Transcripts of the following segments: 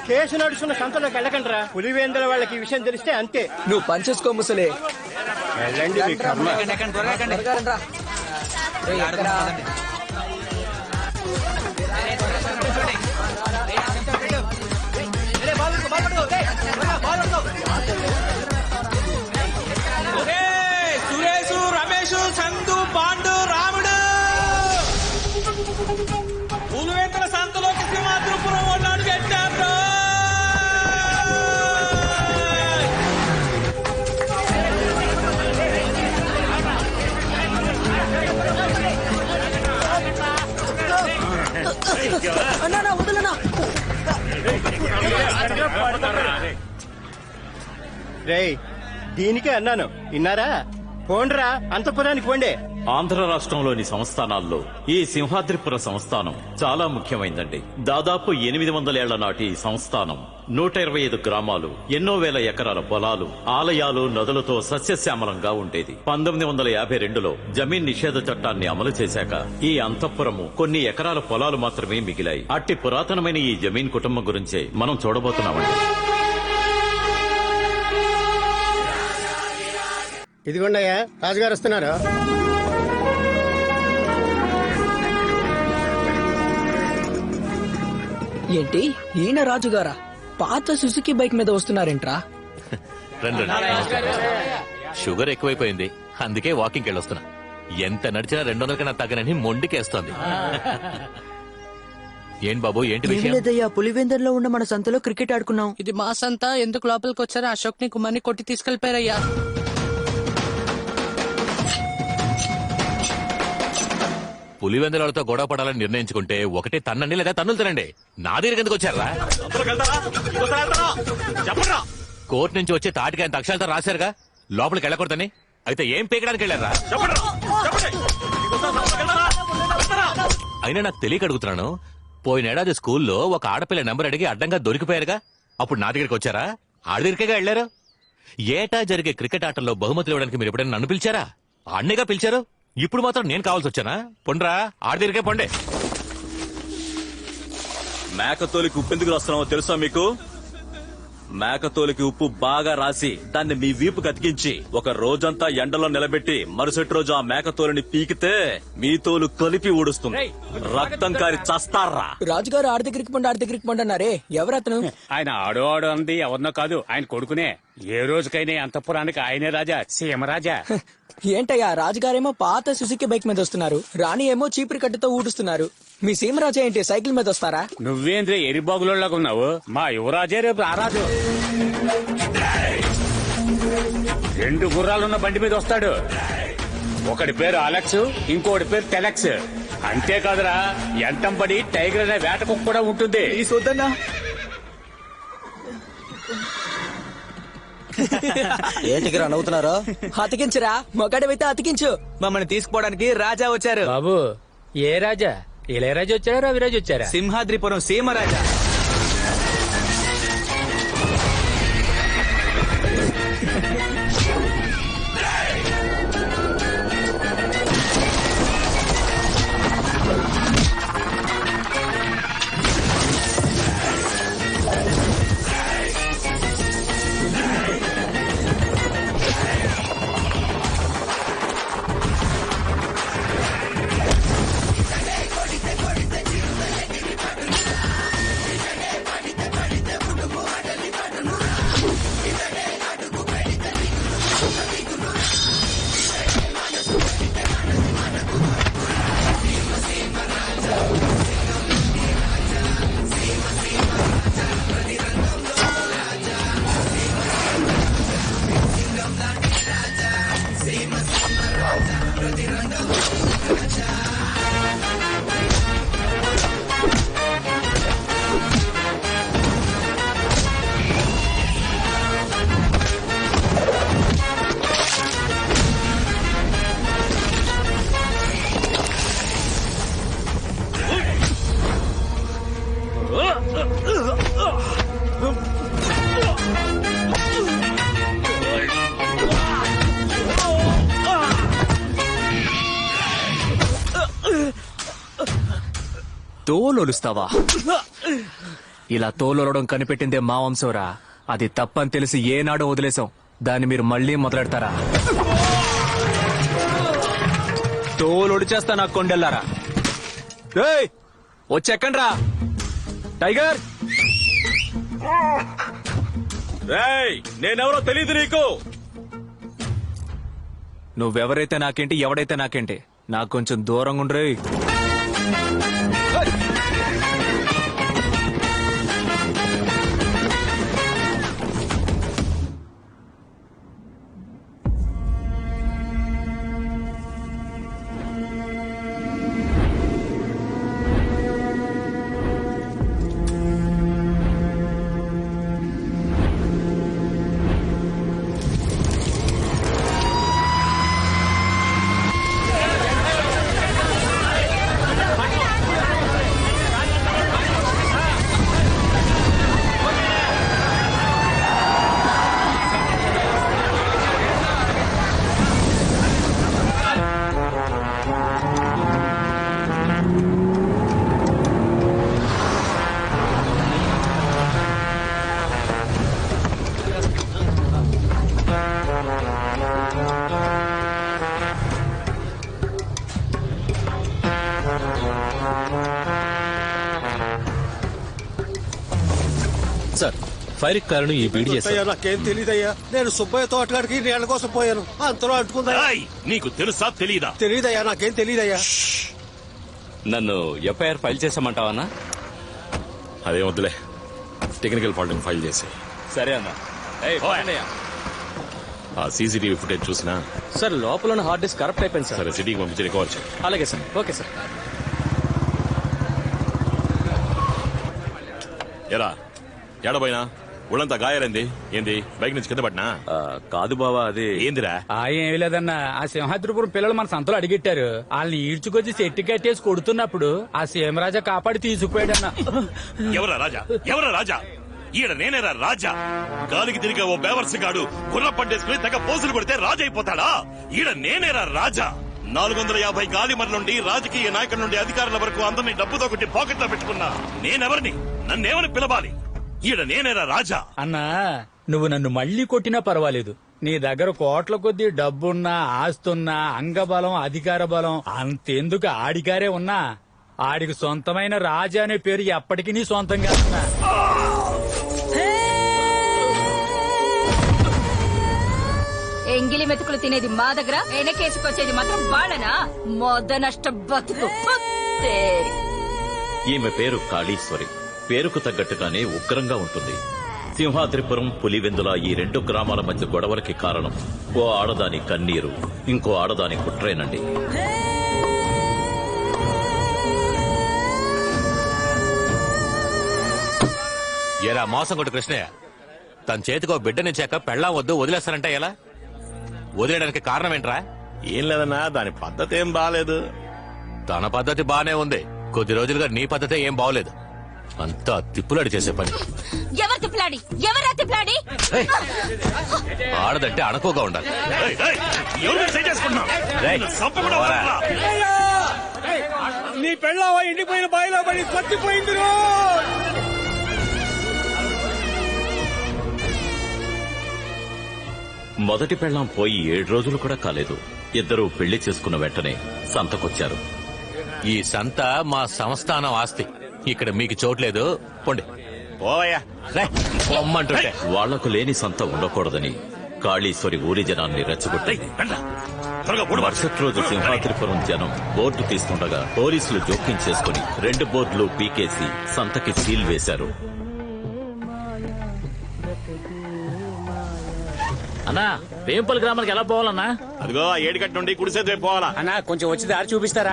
Case నడుస్తున్న సంతలోకి వెళ్ళకండిరా. పులివేంద్ర వాళ్ళకి ఈ విషయం తెలిస్తే అంతే. నువ్వు పనిచేసుకో ముసలే. వెళ్ళండి మీ కర్మ. సురేషు, రమేష్, సందు, పాండు, రాముడు పులివేంద్ర సంతలోకి సింహాద్రిపురం వాళ్ళు అడుగెట్టారు. అన్నా వదలనా. రేయ్, దీనికే అన్నాను, విన్నారా? పోండ్రా, అంతఃపురానికి పోండి. ఆంధ్ర రాష్ట్రంలోని సంస్థానాల్లో ఈ సింహాద్రిపుర సంస్థానం చాలా ముఖ్యమైందండి. దాదాపు 800 ఏళ్ల నాటి ఈ సంస్థానం 125 గ్రామాలు, ఎన్నో వేల ఎకరాల పొలాలు, ఆలయాలు, నదులతో సస్యశ్యామలంగా ఉండేది. 1952లో జమీన్ నిషేధ చట్టాన్ని అమలు చేశాక ఈ అంతఃపురము కొన్ని ఎకరాల పొలాలు మాత్రమే మిగిలాయి. అట్టి పురాతనమైన ఈ జమీన్ కుటుంబం గురించే మనం చూడబోతున్నామండి. ఇదిగోండయ్యా, రాజుగారు వస్తున్నారు. ఏంటి ఈయన రాజుగారా? పాత సుజుకి బైక్ మీద వస్తున్నారేంట్రా? షుగర్ ఎక్కువైపోయింది, అందుకే వాకింగ్ వెళ్ళొస్తున్నా. ఎంత నడిచినా 200 కన్నా తగ్గనని మొండికేస్తోంది. ఏం బాబు, ఏంటి విషయం? లేదయ్యా, పులివెందర్లో ఉన్న మన సంతలో క్రికెట్ ఆడుకున్నాం. ఇది మా సంత. ఎందుకు లోపలికి వచ్చారో అశోక్ ని కుమార్ని కొట్టి తీసుకెళ్లిపోయారయ్యా. పులివెందులతో గొడవ పడాలని నిర్ణయించుకుంటే ఒకటే తన్నండి లేదా తన్నులు తినండి. నా దగ్గరికి ఎందుకు వచ్చారా? కోర్టు నుంచి వచ్చే తాటికాయన అక్షరాలతో రాశారుగా లోపలికి వెళ్ళకూడదని. అయితే ఏం పీకడానికి వెళ్ళారా? అయినా నాకు తెలియక అడుగుతున్నాను. పోయినేడాది స్కూల్లో ఒక ఆడపిల్ల నెంబర్ అడిగి అడ్డంగా దొరికిపోయారుగా, అప్పుడు నా దగ్గరికి వచ్చారా? ఆడ దగ్గరికేగా వెళ్లారు. ఏటా జరిగే క్రికెట్ ఆటల్లో బహుమతులు ఇవ్వడానికి మీరు ఎప్పుడైనా నన్ను పిలిచారా? అన్నగా పిలిచారు. ఇప్పుడు మాత్రం నేను కావాల్సి వచ్చానా? పొండ్రా, ఆడ దగ్గరికే పొండే. మేకతోలికి ఉప్పు ఎందుకు రాస్తున్నావో తెలుసా మీకు? మేకతోలికి ఉప్పు బాగా రాసి దాన్ని మీ వీపుకి అతికించి ఒక రోజంతా ఎండలో నిలబెట్టి మరుసటి రోజు ఆ మేకతోలిని పీకితే మీ తోలు కలిపి ఊడుస్తుంది. రక్తం కారి చస్తారా? రాజుగారు ఆడ దగ్గరికి పండు, ఆడ దగ్గరికి పండు అన్నారే, ఎవరతను? ఆయన ఆడు అంది ఎవరినో కాదు, ఆయన కొడుకునే. ఏ రోజుకైనా అంతఃపురానికి ఆయనే రాజా, సీమరాజా. ఏంటయ్యా, రాజుగారేమో పాత సుజుకి బైక్ మీద వస్తున్నారు, రాణి ఏమో చీపురు కట్టతో ఊడుస్తున్నారు. మీ సీమరాజా ఏంటి సైకిల్ మీద వస్తారా? నువ్వేంద్రే ఎరిబాగులోలాగా ఉన్నావు. మా యువరాజే రేపు రారాజు. 2 గుర్రాలున్న బండి మీద వస్తాడు. ఒకడి పేరు అలెక్స్, ఇంకోటి పేరు టెలెక్స్. అంతేకాదురా, ఎంటంపడి టైగర్ అనే వేటకు కూడా ఉంటుంది. ఏంటికి నవ్వుతున్నారో? అతికించురా, మొగాడివైతే అతికించు. మమ్మల్ని తీసుకుపోవడానికి రాజా వచ్చారు. బాబు, ఏ రాజా? ఇళయరాజు వచ్చారా, రవిరాజు వచ్చారా? సింహాద్రిపురం సీమరాజా. తోలొలుస్తావా? ఇలా తోలొరడం కనిపెట్టిందే మా వంశంరా. అది తప్పని తెలిసి ఏనాడో వదిలేసాం. దాన్ని మీరు మళ్ళీ మొదలెడతారా? తోలొడిచేస్తా నా కొండెల్లారా. వచ్చెక్కండ్రా టైగర్. రేయ్, నేనెవరో తెలియదు నీకు. నువ్వెవరైతే నాకేంటి, ఎవడైతే నాకేంటి, నాకు కొంచెం దూరంగా ఉండ్రే. సార్, ఫైర్ కారణం ఈ బీడి చేశారు. నాకేం తెలియదయ్యా. నేను సుబ్బయ్య తోటగాడికి నీళ్ళ కోసం పోయాను. అంతలో అంటుకుందా. నీకు తెలుసా తెలీదా? తెలియదయ్యా, నాకేం తెలియదయ్యా. నన్ను ఎఫ్ఐఆర్ ఫైల్ చేసామంటావన్నా? అదే వద్దులే, టెక్నికల్ ఫాల్ట్ ఫైల్ చేసి. సరే అన్నా. ఆ సీసీటీవీ ఫుటేజ్ చూసినా? సార్, లోపల హార్డ్ డిస్క్ కరప్ట్ అయిపోయింది సార్. సరే, సిటీకి పంపించి రికవర్ చేయి. అలాగే సార్. Okay sir. ఎరా ఎడబోయినా? ఒళ్ళంతా గాయాలంది ఏంది? బైక్ నుంచి కింద పడినా? కాదు బావా, అది ఏందిరా? ఏమీ లేదన్నా, ఆ సింహాద్రిపురం పిల్లలు మన సంతలో అడిగిట్టారు. వాళ్ళని ఈడ్చుకొచ్చి చెట్టు కట్టేసి కొడుతున్నప్పుడు ఆ సీమరాజా కాపాడి తీసుకుపోయాడన్నా. ఎవరా రాజా? ఎవరా రాజా? ఈడ నేనేరా రాజా? గాలికి తిరిగే ఓ బేవర్సిగాడు గుర్ర పట్టేసుకుని తెగ పోసులు కొడితే రాజా అయిపోతాడా? ఈడ నేనేరా రాజా? 450 గాలిమర్ల నుండి రాజకీయ నాయకుల నుండి అధికారుల వరకు అందరినీ డబ్బుతో కొట్టి పాకెట్లో పెట్టుకున్నా నేనెవరిని? నన్నేమని పిలవాలి? ఈడ నేనేరా రాజా? అన్నా, నువ్వు నన్ను మళ్ళీ కొట్టినా పర్వాలేదు. నీ దగ్గర కోట్ల కొద్దీ డబ్బున్నా, ఆస్తున్నా, అంగబలం, అధికార బలం అంతెందుకు ఆడిగారే ఉన్నా ఆడికి సొంతమైన రాజా అనే పేరు ఎప్పటికీ నీ సొంతంగా ఉన్నా. ఎంగిలి మెతుకులు తినేది మా దగ్గర, వెనకేసుకొచ్చేది మాత్రం వాళ్ళనా? మొద నష్ట బతుకు. ఈమె పేరు కాళీశ్వరి. పేరుకు తగ్గట్టుగానే ఉగ్రంగా ఉంటుంది. సింహాద్రిపురం, పులివెందుల ఈ 2 గ్రామాల మధ్య గొడవలకి కారణం ఓ ఆడదాని కన్నీరు, ఇంకో ఆడదాని కుట్రేనండి. ఏరా మోసం కొట్టు కృష్ణయ్య, తన చేతికో బిడ్డనిచ్చాక పెళ్ళాం వద్దు వదిలేస్తారంటే ఎలా? వదిలేయడానికి కారణం ఏంట్రా? ఏం లేదన్నా, దాని పద్ధతి ఏం బాలేదు. తన పద్ధతి బానే ఉంది, కొద్ది రోజులుగా నీ పద్ధతి ఏం బాగోలేదు. అంతా తిప్పులాడి చేసే పని. ఎవరు తిప్పలాడి? ఎవరా తిప్పలాడి? ఆడదంటే అణకువగా ఉండాలి. నీ పెళ్ళావా ఎండిపోయిన బాయిలో పడి చచ్చిపోయింది. మొదటి పెళ్ళాం పోయి 7 రోజులు కూడా కాలేదు. ఇద్దరూ పెళ్లి చేసుకున్న వెంటనే సంతకొచ్చారు. ఈ సంత మా సంస్థానం ఆస్తి, ఇక్కడ మీకు చోట్లేదు, పొండి. పోవయ్యా, పొమ్మంటుంటే. వాళ్లకు లేని సంత ఉండకూడదని కాళీశ్వరి ఊరి జనాన్ని రెచ్చగొట్టింది. మరుసటి రోజు సింహాద్రిపురం జనం బోర్డు తీస్తుండగా పోలీసులు జోక్యం చేసుకుని 2 బోర్డులు పీకేసి సంతకి సీల్ వేశారు. అన్నా, వేంపల్లి గ్రామానికి ఎలా పోవాలన్నా? అదిగో ఏడికట్టు నుండి కుడిసేదే పోవాలా? అన్నా, కొంచెం వచ్చి దారి చూపిస్తారా?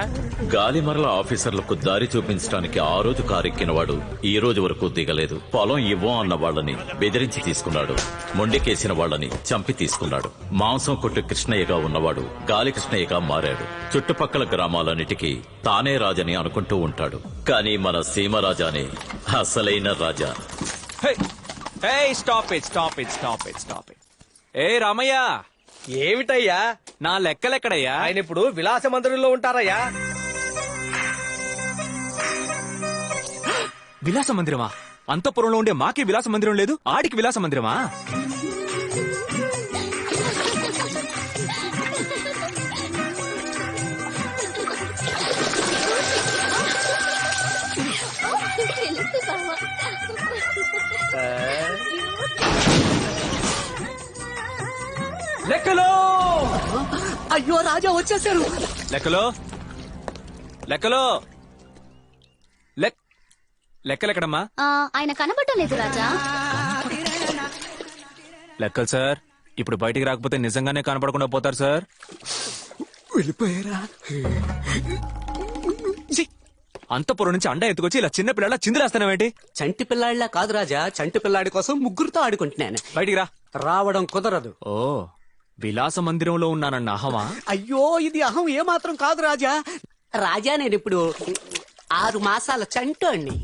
గాలిమరల ఆఫీసర్లకు దారి చూపించడానికి ఆ రోజు కారెక్కినవాడు ఈ రోజు వరకు దిగలేదు. పొలం ఇవ్వం అన్న వాళ్ళని బెదిరించి తీసుకున్నాడు. మొండికేసిన వాళ్ళని చంపి తీసుకున్నాడు. మాంసం కొట్టు కృష్ణయ్యగా ఉన్నవాడు గాలి కృష్ణయ్యగా మారాడు. చుట్టుపక్కల గ్రామాలన్నిటికీ తానే రాజని అనుకుంటూ ఉంటాడు. కానీ మన సీమరాజానే అసలైన రాజా. ఏ రామయ్య, ఏమిటయ్యా? నా లెక్కలెక్కడయ్యా? ఆయన ఇప్పుడు విలాస మందిరంలో ఉంటారయ్యా. విలాస మందిరమా? అంతఃపురంలో ఉండే మాకే విలాస మందిరం లేదు, ఆడికి విలాస మందిరమా? లెక్కలో అయ్యో రాజా వచ్చేసారు. లెక్కలో లెక్కలో లెక్కలెక్కడమ్మా? ఆయన కనబడటం లేదు రాజా. లెక్కలు సార్, ఇప్పుడు బయటికి రాకపోతే నిజంగానే కనపడకుండా పోతారు సార్. వెళ్ళిపోయారా? అంతపురం నుంచి అండా ఎత్తుకొచ్చి ఇలా చిన్న పిల్లల చిందులేస్తానేంటి? చంటి పిల్లాడిలా కాదు రాజా, చంటి పిల్లాడి కోసం ముగ్గురుతో ఆడుకుంటున్నాను. బయటికి రా. రావడం కుదరదు. ఓ, విలాస మందిరంలో ఉన్నానన్న అహమా? అయ్యో ఇది అహం ఏమాత్రం కాదు రాజా. రాజా నేను ఇప్పుడు 6 మాసాల చంటోణ్ణి.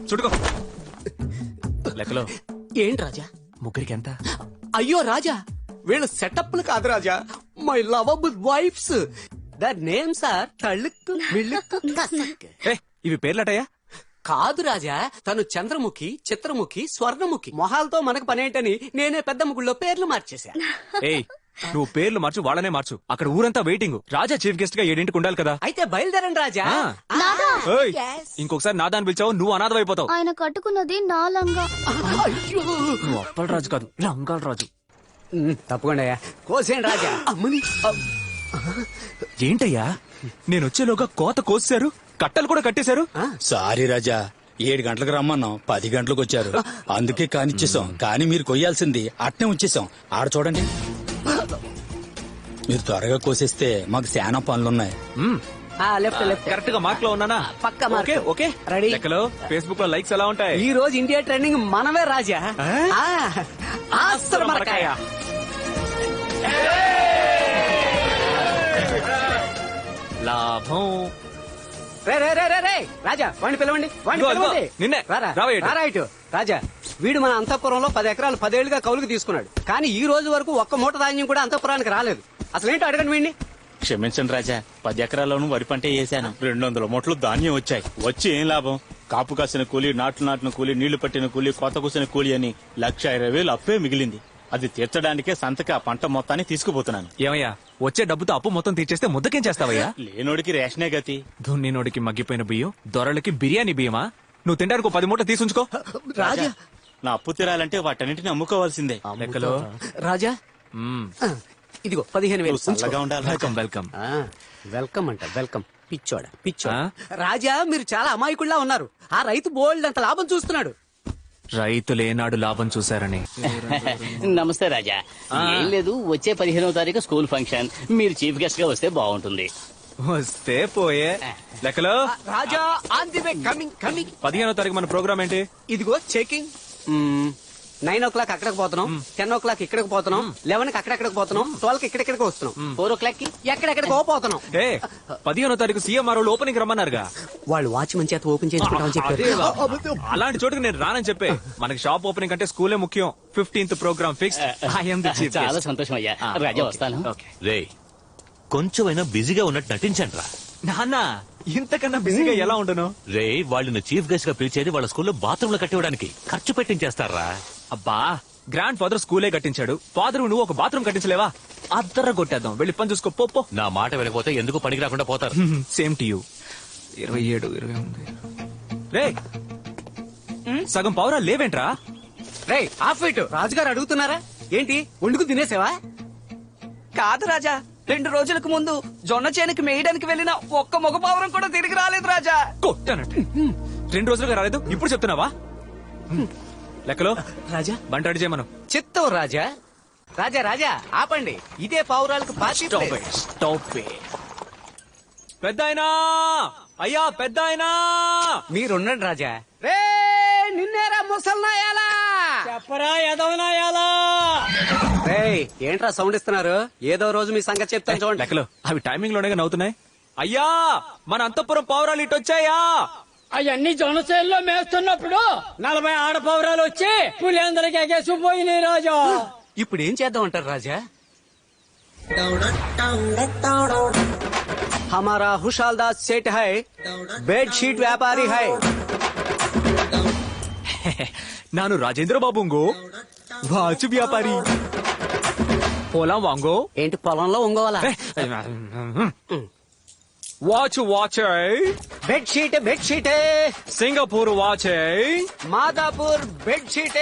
చుడుకో. లెక్కలో ఏంటి రాజా? ముగ్గురికి ఎంత? అయ్యో రాజా, వీళ్ళ సెటప్లు కాదు Raja, my lovable wives. The names are Talukku Milukku Kasak. ఇవి పేర్లటయ్యా? కాదు రాజా, తను చంద్రముఖి, చిత్రముఖి, స్వర్ణముఖి. మొహాలతో మనకు పనేంటని నేనే పెద్ద ముగ్గుల్లో పేర్లు మార్చేశా. ఏయ్, నువ్వు పేర్లు మార్చు, వాళ్ళనే మార్చు. అక్కడ ఊరంతా వెయిటింగ్. రాజా చీఫ్ గెస్ట్ గా 7 ఉండాలి కదా. అయితే బయలుదేరండి రాజా. ఏయ్, ఇంకొకసారి నాదాన్ని పిలిచావు నువ్వు అనాథమైపోతావు. ఆయన కట్టుకున్నది నా లంగా. నువ్వు అప్పల రాజు కాదు, లంగాల రాజు. తప్పకుండా కోసేయండి రాజా. అమ్మని ఏంటయ్యా, నేను వచ్చేలోగా కోత కోసారు, కట్టలు కూడా కట్టేశారు. సారీ రాజా, 7 గంటలకు రమ్మన్నాం, 10 గంటలకు వచ్చారు. అందుకే కానిచ్చేసాం. కానీ మీరు కొయ్యాల్సింది అట్నే వచ్చేసాం. ఆడ చూడండి, మీరు త్వరగా కోసేస్తే మాకు శానా పనులున్నాయి. లెఫ్ట్ లెఫ్ట్ కరెక్ట్ గా మార్క్ లో ఉన్నానా? పక్క మార్క్. Okay okay, ready. లెక్కలో ఫేస్బుక్ లో లైక్స్ ఎలా ఉంటాయి? ఈ రోజు ఇండియా ట్రెండింగ్ మనమే రాజా. ఆస్త్రమరకాయ. లాభం. రే రే రే రే రే రాజా, వాడిని పిలవండి, వాడిని ఇదిగో, పిలవండి. ఇదిగో, నిన్నే. రారా, రావా ఇటు. రారా ఇటు. రాజా, వీడు మన అంతఃపురంలో 10 ఎకరాలు 10 ఏళ్లుగా కౌలుకు తీసుకున్నాడు. కానీ ఈ రోజు వరకు ఒక్క మూట ధాన్యం కూడా అంతఃపురానికి రాలేదు. అసలేంటో అడగండి వీడిని. క్షమించండి రాజా, 10 ఎకరాల్లోనూ వరి పంటే వేశాను. 200 మూటలు ధాన్యం వచ్చాయి. వచ్చి ఏం లాభం? కాపు కాసిన కూలి, నాట్లు నాటిన కూలి, నీళ్లు పట్టిన కూలి, కోత కూసిన కూలి అని 1,20,000 అప్పే మిగిలింది. అది తీర్చడానికే సంతకి ఆ పంట మొత్తాన్ని తీసుకుపోతున్నాను. ఏమయ్యా, వచ్చే డబ్బుతో అప్పు మొత్తం తీర్చేస్తే ముద్దకేం చేస్తావయ్యా? లేనోడికి రేషనే గతి. దున్నినోడికి మగ్గిపోయిన బియ్యం, దొరలకి బిర్యానీ బియ్యమా? నువ్వు తినడానికి 10 మూటలు తీసుంచుకో. రాజా, నా అప్పు తీరాలంటే వాటన్నిటిని అమ్ముకోవాల్సిందే. లెక్కలో రాజా ఇదిగో 15,000. చల్లగా ఉండాలి. Welcome welcome. వెల్కమ్ అంట, వెల్కమ్. పిచ్చోడా పిచ్చోడా. రాజా, మీరు చాలా అమాయకుల్లా ఉన్నారు. ఆ రైతు బోల్డ్ అంత లాభం చూస్తున్నాడు. రైతులేనాడు లాభం చూశారని. నమస్తే రాజా. ఏం లేదు, వచ్చే 15వ తారీఖు స్కూల్ ఫంక్షన్. మీరు చీఫ్ గెస్ట్ గా వస్తే బాగుంటుంది. వస్తే పోయే. లెక్కలో Raja, on the way, coming coming. 15వ తారీఖు మన ప్రోగ్రామ్ ఏంటి? ఇదిగో చెకింగ్. 9 o'clock అక్కడికి పోతున్నాం, 10 o'clock ఇక్కడికి పోతున్నాం, 11 కి అక్కడెక్కడికి పోతున్నాం, 12 కి ఇక్కడెక్కడికి వస్తున్నాం, 4 o'clock కి ఎక్కడెక్కడికో పోతున్నాం. 15వ తారీఖు సీఎంఆర్ వాళ్ళు ఓపెనింగ్ రమ్మన్నారుగా. వాళ్ళు వాచ్మెన్ చేత ఓపెన్ చేసుకుంటామని చెప్పారు. అలాంటి చోటుకి నేను రానని చెప్పే. మనకి షాప్ ఓపెనింగ్ అంటే స్కూలే ముఖ్యం. 15th programme fix. చాలా సంతోషం అయ్యా. రాజా వస్తాను. రే, కొంచెమైనా బిజీగా ఉన్నట్టు నటించండి రా. నాన్న, ఇంతకన్నా బిజీగా ఎలా ఉండను? రే, వాళ్ళని చీఫ్ గెస్ట్ గా పిలిచేది వాళ్ళ స్కూల్లో బాత్రూంలో కట్టివ్వడానికి. ఖర్చు పెట్టించేస్తారా? అబ్బా, గ్రాండ్ ఫాదర్ స్కూలే కట్టించాడు. ఫాదర్ నువ్వు ఒక బాత్రూమ్ కట్టించలేవా? అద్దర కొట్టేద్దాం. వెళ్ళి పని చూసుకో. పో. నా మాట వినకపోతే ఎందుకు పనికి రాకుండా పోతారు. Same to you. 27, 28. రే, సగం పౌరా లేవేంట్రా? రే, హాఫ్ ఇట్. రాజుగారు అడుగుతున్నారా ఏంటి? వండుకు తినేసావా? కాదు రాజా, 2 రోజులకు ముందు జొన్న చేనుకి మేయడానికి వెళ్ళిన ఒక్క మగ పావురం కూడా తిరిగి రాలేదు రాజా. కొట్టానంటే 2 రోజులుగా రాలేదు, ఇప్పుడు చెప్తున్నావా? లెక్కలో రాజా, బంట అడి చేయమను. చిత్తం రాజా. రాజా రాజా, ఆపండి. ఇదే పావురాలకు పార్టీ. పెద్దాయనా, అయ్యా పెద్దాయనా, మీరుండండి రాజా. రే, నిన్నేరా ముసల్నాయాలా? చెప్పరా ఎదవనాయాలా? రే, ఏంట్రా సౌండ్ ఇస్తున్నారు? ఏదో రోజు మీ సంగతి చెప్తాను చూడండి. లెక్కలో అవి టైమింగ్ లోనే నవ్వుతున్నాయి. అయ్యా, మన అంతఃపురం పావురాలు ఇటు వచ్చాయా? అవన్నీ జొన్నసేల్లో మేస్తున్నప్పుడు 40 ఆడపౌరాలు వచ్చి పులిందరికి ఎగేసిపోయినాయి రాజా. ఇప్పుడు ఏం చేద్దాం అంటారు రాజా? हमारा हुशालदास सेठ है, बेडशीट व्यापारी है. ನಾನು ರಾಜೇಂದ್ರ ಬಾಬುಂಗೋ వాచ్ వ్యాపారి పొలం వాంగో ఏంటి పొలంలో ఒంగోవాలా? Watch watch bedsheet bedsheet Singapore watch Madhapur bedsheet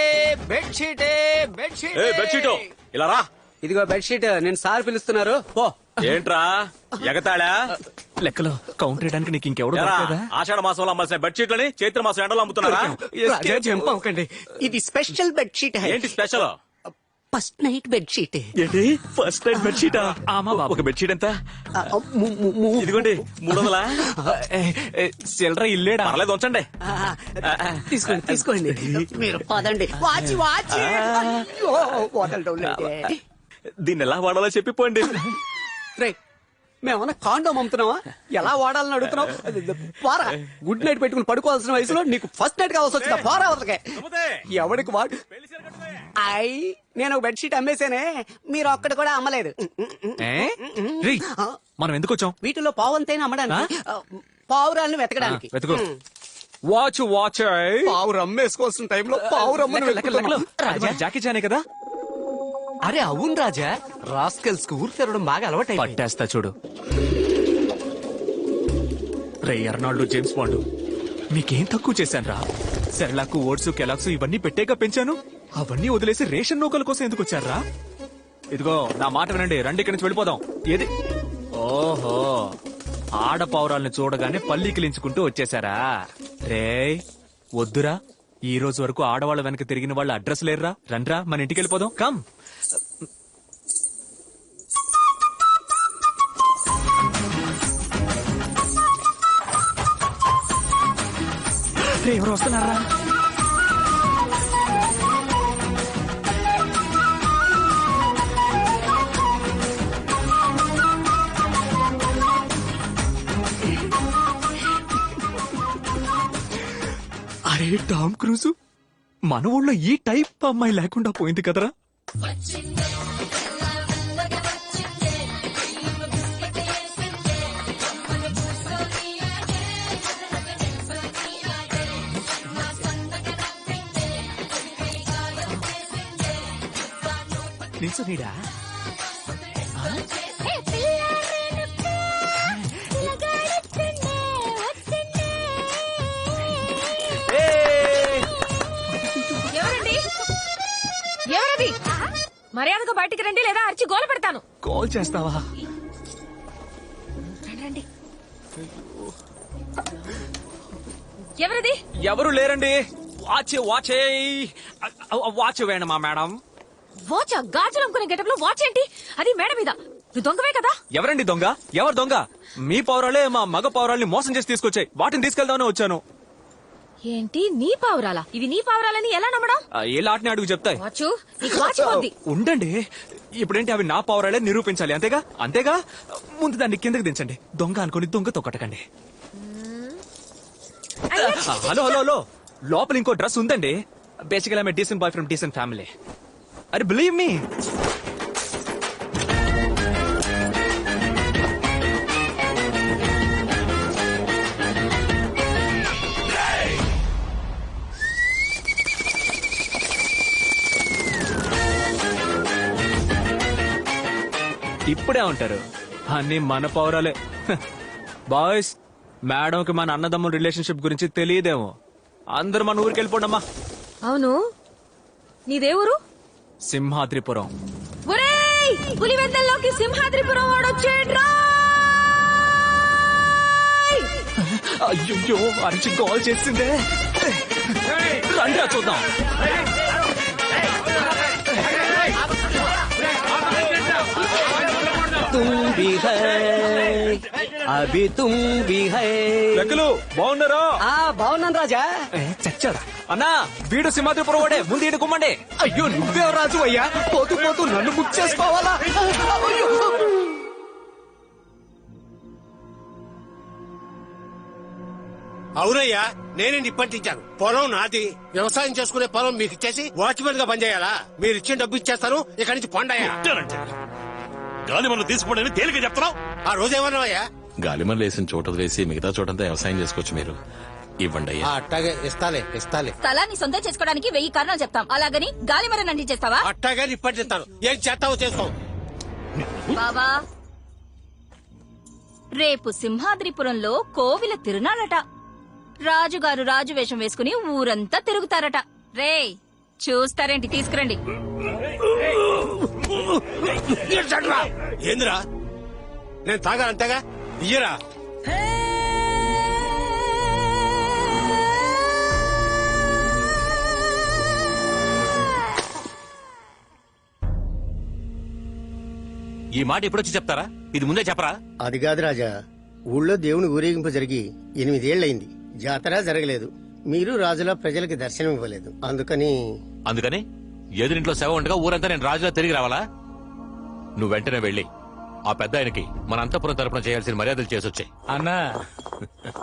bedsheet bedsheet. ఏ బెడ్షీట్ ఇలా రా. ఇదిగో బెడ్షీట్. నేను సార్ పిలుస్తున్నారు. పో. ఏంట్రా ఎగతాళా? లెక్కలో కౌంటర్ వేయడానికి నీకు ఇంకెవడు ఎరా, దొరకదా? ఆషాఢ మాసంలో అమ్మాల్సిన బెడ్షీట్లని చైత్ర మాసం ఎండలో అమ్ముతున్నారా? రాజా జంప్ అవ్వకండి. ఇది స్పెషల్ బెడ్షీట్. ఏంటి స్పెషల్? First night bedsheet. ఏంటి ఫస్ట్ నైట్ బెడ్షీటా? ఆమా బాబు. ఒక బెడ్షీట్ ఎంత? ఇదిగోండి 300. చిల్లర ఇల్లేడా? పర్లేదు ఉంచండి. తీసుకోండి తీసుకోండి. మీరు పదండి. వాచి వాచి. వదలడం లేదే. దీన్ని ఎలా వాడాలో చెప్పిపోండి. రే, మేమన్నా కాండోమ్ అమ్ముతున్నావా? ఎలా వాడాలని అడుగుతున్నావు? పోరా. గుడ్ నైట్ పెట్టుకుని పడుకోవాల్సిన వయసులో నీకు ఫస్ట్ నైట్ కావాల్సి వచ్చిందా? పోరా అవతలకే. ఎవడికి వాడు? నేను ఒక బెడ్షీట్ అమ్మేశానే, మీరు ఒక్కటి కూడా అమ్మలేదు. రేయ్, మనం ఎందుకు వచ్చాం? వీటిలో పావంతైనా అమ్మడానికి, పావురాలను వెతకడానికి. వెతుకు. వాచ్ వాచ్ పావురు అమ్మేసుకోవాల్సిన టైంలో పావురమ్మను జాకీ చానే కదా? అరే అవును రాజా, రాస్కెల్స్ కు ఊరు తిరగడం బాగా అలవాటు. పట్టేస్తా చూడు. రే అర్నాల్డ్, జేమ్స్ బాండ్, మీకేం తక్కువ చేశాను రా? సెర్లాకు, ఓట్స్, కెలాక్స్ ఇవన్నీ పెట్టేగా పెంచాను. అవన్నీ వదిలేసి రేషన్ నౌకల కోసం ఎందుకు వచ్చారా? ఇదిగో నా మాట వినండి, రండి ఇక్కడి నుంచి వెళ్ళిపోదాం. ఏది? ఓహో, ఆడపావురాల్ని చూడగానే పల్లికిలించుకుంటూ వచ్చేసారా? రే వద్దురా, ఈ రోజు వరకు ఆడవాళ్ళ వెనక తిరిగిన వాళ్ళ అడ్రస్ లేరురా. రండ్రా మన ఇంటికి వెళ్ళిపోదాం. కమ్. ఎవరు వస్తున్నారా? అరే టామ్ క్రూజు, మన ఊళ్ళో ఈ టైప్ అమ్మాయి లేకుండా పోయింది కదరా. నిల్చోనీడా? ఎవరండి? ఎవరది? మర్యాదగా బయటికి రండి, లేదా అరిచి గోల పెడతాను. కాల్ చేస్తావా? రండి. ఎవరది? ఎవరు లేరండి. వాచ్ వాచ్ వాచ్ వేణమా మేడం? వాచ్? గాజులు అమ్ముకునే గెటప్ లో వాచ్ ఏంటి? అది మేడ మీద. నువ్వు దొంగవే కదా? ఎవరండి దొంగ? ఎవరు దొంగ? మీ పౌరాలే మా మగ పౌరాల్ని మోసం చేసి తీసుకొచ్చాయి. వాటిని తీసుకెళ్దామని వచ్చాను. ఏంటి నీ పావురాలా? ఇవి నీ పావురాలని ఎలా నమ్మడం? ఏ లాట్ని అడుగు చెప్తాయి. వాచు, నీకు వాచ్ పోద్ది. ఉండండి, ఇప్పుడేంటి అవి నా పౌరాలే నిరూపించాలి. అంతేగా అంతేగా. ముందు దాన్ని కిందకి దించండి. దొంగ అనుకుని దొంగ తొక్కటకండి. హలో హలో హలో, లోపల ఇంకో డ్రెస్ ఉందండి. Basically I'm decent boy from decent family. అరే బిలీవ్ మీ. ఇప్పుడే ఉంటారు అన్ని మన పౌరాలే. బాయ్స్, మేడంకి మన అన్నదమ్ముల రిలేషన్షిప్ గురించి తెలియదేమో. అందరూ మన ఊరికి వెళ్ళిపోండమ్మా. అవును, నీదేవురు? సింహాద్రిపురం. ఒరేయ్, పులివెందల్లోకి సింహాద్రిపురం వాడొచ్చేట్రా. అయ్యో, అరిచి కాల్ చేసిందే. రండి చూద్దాం. तुम भी है, अभी तुम भी है. లెక్కలు బాగున్నారా? బాగున్నాను రాజా. చచ్చాడా? అన్నా, వీడు సింహాద్రిపురం వాడే. ముందు ఈడు కుమ్మండి. అయ్యో, నువ్వే రాజు అయ్యా. పోతూ పోతూ నన్ను బుక్ చేసుకోవాలా? అవునయ్యా, నేనే నిప్పంటించాను. పొలం నాది. వ్యవసాయం చేసుకునే పొలం మీకు ఇచ్చేసి వాచ్మెన్ గా పనిచేయాలా? మీరు ఇచ్చిన డబ్బు ఇచ్చేస్తాను, ఇక్కడి నుంచి పొండయ్యా. గాలి మనం తీసుకోండి తేలిక చెప్తున్నావు. ఆ రోజు ఏమన్నావయ్యా? గాలిమర్లు వేసిన చోట వేసి మిగతా చోటంతా వ్యవసాయం చేసుకోవచ్చు మీరు. ఇవ్వండి అయ్యా. అట్టాగే ఇస్తాలే. స్థలాన్ని సొంతం చేసుకోవడానికి 1000 కారణాలు చెప్తాం, అలాగని గాలిమరం అంటించేస్తావా? అట్టాగే నిప్పటిస్తాను. ఏం చేస్తావో చేసుకో. బాబా, రేపు సింహాద్రిపురంలో కోవిల తిరునాళ్ళట. రాజుగారు రాజు వేషం వేసుకుని ఊరంతా తిరుగుతారట. రేయ్, చూస్తారేంటి? తీసుకురండి. ఏందిరా, నేను తాగా అంతేగా ఇయ్యరా. ఈ మాట ఎప్పుడొచ్చి చెప్తారా? ఇది ముందే చెప్పరా? అది కాదు రాజా, ఊళ్ళో దేవుని ఊరేగింపు జరిగి 8 ఏళ్లయింది. జాతర జరగలేదు. మీరు రాజులా ప్రజలకి దర్శనం ఇవ్వలేదు. అందుకని ఎదురింట్లో సేవ ఉండగా ఊరంతా నేను రాజులా తిరిగి రావాలా? నువ్వు వెంటనే వెళ్ళి ఆ పెద్ద ఆయనకి మన అంతఃపురం తరపున చేయాల్సిన మర్యాదలు చేసొచ్చాయి. అన్నా,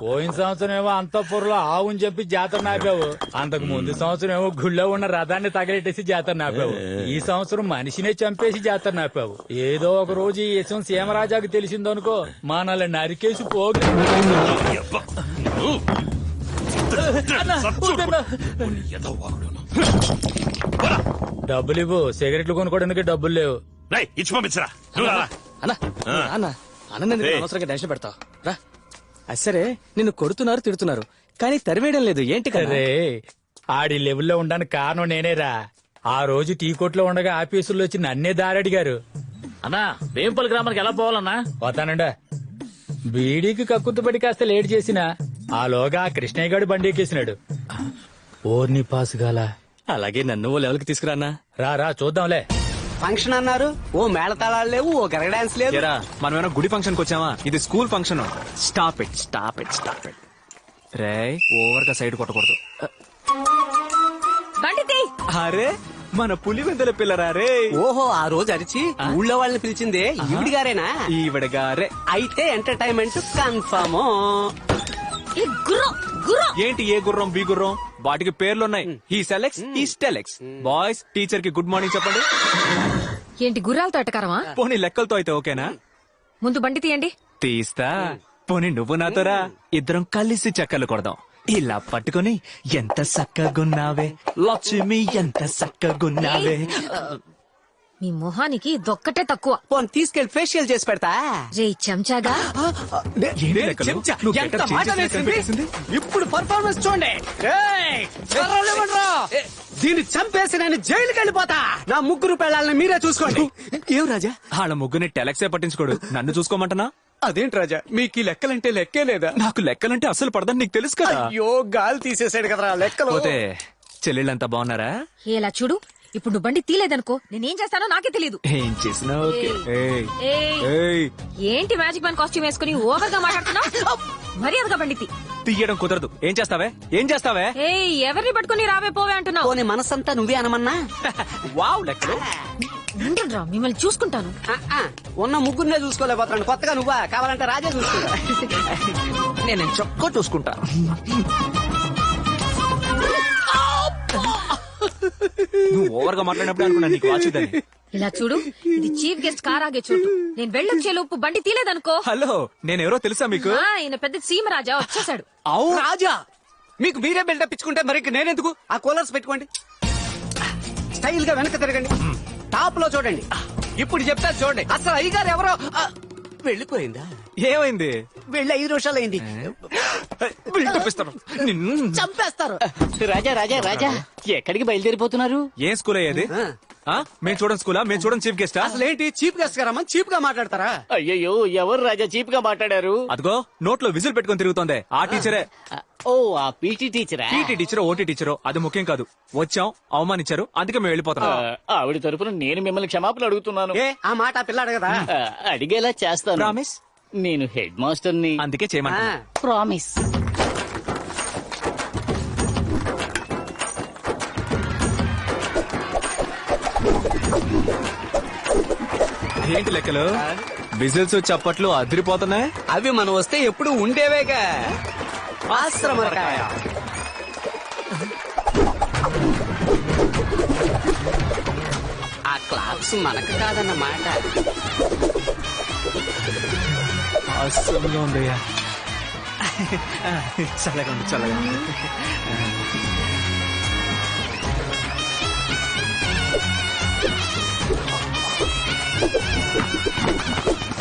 పోయిన సంవత్సరం ఏమో అంతఃపురంలో ఆవుని చెప్పి జాతర నాపావు. అంతకు ముందు సంవత్సరం ఏమో గుళ్ళో ఉన్న రథాన్ని తగలెట్టేసి జాతర నాపావు. ఈ సంవత్సరం మనిషినే చంపేసి జాతర నాపావు. ఏదో ఒక రోజు ఈ విషయం సీమరాజాకు తెలిసిందనుకో, మనల్ని నరికేసి పోగు. డబ్బులు ఇవ్వు, సిగరెట్లు కొనుక్కోవడానికి డబ్బులు లేవు. ఇచ్చి పంపించరా. అనవసరంగా డైషన్ పెడతావు రా. సరే, నిన్ను కొడుతున్నారు, తిడుతున్నారు, కానీ తరివేయడం లేదు. ఏంటి సరే, ఆడి లెవెల్లో ఉండడానికి కారణం నేనేరా. ఆ రోజు టీ కొట్లో ఉండగా ఆఫీసుల్లో వచ్చి నన్నే దారడిగారు. అన్నా, వేంపల్లి గ్రామానికి ఎలా పోవాలన్నా? పోతానండా. బీడీకి కక్కుతుబడి కాస్త లేట్ చేసినా ఆలోగా ఆ కృష్ణయ్య గారు బండి ఎక్కేసినాడు. ఓర్ని పాస్ గాల. అలాగే నన్ను ఓ లెవెల్కి తీసుకురానా. రా చూద్దాంలే. ఫంక్షన్ అన్నారు, ఓ మేళతాళాలు లేవు, ఓ గరగ డాన్స్ లేదు. మనమేమో గుడి ఫంక్షన్ కి వచ్చామా? ఇది school function. Stop it. Ray, over గా సైడ్ కొట్టకూడదు. అరే, మన పులివెందుల పిల్లరా రే. ఓహో, ఆ రోజు అరిచి ఊళ్ళో వాళ్ళని పిలిచిందే ఈవిడి గారేనా? ఈవిడ గారే. అయితే ఎంటర్టైన్మెంట్ కన్ఫర్మ్. ఏంటి ఏ గుర్రం బి గుర్రం? వాటికి పేర్లున్నాయి. He selects, he selects. Boys, teacher కి గుడ్ మార్నింగ్ చెప్పండి. ఏంటి గుర్రాలతో ఎటకారమా? పోనీ లెక్కలతో అయితే ఓకేనా? ముందు బండి తీయండి. తీస్తా. పోనీ నువ్వు నాతోరా, ఇద్దరం కలిసి చక్కలు కొడదాం. ఇలా పట్టుకుని ఎంత సక్కగున్నావే లక్ష్మి, ఎంత సక్కగున్నావే. మీ మొహానికి దొక్కటే తక్కువ. తీసుకెళ్లి ఫేషియల్ చేసి పెడతా. రే చెంచాగా, ఎంత మాట నేర్చింది. ఇప్పుడు పర్ఫార్మెన్స్ చూడండి. దీన్ని చంపేసి నేను జైలుకి వెళ్ళిపోతా. నా 3 పిల్లల్ని మీరే చూసుకోండి. ఏం రాజా, వాళ్ళ ముగ్గుని టెలెక్సే పట్టించుకోడు, నన్ను చూసుకోమంటనా? అదేంటి రాజా, మీకు ఈ లెక్కలంటే లెక్కే లేదా? నాకు లెక్కలంటే అసలు పడదని నీకు తెలుసు కదా. అయ్యో, గాలి తీసేసాడు కదరా లెక్కలు. పోతే చెల్లెళ్ళంతా బాగున్నారా? ఎలా చూడు, ఇప్పుడు నువ్వు బండి తీలేదనుకో, నేనేం చేస్తానో నాకే తెలీదు. ఏం చేసినా ఏంటి మ్యాజిక్ మ్యాన్ కాస్ట్యూమ్ వేసుకుని ఓవర్ గా మాట్లాడుతున్నావు? మర్యాదగా బండి తీయడం కుదరదు. ఏం చేస్తావే? ఎవరిని పట్టుకుని రావే పోవే అంటున్నావు? పోనీ మనసంతా నువ్వే అనమన్నా. వావ్, లెక్కలు. రా, మిమ్మల్ని చూసుకుంటాను. ఉన్న ముగ్గురునే చూసుకోలేకపోతున్నాను, కొత్తగా నువ్వా? కావాలంటే రాజా చూసుకుంటా. నేను చొక్క చూసుకుంటా. నువ్వు ఓవర్ గా మాట్లాడినప్పుడు అనుకున్నా నీకు వాచుదని. ఇలా చూడు, ఇది చీఫ్ గెస్ట్ కార్ ఆగే చోటు. నేను వెళ్ళొచ్చే లోపు బండి తీలేదనుకో. హలో, నేనెవరో తెలుసా మీకు? ఈయన పెద్ద సీమరాజా వచ్చేసాడు. రాజా, మీకు మీరే బిల్డప్ ఇచ్చుకుంటే మరి నేనెందుకు? ఆ కూలర్స్ పెట్టుకోండి, స్టైల్ గా వెనక తిరగండి, టాప్ లో చూడండి. ఇప్పుడు చెప్తా చూడండి. అసలు అయ్యగారు ఎవరో వెళ్ళిపోయిందా? ఏమైంది? వెళ్ళి 5 నిమిషాలు అయింది. చంపేస్తారు. రాజా, ఎక్కడికి బయలుదేరిపోతున్నారు? ఏం స్కూల్ అయ్యేది? మేము చూడండి స్కూలా? మేము చూడండి చీఫ్ గెస్ట్? అసలు ఏంటి చీఫ్ గెస్ట్ గారా? చీప్ గా మాట్లాడతారా? అయ్యయ్యో, ఎవరు రాజా చీప్ గా మాట్లాడారు? అదిగో నోట్లో విజిల్ పెట్టుకుని తిరుగుతోంది ఆ టీచరే. ఓ, ఆ పీటీ టీచరా? పీటీ టీచరో ఓటీ టీచరో అది ముఖ్యం కాదు. వచ్చాం, అవమానించారు, అందుకే మేము వెళ్ళిపోతున్నాం. ఆవిడ తరపున నేను మిమ్మల్ని క్షమాపణ అడుగుతున్నాను. ఆ మాట పిల్లాడు కదా. అడిగేలా చేస్తాను. ప్రామిస్? నేను హెడ్ మాస్టర్ ని, అందుకే చేయమన్నా. ప్రామిస్. ఏంటి లెక్కలు? విజిల్స్ చప్పట్లు అదిరిపోతున్నాయి. అవి మనం వస్తే ఎప్పుడు ఉండేవేగా. ఆశ్రమకాయ. ఆ క్లాప్స్ మనకు కాదన్నమాట. అసలు ఉందయ్యా. చల్లగా ఉంది, చల్లగా ఉంది.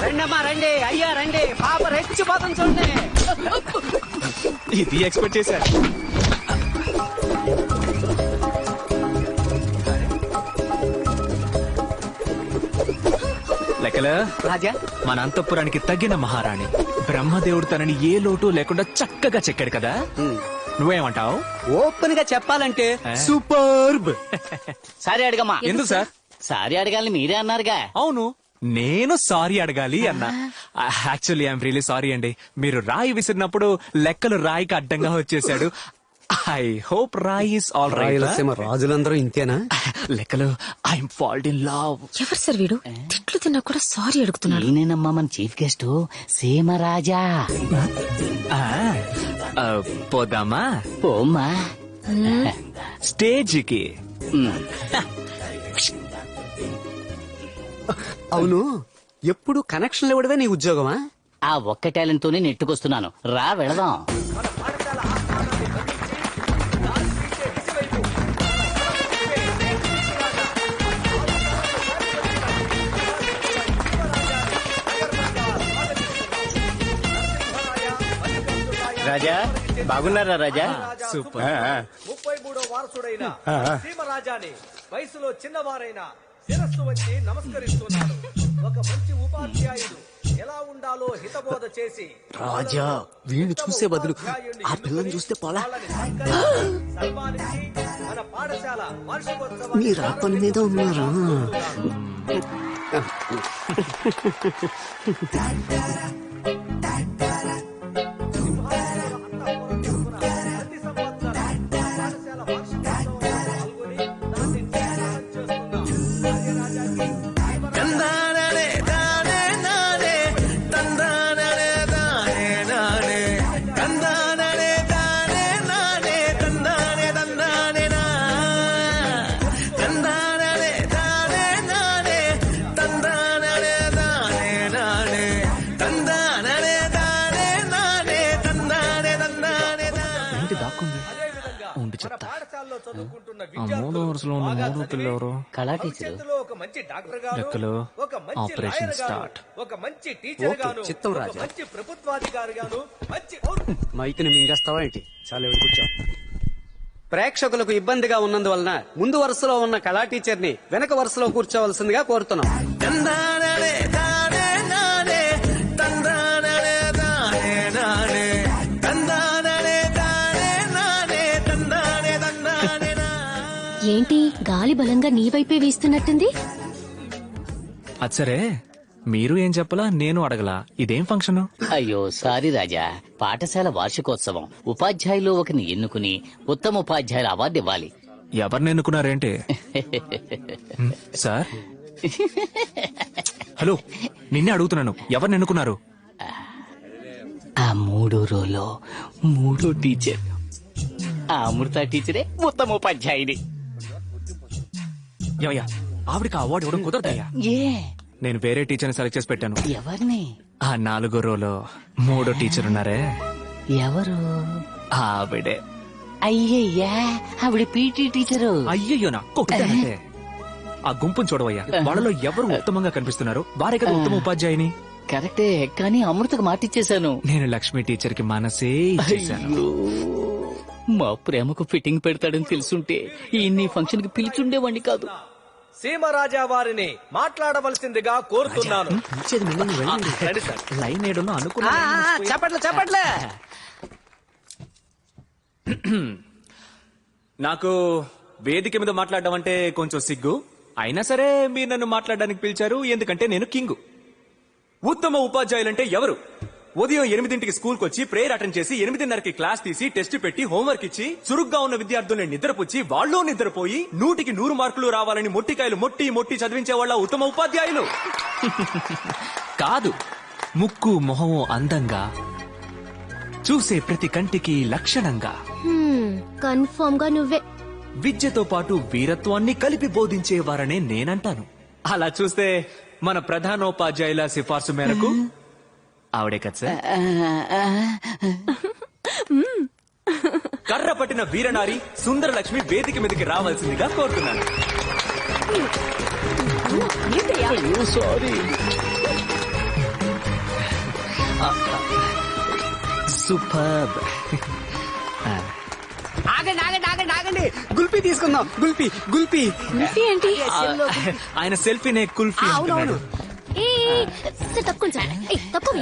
రండమ్మా రండి, అయ్యా రండి, పాప రెచ్చిపోతాం చూడండి. ఇది ఎక్స్పెక్ట్ చేశారు. లెక్కల రాజా, మన అంతఃపురానికి తగిన మహారాణి బ్రహ్మదేవుడు తనని ఏ లోటు లేకుండా చక్కగా చెక్కాడు కదా. నువ్వేమంటావు? ఓపెన్ గా చెప్పాలంటే సూపర్బ్. సారీ అడగమ్మా. ఎందుకు సార్? సారీ అడగాలని మీరే అన్నారుగా. అవును, నేను సారీ అడగాలి అన్నా. యాక్చువల్లీ ఐఎమ్ రియలీ సారీ అండి. మీరు రాయి విసిరినప్పుడు లెక్కలు రాయికి అడ్డంగా వచ్చేసాడు. ఐ హోప్ రాయి ఇస్ ఆల్ రైట్. రాజులందరూ ఇంతేనా? లెక్కలు ఐఎమ్ ఫాల్ట్ ఇన్ లవ్. ఎవరు సార్ వీడు? తిట్లు తిన్నా కూడా సారీ అడుగుతున్నాడు. నేనేనమ్మా మన చీఫ్ గెస్ట్ సీమరాజా. పోదామా? పోమ్మా స్టేజ్కి. అవును, ఎప్పుడు కనెక్షన్లు ఇవ్వడమే నీ ఉద్యోగమా? ఆ ఒక్క టాలెంట్ తోనే నెట్టుకొస్తున్నాను. రా వెళదాం. రాజా బాగున్నారా రాజా? సూపర్. 33వ వారసుడైన సీమరాజాని వయసులో చిన్నవారైన శిరస్సు వచ్చి నమస్కరిస్తున్నాడు. ఒక మంచి ఉపాధ్యాయుడు ఎలా ఉండాలో హితబోధ చేసి రాజా, వీణ్ణి చూసే బదులు ఆ పిల్లని చూస్తే పోలా. సన్మానించి మన పాఠశాల వార్షికోత్సవాన్ని మీరు ఆ పని మీద ఉన్నారా? కళా టీచర్ ఒక మంచి డాక్టర్ గాను, లెక్కలు ఒక మంచి ఆపరేషన్ లాయర్ గాను, స్టార్ట్. ఒక మంచి టీచర్ గాను, చిత్తం ఒక రాజా. మంచి ప్రభుత్వాధికారి గాను, మంచి మైక్ని మింగేస్తావా ఏంటి? చాలా ఎవరు కూర్చో. ప్రేక్షకులకు ఇబ్బందిగా ఉన్నందువలన ముందు వరుసలో ఉన్న కళా టీచర్ని వెనక వరుసలో కూర్చోవలసిందిగా కోరుతున్నాం. ఏంటి గాలి బలంగా నీ వైపే వీస్తున్నట్టుంది? అది సరే, మీరు ఏం చెప్పలా, నేను అడగలా. ఇదేం ఫంక్షన్? అయ్యో సారీ రాజా. పాఠశాల వార్షికోత్సవం. ఉపాధ్యాయులు ఒకరిని ఎన్నుకుని ఉత్తమ ఉపాధ్యాయుల అవార్డు ఇవ్వాలి. ఎవరిని ఎన్నుకున్నారేంటి? సార్, హలో, నిన్నే అడుగుతున్నాను, ఎవరిని ఎన్నుకున్నారు? ఆ మూడో రోలో మూడో టీచర్, ఆ అమృత టీచరే ఉత్తమ ఉపాధ్యాయుని. ఏమయ్యా, ఆవిడకి ఆ అవార్డు ఇవ్వడం కుదరదయ్యా. ఏ? నేను వేరే టీచర్ని సెలెక్ట్ చేసి పెట్టాను. ఎవరిని? ఆ 4వ రోలో మూడో టీచర్ ఉన్నారే, ఎవరు? ఆవిడే. అయ్యయ్యా, ఆవిడ పీటీ టీచరు. అయ్యయ్యో, నా కొట్టానంటే. ఆ గుంపును చూడవయ్యా, వాళ్ళలో ఎవరు ఉత్తమంగా కనిపిస్తున్నారు? వారే కదా ఉత్తమ ఉపాధ్యాయుని. కరెక్టే, కానీ అమృతకు మాటిచ్చేశాను. నేను లక్ష్మి టీచర్ కి మనసే ఇచ్చేశాను. మా ప్రేమకు ఫిట్టింగ్ పెడతాడని తెలుసుంటే ఈ ఫంక్షన్ కి పిలిచుండేవాడిని కాదు. సీమరాజా వారిని మాట్లాడవలసిందిగా కోరుతున్నాను. రండి సార్. లైన్ ఏడులో అనుకున్నా. చెప్పట్లే చెప్పట్లే. నాకు వేదిక మీద మాట్లాడడం అంటే కొంచెం సిగ్గు. అయినా సరే మీరు నన్ను మాట్లాడడానికి పిలిచారు, ఎందుకంటే నేను కింగు. ఉత్తమ ఉపాధ్యాయులంటే ఎవరు? ఉదయం 8ంటికి స్కూల్కి వచ్చి ప్రేయర్ అటెండ్ చేసి 8:30కి క్లాస్ తీసి టెస్ట్ పెట్టి హోంవర్క్ ఇచ్చి చురుగ్గా ఉన్న విద్యార్థుల్ని నిద్రపుచ్చి వాళ్ళు నిద్రపోయి 100కి 100 మార్కులు రావాలని మొట్టికాయలు మొట్టి మొట్టి చదివించే వాళ్ళ ఉత్తమ ఉపాధ్యాయులు కాదు. ముక్కు మొహము అందంగా, చూసే ప్రతి కంటికి లక్షణంగా, కన్ఫర్మ్ గా నువ్వే. విద్యతో పాటు వీరత్వాన్ని కలిపి బోధించేవారనే నేనంటాను. అలా చూస్తే మన ప్రధానోపాధ్యాయుల సిఫార్సు మేరకు ఆవిడే కదా సార్. కర్ర పట్టిన వీరనారి సుందర లక్ష్మి వేదిక మీదకి రావాల్సిందిగా కోరుతున్నాను. సారీ. సూపర్. ఆగండి ఆగండి ఆగండి ఆగండి, గుల్పీ తీసుకుందాం. గుల్పీ గుల్పీ కుల్ఫీ ఏంటి? ఆయన సెల్ఫీనే కుల్ఫీ అవునవును. తక్కువ తక్కువ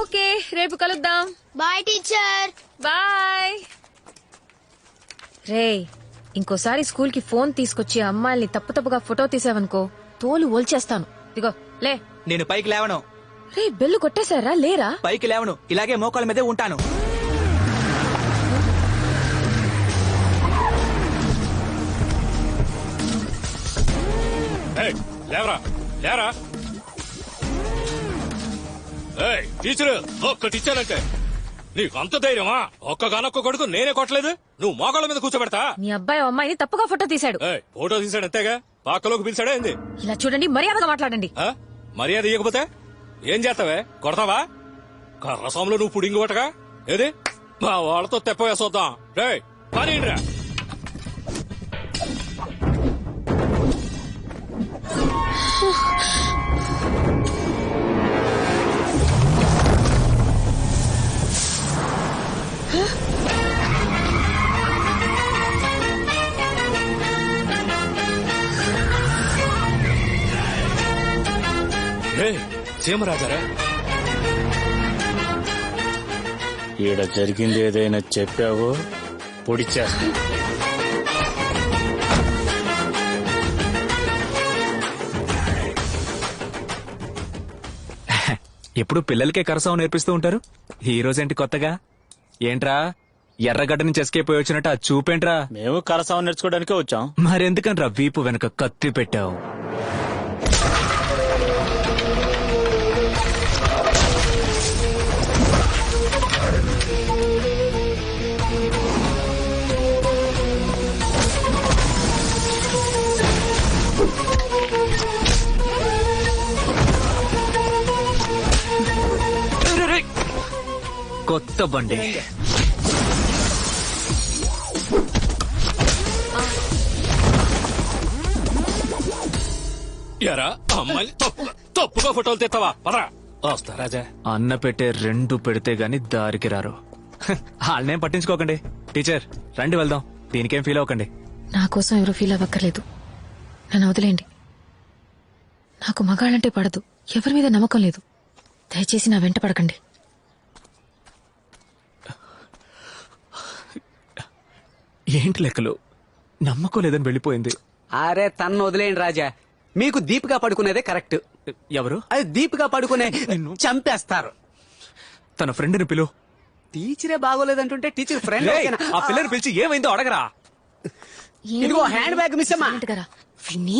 ఓకే, రేపు కలుద్దాం. Bye teacher. బాయ్. రే, ఇంకోసారి స్కూల్ కి ఫోన్ తీసుకొచ్చి అమ్మాయిల్ని తప్పుగా ఫోటో తీసావనుకో తోలు ఓల్చేస్తాను. ఇదిగో లే. నేను పైకి లేవను. రే, బెల్లు కొట్టేశారా? లేరా? పైకి లేవను, ఇలాగే మోకాళ్ళ మీదే ఉంటాను. లేవరా లేరా. టీచరు ఒక్కటి ఇచ్చానంటే నీకు అంత ధైర్యమా? ఒక్కగానొక్క కొడుకు నేనే కొట్టలేదు, నువ్వు మోకాళ్ళ మీద కూర్చోబెడతా. నీ అబ్బాయి అమ్మాయిని తప్పుగా ఫోటో తీశాడు. ఫోటో తీసాడు అంతేగా, పాకలోకి పిలిచాడా ఏంది? ఇలా చూడండి, మర్యాదగా మాట్లాడండి. మర్యాద ఇవ్వకపోతే ఏం చేస్తావే? కొడతావా? కర్రసంలో నువ్వు పుడింగి పట్టగా ఏది మా వాళ్ళతో తెప్ప వేసొద్దాం. రే పని రా. సీమరాజారా, ఈడ జరిగింది ఏదైనా చెప్పావో పొడిచేస్తా. ఎప్పుడు పిల్లలకే కరసాం నేర్పిస్తూ ఉంటారు, ఈ రోజేంటి కొత్తగా? ఏంట్రా ఎర్రగడ్డ నుంచి ఎస్కేప్ పోయి వచ్చినట్టు ఆ చూపేంట్రా? మేము కరసావం నేర్చుకోవడానికే వచ్చాం. మరెందుకంట్రా వీపు వెనక కత్తి పెట్టావు? కొత్త బండి. ఎరా అమ్మాయిని తప్పుగా ఫోటోలు తెస్తావా? పరా వస్తా రాజా. అన్న పెట్టే రెండు పెడితే గాని దారికి రారు. వాళ్ళనేం పట్టించుకోకండి. టీచర్ రండి వెళ్దాం, దీనికేం ఫీల్ అవ్వకండి. నా కోసం ఎవరు ఫీల్ అవ్వక్కర్లేదు, నన్ను వదిలేండి. నాకు మగాళ్ళంటే పడదు, ఎవరి మీద నమ్మకం లేదు. దయచేసి నా వెంట పడకండి. ఏంటి లెక్కలు? నమ్మకం లేదని వెళ్ళిపోయింది. అరే తన్ను వదిలేండి రాజా, మీకు దీపిగా పడుకునేదే కరెక్ట్. ఎవరు? అది దీపిగా పడుకునే చంపేస్తారు. తన ఫ్రెండ్ని పిలు. టీచరే బాగోలేదంటుంటే టీచర్ ఫ్రెండ్ ఆ పిల్లని పిలిచి ఏమైందో అడగరా. ఇదిగో హ్యాండ్ బ్యాగ్ మిస్ అమ్మా.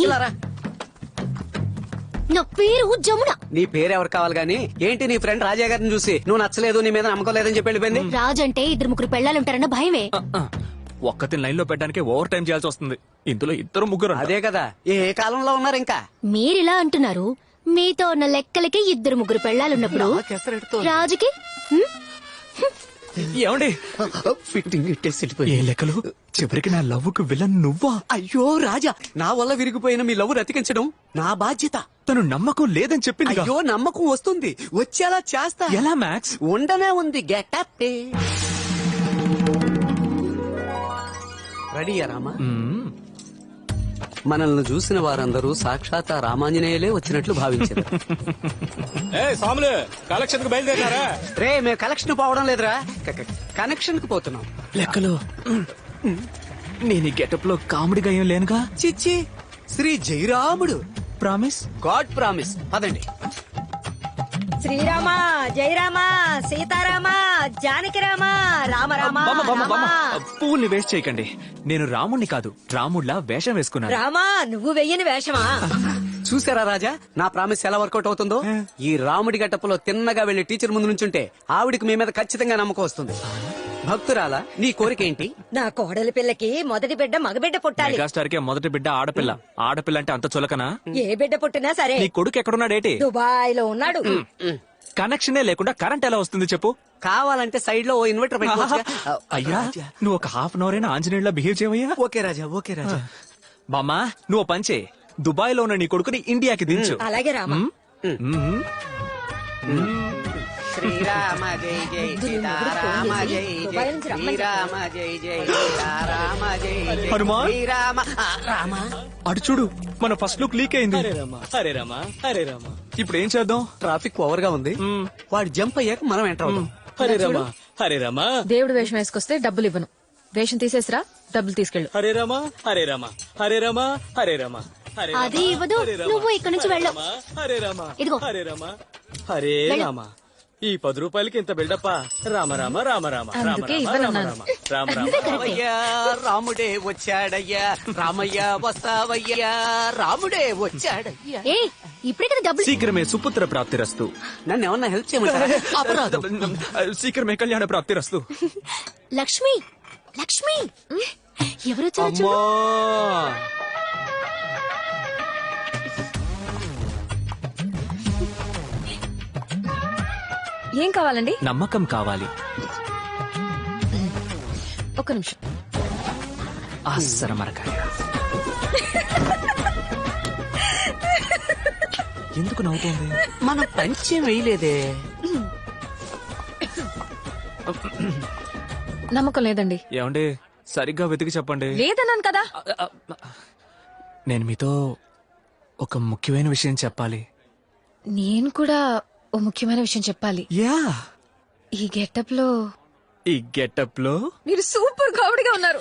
ఇలా రా. నా పేరు జమున. నీ పేరు ఎవరు కావాలి గాని ఏంటి నీ ఫ్రెండ్ రాజా గారిని చూసి నువ్వు నచ్చలేదు, నీ మీద నమ్మకం లేదని చెప్పి వెళ్ళిపోయింది. రాజు అంటే 2-3 పెళ్ళాలుంటారన్న భయమే. ఒక్కతి లైన్ లో పెట్టడానికి ఓవర్ టైం చేయాల్సి వస్తుంది. ఇందులో 2-3. అదే కదా, ఏ కాలంలో ఉన్నారు ఇంకా. మీరిలా అంటున్నారు, మీతో ఉన్న లెక్కలకి 2-3 పెళ్ళాలున్నప్పుడు రాజుకి ఏమండి ఫిట్టింగ్ ఇట్టేసి ఏ లెక్కలు? చివరికి నా లవ్వుకు విలన్ నువ్వా? అయ్యో రాజా, నా వల్ల విరిగిపోయిన మీ లవ్ రతికించడం నా బాధ్యత. తను నమ్మకం లేదని చెప్పింది. అయ్యో నమ్మకం వస్తుంది, వచ్చేలా చేస్తా. ఎలా మ్యాక్స్? ఉండనే ఉంది. గెటప్ రెడీయా రామా? మనల్ని చూసిన వారందరూ సాక్షాత్ రామాంజనేయులే వచ్చినట్లు భావించారు. సాములు కలెక్షన్ కు బయలుదేరారా? రే మేము కలెక్షన్ పోవడం లేదురా, కనెక్షన్ కు పోతున్నాం. లెక్కలు నేను ఈ గెటప్ లో కామెడీగా ఏం లేనుగా. చిచ్చి, Sri Jayaramudu. Promise? God promise. పదండి. శ్రీరామ జయరామ సీతారామ జానకి రామ రామ రామ బామ్మ, బామ్మ, బామ్మ, రామ. పువ్వుల్ని వేస్ట్ చేయకండి. నేను రాముణ్ణి కాదు రాముడిలా వేషం వేసుకున్నాను. రామా నువ్వు వెయ్యని వేషమా? చూసారా రాజా నా ప్రామిస్ ఎలా వర్కౌట్ అవుతుందో. ఈ రాముడి గట్టపులో తిన్నగా వెళ్లి టీచర్ ముందు నుంచుంటే ఆవిడికి మీ మీద ఖచ్చితంగా నమ్మకం వస్తుంది. భక్తురాలా నీ కోరికేంటి? నా కోడలి పిల్లకి మొదటి బిడ్డ మగబిడ్డ పుట్టాలి. మెగాస్టార్ కే మొదటి బిడ్డ ఆడపిల్ల. ఆడపిల్ల అంటే అంత చులకనా? ఏ బిడ్డ పుట్టినా సరే. నీ కొడుకు ఎక్కడున్నాడేటి? దుబాయ్ లో ఉన్నాడు. కనెక్షనే లేకుండా కరెంట్ ఎలా వస్తుంది చెప్పు? కావాలంటే సైడ్ లో ఓ ఇన్వర్టర్ పెట్టుకోవచ్చుగా. అయ్యా నువ్వు ఒక హాఫ్ అన్ అవర్ అయినా ఆంజనేయుల్లా బిహేవ్ చేయవయ్యా. ఓకే రాజా ఓకే రాజా. బామ్మా నువ్వు పంచే దుబాయ్ లో ఉన్న నీ కొడుకుని ఇండియాకి దించు. అలాగే రామా. శ్రీరామ జై జై సీతారామ జై జై శ్రీరామ జై జై సీతారామ జై జై హనుమాన్? శ్రీరామ రామ. అటు చూడు మన ఫస్ట్ లుక్ లీక్ అయింది. హరే రామ హరే రామ. ఇప్పుడు ఏం చేద్దాం? ట్రాఫిక్ ఓవర్ గా ఉంది. వాడు జంప్ అయ్యాక మనం ఎంటర్ అవుతాం. హరే రామ హరే రామ. దేవుడు వేషం వేసుకొస్తే డబ్బులు ఇవ్వను. వేషం తీసేసిరా, డబ్బులు తీసుకెళ్ళు. హరే రామ హరే రామ హరే రామ హరే రామ. అది ఇవ్వదు, నువ్వు ఇక్కడి నుంచి వెళ్ళు. హరే రామ ఇదిగో. హరే రామ హరే రామ. ఈ 10 రూపాయలకి ఇంత బిల్డప్ప. రామ రామ రామ రామ రామ అందుకే రామ ఇవ్వనన్నాను. రామ రామ. రామయ్యా రాముడే వచ్చాడయ్యా రామయ్య వస్తావయ్యా రాముడే వచ్చాడయ్యా. ఏ ఇప్పుడే కదా డబ్బులు. శీఘ్రమే సుపుత్ర ప్రాప్తిరస్తు. నన్ను ఏమన్నా హెల్ప్ చేయమంటారా? అపరాధం. శీఘ్రమే కళ్యాణ ప్రాప్తిరస్తు. లక్ష్మి లక్ష్మి ఎవరు వచ్చారో చూడు. ఏం కావాలండి? నమ్మకం కావాలి. ఒక్క నిమిషం. అస్సర మరకాయ. ఎందుకు నవ్వుతోంది? మనం పంచం వేయలేదే. నమ్మకం లేదండి. ఏమండి సరిగ్గా వెతికి చెప్పండి. లేదన్నాను కదా. నేను మీతో ఒక ముఖ్యమైన విషయం చెప్పాలి. నేను కూడా ఓ ముఖ్యమైన విషయం చెప్పాలి. యా ఈ గెటప్ లో ఈ గెటప్ లో మీరు సూపర్ కామెడీగా ఉన్నారు.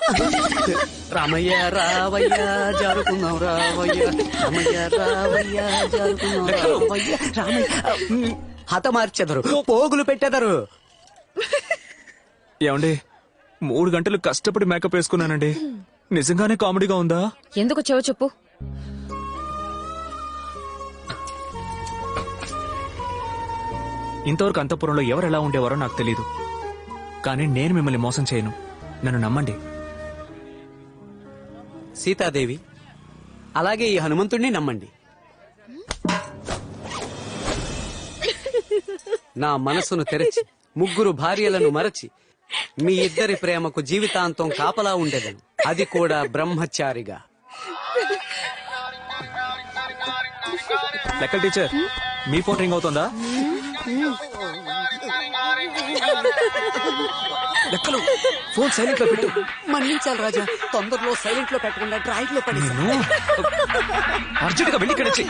రామయ్య రావయ్య జరుపుకుందాం రావయ్య రామయ్య రావయ్య జరుపుకుందాం రావయ్య రామయ్య. హతమార్చెదరు పోగులు పెట్టెదరు. ఏమండి 3 గంటలు కష్టపడి మేకప్ వేసుకున్నానండి. నిజంగానే కామెడీగా ఉందా? ఎందుకు వచ్చావో చెప్పు. ఇంతవరకు అంతఃపురంలో ఎవరు ఎలా ఉండేవారో నాకు తెలీదు. కానీ నేను మిమ్మల్ని మోసం చేయను. నన్ను నమ్మండి. సీతాదేవి అలాగే ఈ హనుమంతుడిని నమ్మండి. నా మనసును తెరచి 3 భార్యలను మరచి మీ ఇద్దరి ప్రేమకు జీవితాంతం కాపలా ఉండేదను. అది కూడా బ్రహ్మచారిగా. లెక్కల టీచర్ మీ ఫోన్ రింగ్ అవుతుందా? లెక్కలు ఫోన్ సైలెంట్ లో పెట్టు. మన్నించాలి రాజా, తొందరలో సైలెంట్ లో పెట్టకుండా డ్రాయింగ్ లో పడి. అర్జెంట్ గా వెళ్ళి ఇక్కడ వచ్చి.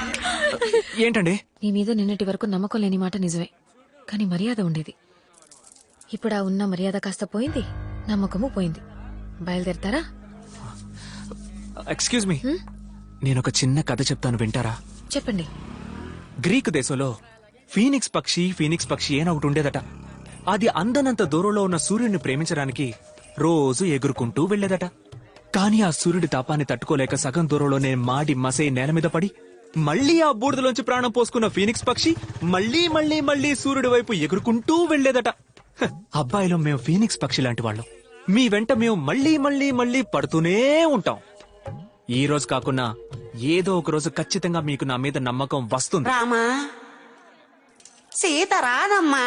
ఏంటండి? నీ మీద నిన్నటి వరకు నమ్మకం లేని మాట నిజమే, కానీ మర్యాద ఉండేది. ఇప్పుడు ఆ ఉన్న మర్యాద కాస్త పోయింది, నమ్మకము పోయింది. బయలుదేరతారా? ఎక్స్క్యూజ్ మీ, నేను ఒక చిన్న కథ చెప్తాను, వింటారా? చెప్పండి. గ్రీకు దేశంలో ఫీనిక్స్ పక్షి అని ఒకటి ఉండేదట. అది అందనంత దూరంలో ఉన్న సూర్యుడిని ప్రేమించడానికి రోజు ఎగురుకుంటూ వెళ్లేదట. కానీ ఆ సూర్యుడి తాపాన్ని తట్టుకోలేక సగం దూరంలోనే మాడి మసై నేల మీద పడి మళ్లీ ఆ బూడిదలోంచి ప్రాణం పోసుకున్న ఫీనిక్స్ పక్షి మళ్లీ మళ్లీ మళ్లీ సూర్యుడి వైపు ఎగురుకుంటూ వెళ్లేదట. అబ్బాయిలో మేము ఫీనిక్స్ పక్షి లాంటి వాళ్ళం. మీ వెంట మేము మళ్లీ మళ్లీ మళ్లీ పడుతూనే ఉంటాం. ఈ రోజు కాకున్నా ఏదో ఒక రోజు ఖచ్చితంగా మీకు నా మీద నమ్మకం వస్తుంది. రామా సీత రాదమ్మా.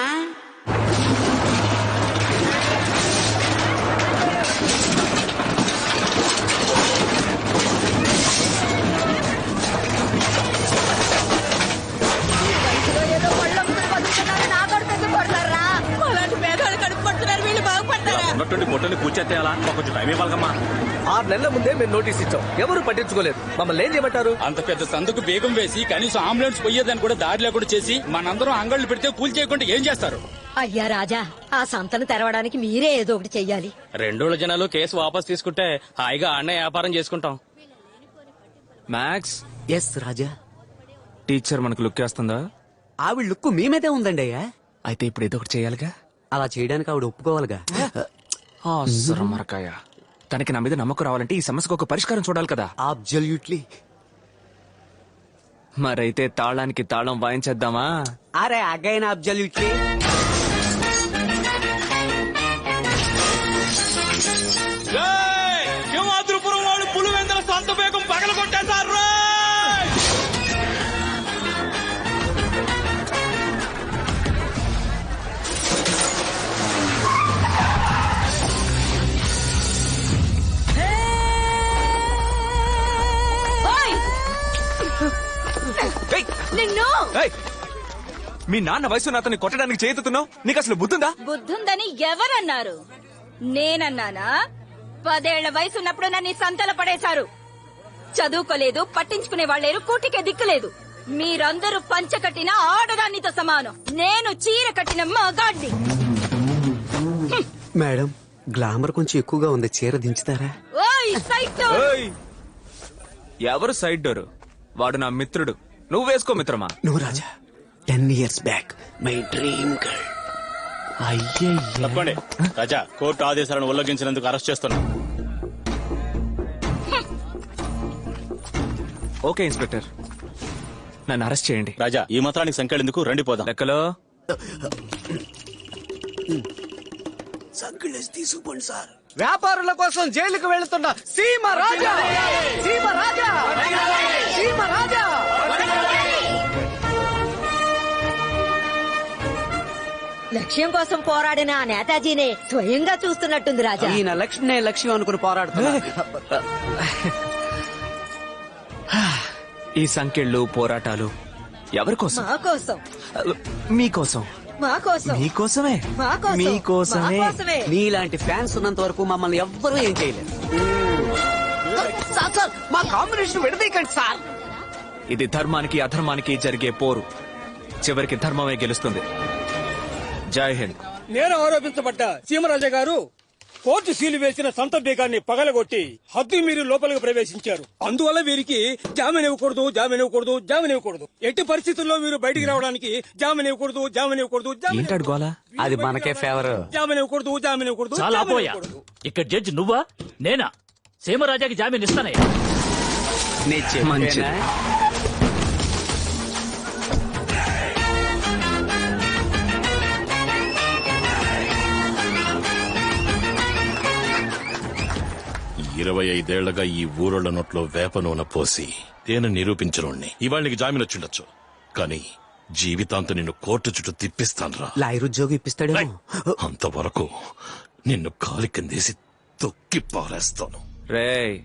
ఉన్నట్టుండి పొట్టని కూర్చేస్తే కొంచెం టైం ఇవ్వాలమ్మా. 6 నెలల ముందే మేము నోటీస్ ఇచ్చాం, ఎవరు పట్టించుకోలేదు. మమ్మల్ని ఏం చేయమంటారు? అంత పెద్ద సందుకు బేగం వేసి కనీసం అంబులెన్స్ పోయేదని కూడా దారి లేకుండా చేసి మనందరం అంగళ్ళు పెడితే కూల్ చేయకుండా ఏం చేస్తారు? అయ్యా రాజా, ఆ సంతను తెరవడానికి మీరే ఏదో ఒకటి చెయ్యాలి. 2 రోజుల జనాలు కేసు వాపస్ తీసుకుంటే హాయిగా అన్నయ్య వ్యాపారం చేసుకుంటాం. మ్యాక్స్. ఎస్ రాజా. టీచర్ మనకు లుక్ వేస్తుందా? ఆవిడ లుక్కు మీ మీదే ఉందండి అయ్యా. అయితే ఇప్పుడు ఏదో ఒకటి చేయాలిగా. అలా చేయడానికి ఆవిడ ఒప్పుకోవాలిగా. మరకాయ తనకి నా మీద నమ్మకం రావాలంటే ఈ సమస్యకు ఒక పరిష్కారం చూడాలి కదా. అబ్జల్యూట్లీ. మరైతే తాళానికి తాళం వాయించేద్దామా? అరే అగైన్ అబ్జల్యూట్లీ. సింహాద్రిపురం వాళ్ళు పులివెందుల సొంత బేగం పగల కొట్టేశారు. నిన్ను మీ నాన్న వయసు అతన్ని కొట్టడానికి చేతుతున్నావు. నీకు అసలు బుద్ధుందా? బుద్ధుందని ఎవరన్నారు? నేనన్నానా? 10 ఏళ్ల వయసున్నప్పుడు నన్ను ఈ సంతలో పడేశారు. చదువుకోలేదు, పట్టించుకునే వాళ్ళేరు, కూటికే దిక్కులేదు. మీరందరూ పంచ కట్టిన ఆడదానితో సమానం. నేను చీర కట్టిన మగాడ్ని. మేడం, గ్లామర్ కొంచెం ఎక్కువగా ఉంది, చీర దించుతారా? ఓయ్ సైటో! ఎవరు సైడ్ డోరు? వాడు నా మిత్రుడు. నువ్వు వేసుకో మిత్రమా. నువ్వు రాజా 10 years back my dream girl. తప్పండి రాజా, కోర్టు ఆదేశాలను ఉల్లంఘించినందుకు అరెస్ట్ చేస్తున్నాం. ఓకే ఇన్స్పెక్టర్, నన్ను అరెస్ట్ చేయండి. రాజా, ఈ మాత్రానికి సంఖ్యలెందుకు, రండి పోదాం. లెక్కలో సంఖ్యలేసి తీసుకుపోండి సార్. వ్యాపారుల కోసం జైలుకు వెళుతున్న సీమ రాజా, సీమ రాజా, సీమ రాజా. లక్ష్యం కోసం పోరాడిన ఆ నేతాజీనే స్వయంగా చూస్తున్నట్టుంది రాజా. ఈయన లక్ష్యం అనుకుని పోరాడుతున్నా. ఈ సంఖ్యలు పోరాటాలు ఎవరి కోసం? మా కోసం, మీకోసం, మా కోసం, మీకోసమే, మా కోసం, మీకోసమే. మా కోసమే. నీలాంటి ఫ్యాన్స్ ఉన్నంత వరకు మమ్మల్ని ఎవ్వరూ ఏం చేయలేరు. సార్, మా కాంబినేషన్ విడదీయకండి సార్. ఇది ధర్మానికి అధర్మానికి జరిగే పోరు. చివరికి ధర్మమే గెలుస్తుంది. జై హింద్. నేను ఆరోపించబడ్డ సీమరాజా గారు కోర్టు సీలు వేసిన సంత బీగాన్ని పగలగొట్టి హద్దు మీరు లోపలికి ప్రవేశించారు. అందువల్ల వీరికి జామీన్ ఇవ్వకూడదు, జామీన్ ఇవ్వకూడదు, జామీన్ ఇవ్వకూడదు. ఎట్టి పరిస్థితుల్లో వీరు బయటికి రావడానికి జామీన్ ఇవ్వకూడదు, జామీన్ ఇవ్వకూడదు, ఏంటాడు గోలా? అది మనకే ఫేవర్. జామీన్ ఇవ్వకూడదు, జామీన్ ఇవ్వకూడదు. చాలా పోయా. ఇక్కడ జడ్జి నువ్వా నేనా? సీమరాజాకి జామీన్ ఇస్తానయ్యా. మంచిది. ఇరవై 25 ఏళ్లగా ఈ ఊరోళ్ల నోట్లో వేప నూనె పోసి తేనె నిరూపించనుండి. ఇవాళ నీకు జామీన్ వచ్చిండొచ్చు, కానీ జీవితాంతం నిన్ను కోర్టు చుట్టూ తిప్పిస్తాన్రా. లాయర్ ఉద్యోగం ఇప్పిస్తాడేమో. అంతవరకు నిన్ను కాలి కిందేసి తొక్కి పారేస్తాను. రేయ్,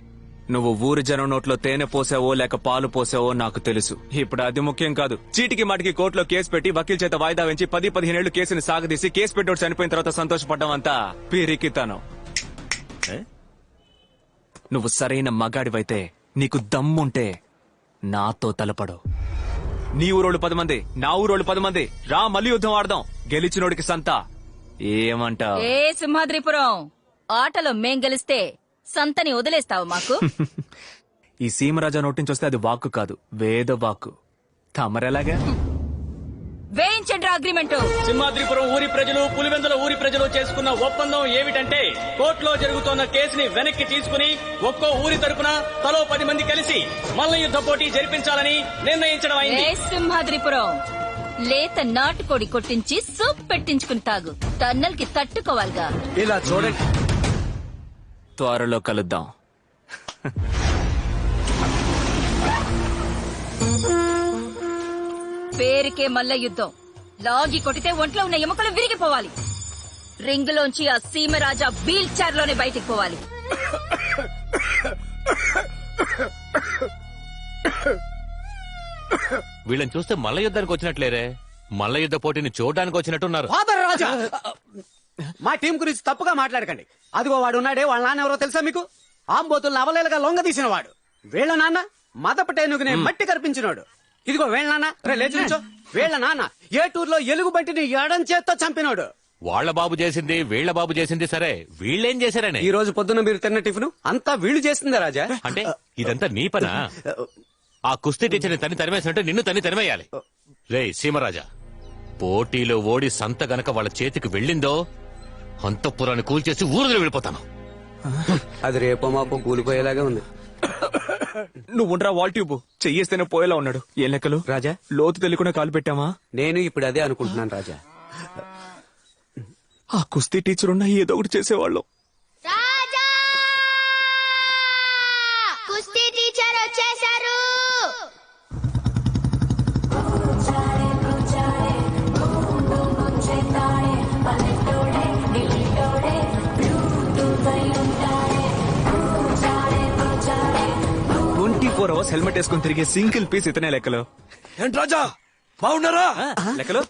నువ్వు ఊరి జనం నోట్లో తేనె పోసావో లేక పాలు పోసావో నాకు తెలుసు. ఇప్పుడు అది ముఖ్యం కాదు. చీటికి మాటికి కోర్టులో కేసు పెట్టి వకీల్ చేత వాయిదా వెంచి 10-15 ఏళ్లు కేసుని సాగదీసి కేసు పెట్టోడు చనిపోయిన తర్వాత సంతోషపడ్డం అంతా పిరికితనం. నువ్వు సరైన మగాడివైతే, నీకు దమ్ముంటే నాతో తలపడు. నీ ఊరోళ్ళు 10 మంది, నా ఊరోళ్ళు 10 మంది, రా మళ్ళీ యుద్ధం ఆడదాం. గెలిచినోడికి సంత. ఏమంటావ్? ఏ సింహాద్రిపురం ఆటలో మేం గెలిస్తే సంతని వదిలేస్తావు మాకు? ఈ సీమరాజా నోటి నుంచి వస్తే అది వాక్కు కాదు, వేద వాక్కు. తమరెలాగా? వేయించండి అగ్రిమెంట్. సింహాద్రిపురం ఊరి ప్రజలు, పులివెందుల ఊరి ప్రజలు చేసుకున్న ఒప్పందం ఏమిటంటే, కోర్టులో జరుగుతున్న కేసుని వెనక్కి తీసుకుని ఒక్కో ఊరి తరపున తలో 10 మంది కలిసి మల్ల యుద్ధ పోటీ జరిపించాలని నిర్ణయించడం అయింది. ఏ సింహాద్రిపురం లేత నాటుకోడి కొట్టించి సూప్ పెట్టించుకుని తాగు. టన్నల్ కి తట్టుకోవాలిగా. ఇలా చూడండి, త్వరలో కలుద్దాం. పేరుకే మల్ల యుద్ధం. లాగి కొట్టితే ఒంట్లో ఉన్న ఎముకలు విరిగిపోవాలి. రింగులోంచి ఆ సీమరాజా వీల్ చైర్ లోనే బయటికి పోవాలి. వీళ్ళని చూస్తే మల్ల యుద్ధానికి వచ్చినట్లేరే, మల్ల యుద్ధ పోటీని చూడడానికి వచ్చినట్టున్నారు. ఫాదర్ రాజా, మా టీం గురించి తప్పుగా మాట్లాడకండి. అదిగో వాడు ఉన్నాడే, వాళ్ళ నాన్న ఎవరో తెలుసా మీకు? ఆంబోతుల్ని అవలేలుగా లొంగ తీసిన వాడు. వీళ్ళ నాన్న మదపటేనుగునే మట్టి కనిపించినోడు. ఇదిగో వీళ్ళ నాన్న, రే లేచి నిల్చో. వీళ్ళ నాన్న ఏ టూర్లో ఎలుగు బంటిని ఎడం చేత్తో చంపినోడు. వాళ్ళ బాబు చేసింది, వీళ్ళ బాబు చేసింది సరే, వీళ్ళేం చేశారని? ఈ రోజు పొద్దున్న మీరు తిన్న టిఫిన్ అంతా వీళ్ళు చేసిందే రాజా. అంటే ఇదంతా నీ పనా? ఆ కుస్తీ టీచర్ని తన్ని తరిమేసినట్టు నిన్ను తన్ని తరిమేయాలి. రే సీమరాజా, పోటీలో ఓడి సంత గనక వాళ్ళ చేతికి వెళ్ళిందో అంతఃపురాన్ని కూల్చేసి ఊరులో వెళ్ళిపోతాను. అది రేపో మాపో కూలిపోయేలాగా ఉంది. నువ్వు ఉండరా వాల్ ట్యూబ్ చెయ్యేస్తేనే పోయేలా ఉన్నాడు. ఏం లెక్కలు రాజా? లోతు తెలియకుండా కాలు పెట్టామా? నేను ఇప్పుడు అదే అనుకుంటున్నాను రాజా. ఆ కుస్తీ టీచర్ ఉన్నా ఏదో ఒకటి చేసేవాళ్ళం. కుస్తీ టీచర్ వచ్చేసారు. అవర్స్ హెల్మెట్ వేసుకుని తిరిగే సింగిల్ పీస్ ఇతనే లెక్కలు. ఏంటి రాజా బాగున్నారా? లెక్కలు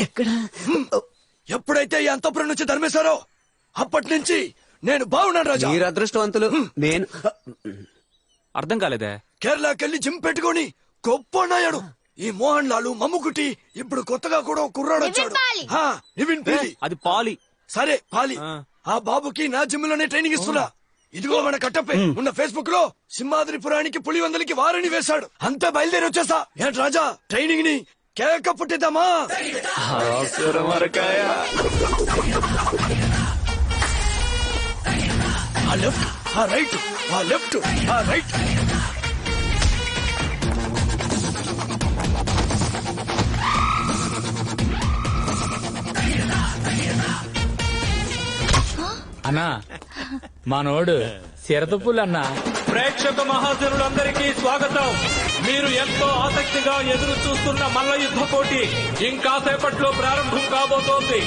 ఎక్కడ? ఎప్పుడైతే ఈ అంతపురం నుంచి ధర్మేశారో అప్పటి నుంచి నేను బాగున్నాను రాజా. మీరు అదృష్టవంతులు. నేను అర్థం కాలేదే. కేరళకెళ్ళి జిమ్ పెట్టుకొని గొప్ప నాయాడు ఈ మోహన్ లాలు మమ్ముకుటి. ఇప్పుడు కొత్తగా కూడా ఒక కుర్రాడు వచ్చాడు. నివిన్ పాలి. అది పాలి. సరే పాలి. ఆ బాబుకి నా జిమ్ లోనే ట్రైనింగ్ ఇస్తున్నా. ఇదిగో మన కట్టపై ఉన్న ఫేస్బుక్ లో సింహాద్రిపురానికి పులివెందులకి వారిని వేశాడు. అంతా బయలుదేరి వచ్చేస్తా. ఏంటి రాజా ట్రైనింగ్ ని కేక పుట్టిద్దామా? ఆ లెఫ్ట్ ఆ రైట్ ఆ లెఫ్ట్ ఆ రైట్. అన్నా మనోడు సిరతపుల్ అన్నా. ప్రేక్షక మహాజనులందరికీ స్వాగతం. మీరు ఎంతో ఆసక్తిగా ఎదురు చూస్తున్న మల్ల యుద్ధ పోటీ ఇంకాసేపట్లో ప్రారంభం కాబోతోంది.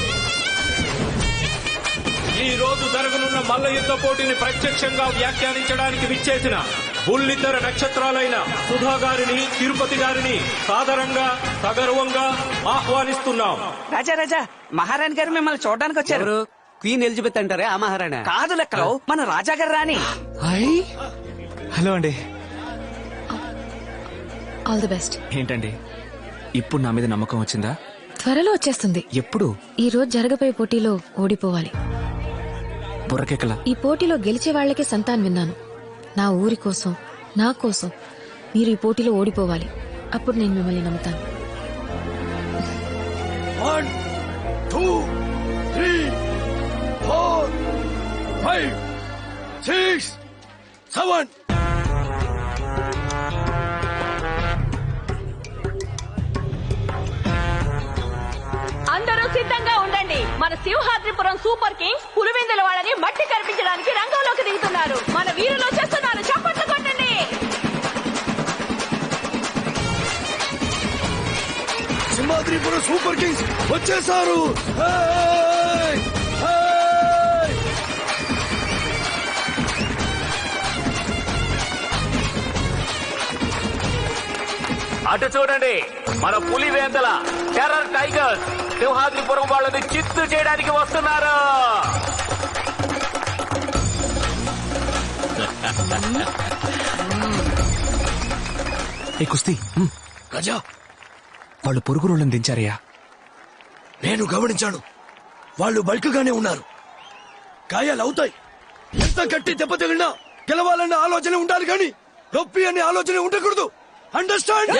ఈ రోజు జరగనున్న మల్ల యుద్ధ పోటీని ప్రత్యక్షంగా వ్యాఖ్యానించడానికి విచ్చేసిన బుల్లితెర నక్షత్రాలైన సుధా గారిని, తిరుపతి గారిని సాదరంగా సగర్వంగా ఆహ్వానిస్తున్నాం. రాజా రాజా మహారాణి గారు మిమ్మల్ని చూడడానికి వచ్చారు. క్వీన్ ఎలిజబెత్ అంటారే ఆ మహారాణా? కాదు లెక్కలో మన రాజా గారు రాని. హలో అండి. All the best. ఏంటండి ఇప్పుడు నా మీద నమ్మకం వచ్చిందా? త్వరలో వచ్చేస్తుంది. ఎప్పుడు? ఈ రోజు జరగబోయే పోటీలో ఓడిపోవాలి. బుర్రకెక్కల. ఈ పోటీలో గెలిచే వాళ్లకే సంతాన్ విన్నాను. నా ఊరి కోసం, నా కోసం మీరు ఈ పోటీలో ఓడిపోవాలి. అప్పుడు నేను మిమ్మల్ని నమ్ముతాను. 1 2 3 4 5 6 7. అందరూ సిద్ధంగా ఉండండి. మన సింహాద్రిపురం సూపర్ కింగ్స్ పులివెందుల వాళ్ళని మట్టి కనిపించడానికి రంగంలోకి దిగుతున్నారు. మన వీరులు వచ్చేస్తున్నారు. చప్పట్లు కొట్టండి. సింహాద్రిపురం సూపర్ కింగ్స్ వచ్చేసారు. అటు చూడండి, మన పులివేందల టెర్రర్ టైగర్స్ సింహాద్రిపురం వాళ్ళని చిత్తు చేయడానికి వస్తున్నారు. ఏ కుస్తీ రాజా వాళ్ళు పొరుగు రోళ్ళని దించారయ్యా. నేను గమనించాను. వాళ్ళు బల్క్ గానే ఉన్నారు. గాయాలు అవుతాయి. ఎంత గట్టి దెబ్బ తగిలినా గెలవాలన్న ఆలోచన ఉండాలి కానీ నొప్పి అనే ఆలోచన ఉండకూడదు. అండర్స్టాండ్?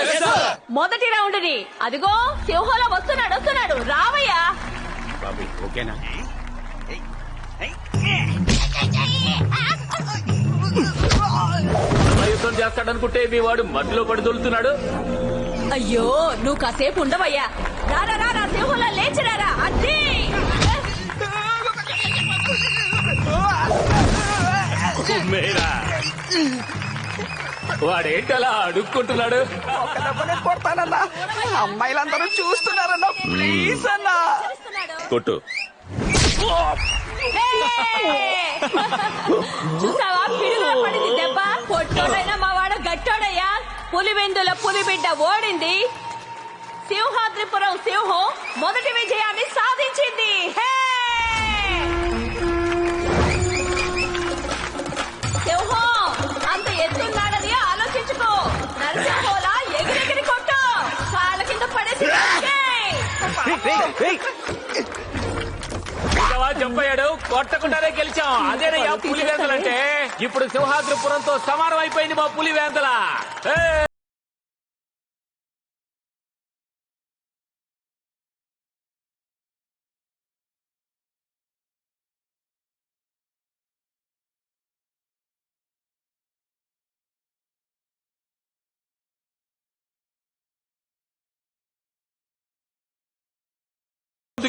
మొదటి రౌండ్ ని అదిగో సింహంలో వస్తున్నాడు రావయ్యా. ఓకేనా? యుద్ధం చేస్తాడనుకుంటే మీ వాడు మధ్యలో పడి దొలుతున్నాడు. అయ్యో నువ్వు కాసేపు ఉండవయ్యా. రారా సింహంలో లేచిరారా. అద్దీ వాడేంటలా అడుక్కుంటున్నాడు? ఒక దెబ్బనే కొడతానన్నా. అమ్మాయిలందరూ చూస్తున్నారన్నా. ప్లీజ్ అన్నా కొట్టు. చూసావా పిడుగులా పడింది దెబ్బ. పొట్టోడైనా మా వాడు గట్టోడయ్యా. పులివెందుల పులిబిడ్డ ఓడింది. సింహాద్రిపురం సింహం మొదటి విజయాన్ని సాధించింది. సింహం అంత ఎత్తున్నాడని ఆలోచించుకో. నరసింహోలా ఎగిరెగిరి కొట్టు. కాళ్ళ కింద పడేసి చంపయ్యాడు. కొట్టకుండానే గెలిచాం. అదేనయ్యా పులివేందలంటే. ఇప్పుడు సింహాద్రిపురంతో సమానం అయిపోయింది మా పులివేందల.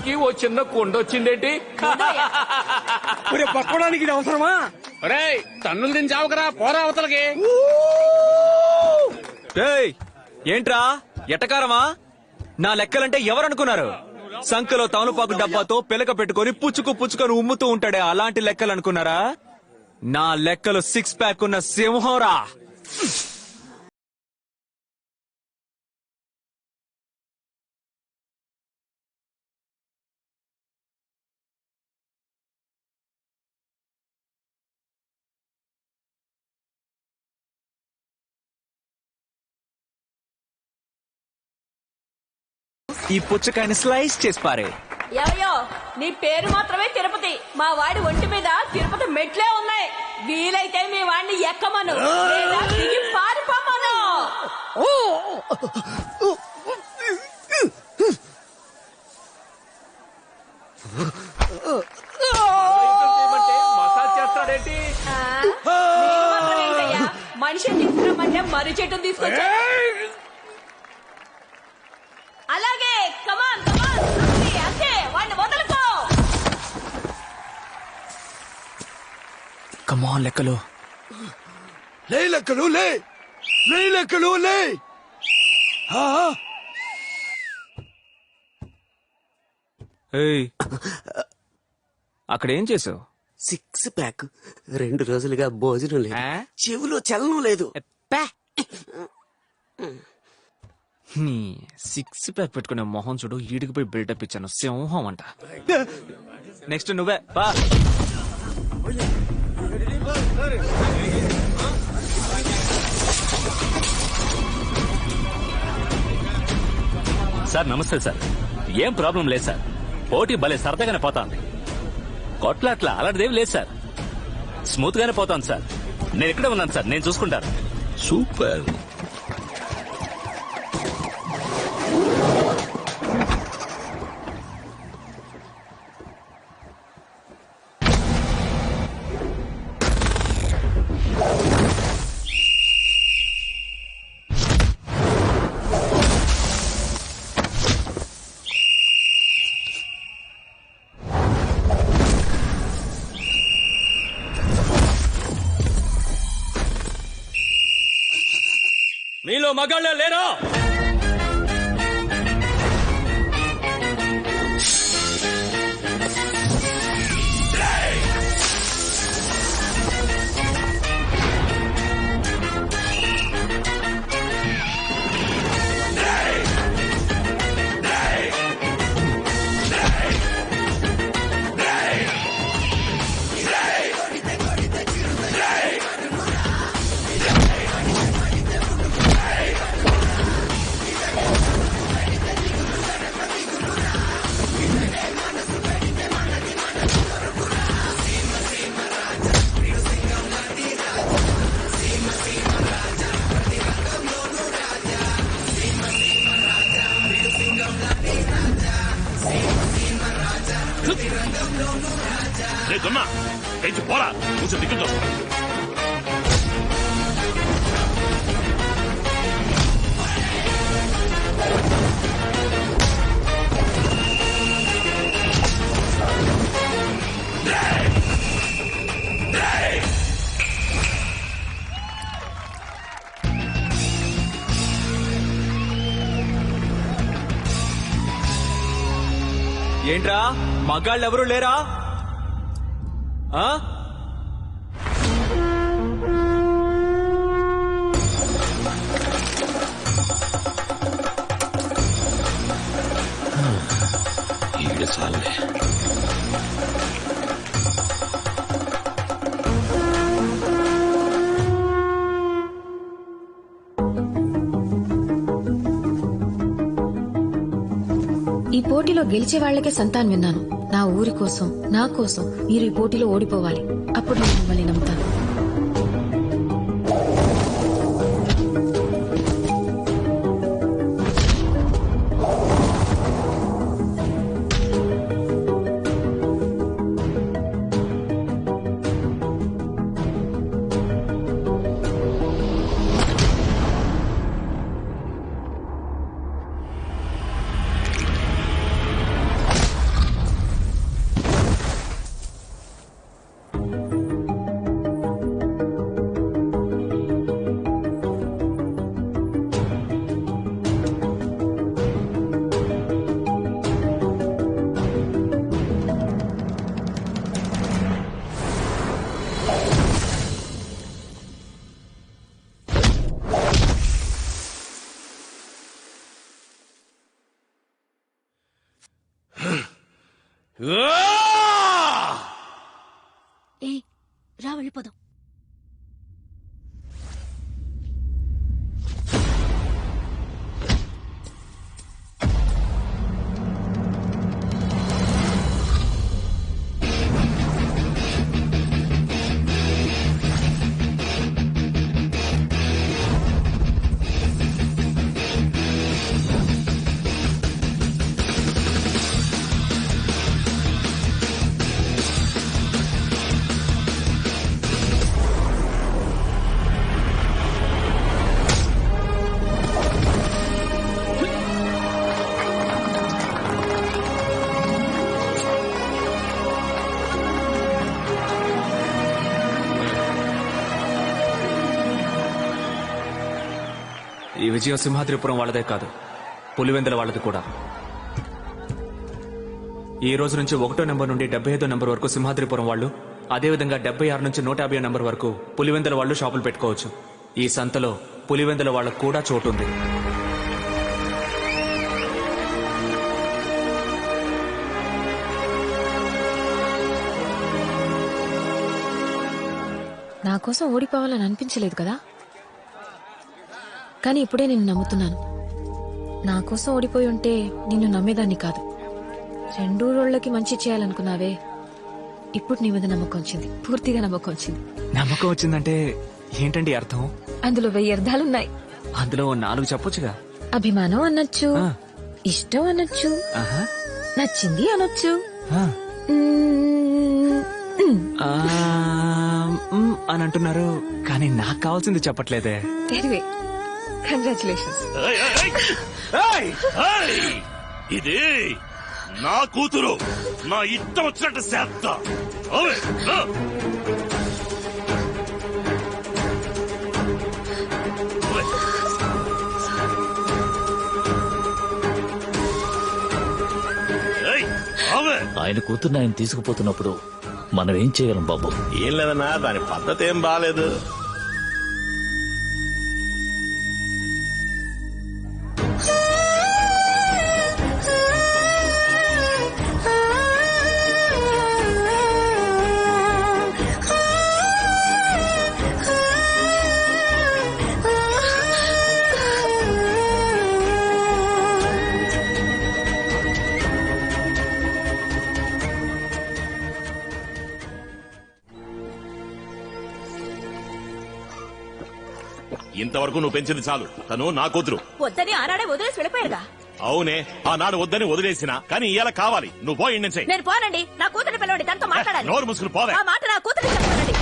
పట్టుకోవడానికి ఓ చిన్న కుండ వచ్చిందేంటి? పట్టుకోవడానికి ఇది అవసరమా? రే తన్నులు తిని చావకరా, పోరా అవతలకి. ఏయ్, ఏంట్రా ఎటకారమా? నా లెక్కలంటే ఎవరనుకున్నారు? సంకలో తమలపాకు డబ్బాతో పిలక పెట్టుకొని పుచ్చుకొని ఉమ్ముతూ ఉంటాడే అలాంటి లెక్కలు అనుకున్నారా? నా లెక్కలు 6 ప్యాక్ ఉన్న సింహంరా. ఈ పుచ్చకాయని స్లైస్ చేసి పారే. ఎవయో నీ పేరు మాత్రమే తిరుపతి, మా వాడి ఒంటి మీద తిరుపతి మెట్లే ఉన్నాయి. వీలైతే మీ వాడిని ఎక్కమను, లేదా దిగి పారిపోమను. మసాజ్ చేస్తాడేంటి? మనిషిని తీసుకురమ్మంటే మర్రి చెట్టు తీసుకొచ్చా. అలాగే కమాన్ కమాన్, అంతే వాడిని వదలుకో. కమాన్ లెక్కలు, లే లెక్కలు, లే లే లెక్కలు, లే. ఏయ్, అక్కడ ఏం చేసావు? 6 ప్యాక్. 2 రోజులుగా భోజనం లేదు, చెవులో చలనం లేదు. 6 ప్యాక్ పెట్టుకునే మొహం చూడు, ఈడికి పోయి బిల్డప్ ఇచ్చాను సింహం అంట. నెక్స్ట్ నువ్వే బా. సార్ నమస్తే సార్. ఏం ప్రాబ్లం లేదు సార్, పోటీ భలే సరదాగానే పోతాంది. కొట్లాట్లా అలాంటిదేం లేదు సార్, స్మూత్ గానే పోతాను సార్. నేను ఇక్కడే ఉన్నాను సార్, నేను చూసుకుంటాను. సూపర్. మీలో మగాళ్ళే లేరా? పోరా, కొంచెం దిగుతో. ఏంట్రా మగాళ్ళెవరూ లేరా? సాలే. ఈ పోటీలో గెలిచే వాళ్లకే సంతాన్ విన్నాను. నా ఊరి కోసం, నా కోసం మీరు ఈ పోటీలో ఓడిపోవాలి, అప్పుడు నేను మిమ్మల్ని నమ్ముతాను. ఏ రా వెళ్ళిపోదాం. ఈ విజయం సింహాద్రిపురం వాళ్ళదే కాదు, పులివెందుల వాళ్ళది కూడా. ఈ రోజు నుంచి 1వ నెంబర్ నుండి 75వ నెంబర్ వరకు సింహాద్రిపురం వాళ్ళు, అదేవిధంగా 76 నుంచి 150 నెంబర్ వరకు పులివెందుల వాళ్ళు షాపులు పెట్టుకోవచ్చు. ఈ సంతలో పులివెందుల వాళ్ళకు కూడా చోటుంది. నా కోసం ఓడిపోవాలని అనిపించలేదు కదా, కానీ ఇప్పుడే నిన్ను నమ్ముతున్నాను. నా కోసం ఓడిపోయి ఉంటే నిన్ను నమ్మేదాన్ని కాదు. 2 రోజులకి మంచి చేయాలనుకున్నావే, ఇప్పుడు నీ మీద నమ్మకం వచ్చింది, పూర్తిగా నమ్మకం వచ్చింది. నమ్మకం వచ్చిందంటే ఏంటండి అర్థం? అందులో 1000 అర్థాలున్నాయి. అందులో 4 చెప్పొచ్చుగా. అభిమానం అనొచ్చు, ఇష్టం అనొచ్చు, నచ్చింది అనొచ్చు, అని అంటున్నారు, కానీ నాకు కావాల్సింది చెప్పట్లేదే. Anyway congratulations. ఇది నా కూతురు, నా ఇష్టం వచ్చినట్టు చేస్తా. ఆయన కూతుర్ని ఆయన తీసుకుపోతున్నప్పుడు మనం ఏం చేయగలం బాబు? ఏం లేదన్నా, దాని పద్ధతి ఏం బాలేదు. ఇంతవరకు నువ్వు పెంచింది చాలు. తను నా కూతురు. వద్దని ఆనాడే వదిలేసి వెళ్ళిపోయాడుగా. అవునే, ఆనాడు వద్దని వదిలేసిన, కానీ ఇవాళ కావాలి. నువ్వు పోయి నుంచి. నేను పోనండి, నా కూతురిని పిలవండి, తనతో మాట్లాడాలి. నోరు ముసుకుని పోవే. ఆ మాట నా కూతురిని చెప్పండి.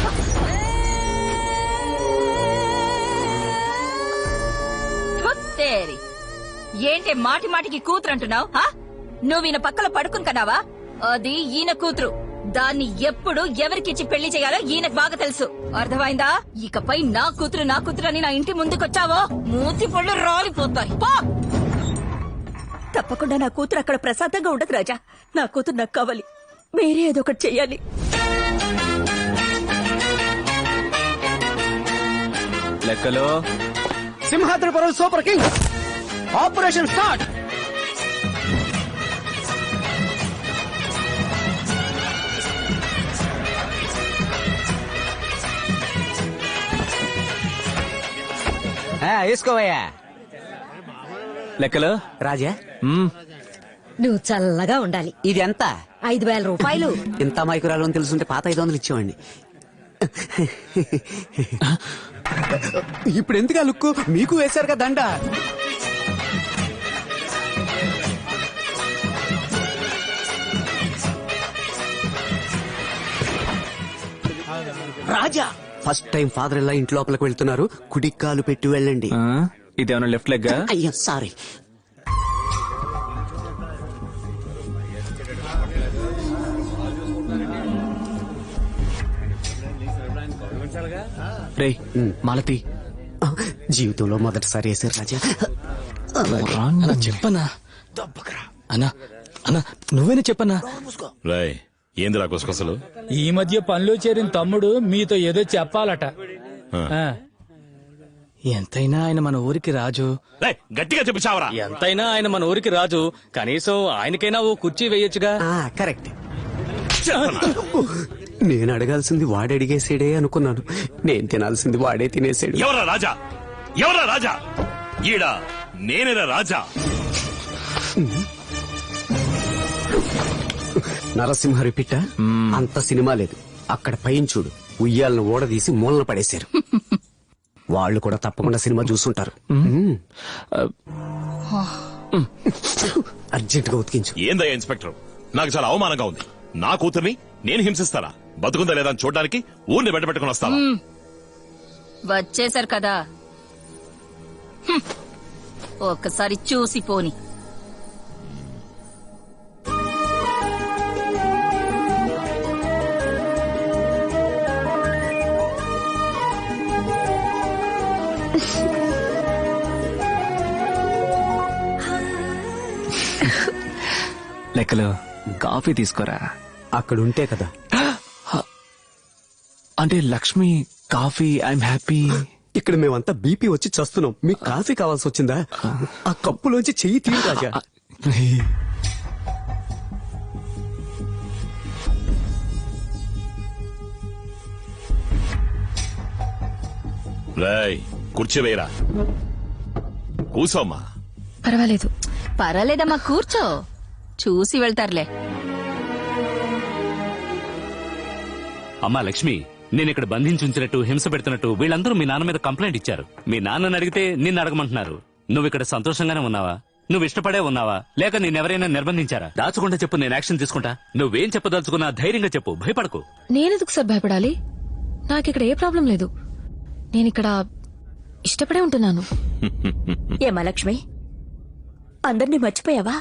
ఏంటి మాటి మాటికి కూతురు అంటున్నావు? నువ్వు ఈయన పక్కన పడుకుని కన్నావా? అది ఈయన కూతురు. దాన్ని ఎప్పుడు ఎవరికిచ్చి పెళ్లి చేయాలో ఈయనకు బాగా తెలుసు. అర్థమైందా? ఇకపై నా కూతురు అని నా ఇంటి ముందుకొచ్చావో మూతి పళ్ళు రాలిపోతాయి. తప్పకుండా నా కూతురు అక్కడ ప్రశాంతంగా ఉండదు రాజా. నా కూతురు నాకు కావాలి. మీరే ఏదో ఒకటి చెయ్యాలి. లెక్కలో Simhadripuram super king operation start. వేసుకోవయ్యా. లెక్కలో రాజా, నువ్వు చల్లగా ఉండాలి. ఇది ఎంత? 5,000 రూపాయలు. ఇంత మైకురాలు అని తెలుసుంటే పాత 500 ఇచ్చేవాడిని. ఇప్పుడు ఎందుకు ఆ లుక్కు? మీకు వేశారు కదా దండ. రాజా, ఫస్ట్ టైం ఫాదర్ ఇలా ఇంటి లోపలికి వెళ్తున్నారు. కుడికాలు పెట్టి వెళ్ళండి. ఇదేమన్నా లెఫ్ట్ లెగ్? అయ్యో సారీ. రే మాలతి, జీవితంలో మొదటిసారి వేశారు రాజా. చెప్పనా అన్నా? అన్నా నువ్వేనా చెప్పన్నా? రాయ్, ఏందిరా గుసగుసలు? ఈ మధ్య పనిలో చేరిన తమ్ముడు మీతో ఏదో చెప్పాలట. ఎంతైనా ఆయన మన ఊరికి రాజు. గట్టిగా చెప్పావరా? ఎంతైనా ఆయన మన ఊరికి రాజు. కనీసం ఆయనకైనా ఓ కుర్చీ వేయొచ్చుగా. కరెక్ట్. నేను అడగాల్సింది వాడు అడిగేసాడే అనుకున్నాను. నేను తినాల్సింది వాడే తినేసాడు. ఎవరా రాజా? ఎవరా రాజా? ఈడ నేనేరా రాజా. నరసింహ పిట్ట అంత సినిమా లేదు. అక్కడ పైన చూడు, ఉయ్యాలను ఓడదీసి మూలన పడేశారు. వాళ్ళు కూడా తప్పకుండా సినిమా చూసుంటారు. అర్జెంట్ గా ఉతికించు. ఏందయ్యా ఇన్స్పెక్టర్, నాకు చాలా అవమానంగా ఉంది. నా కూతుర్ని నేను హింసిస్తానా? బతుకుందా లేదా అని చూడడానికి ఊరిని బయటపెట్టుకుని వస్తావా? వచ్చేశారు కదా, ఒక్కసారి చూసి పోని. లెక్కలు కాఫీ తీసుకోరా. అక్కడుంటే కదా. అంటే లక్ష్మి కాఫీ, ఐఎమ్ హ్యాపీ. ఇక్కడ మేమంతా బీపీ వచ్చి చస్తున్నాం, మీకు కాఫీ కావాల్సి వచ్చిందా? ఆ కప్పులోంచి చెయ్యి తీరు రాజా. రేయ్, కూర్చోవేయరా. కూసోమ్మా. పర్వాలేదు. పర్వాలేదమ్మా, కూర్చో, చూసి వెళ్తారులే. అమ్మా లక్ష్మి, నేను ఇక్కడ బంధించుంచినట్టు, హింస పెడుతున్నట్టు వీళ్ళందరూ మీ నాన్న మీద కంప్లైంట్ ఇచ్చారు. మీ నాన్నని అడిగితే నిన్ను అడగమంటున్నారు. నువ్వు ఇక్కడ సంతోషంగానే ఉన్నావా? నువ్వు ఇష్టపడే ఉన్నావా? లేక నేనెవరైనా నిర్బంధించారా? దాచుకుంటే చెప్పు, నేను యాక్షన్ తీసుకుంటా. నువ్వేం చెప్పదలుచుకున్నా ధైర్యంగా చెప్పు, భయపడకు. నేనెందుకు సార్ భయపడాలి? నాకిక్కడ ఏ ప్రాబ్లం లేదు. నేనిక్కడ ఇష్టపడే ఉంటున్నాను. ఏమా లక్ష్మి, అందరినీ మర్చిపోయావా?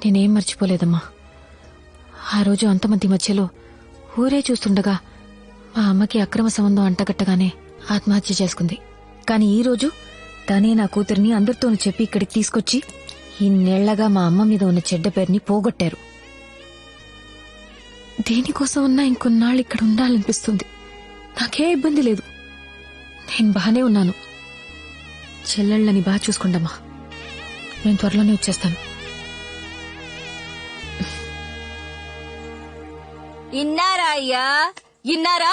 నేనేం మర్చిపోలేదమ్మా. ఆ రోజు అంతమంది మధ్యలో ఊరే చూస్తుండగా మా అమ్మకి అక్రమ సంబంధం అంటగట్టగానే ఆత్మహత్య చేసుకుంది. కానీ ఈ రోజు తనే నా కూతురిని అందరితోనూ చెప్పి ఇక్కడికి తీసుకొచ్చి ఇన్నేళ్లగా మా అమ్మ మీద ఉన్న చెడ్డ పేరుని పోగొట్టారు. దేనికోసం ఉన్నా ఇంకొన్నాళ్ళు ఇక్కడ ఉండాలనిపిస్తుంది. నాకే ఇబ్బంది లేదు, నేను బానే ఉన్నాను. చెల్లెళ్ళని బాగా చూసుకోండమ్మా. నేను త్వరలోనే వచ్చేస్తాను. ఇన్నారా అయ్యా, ఇన్నారా?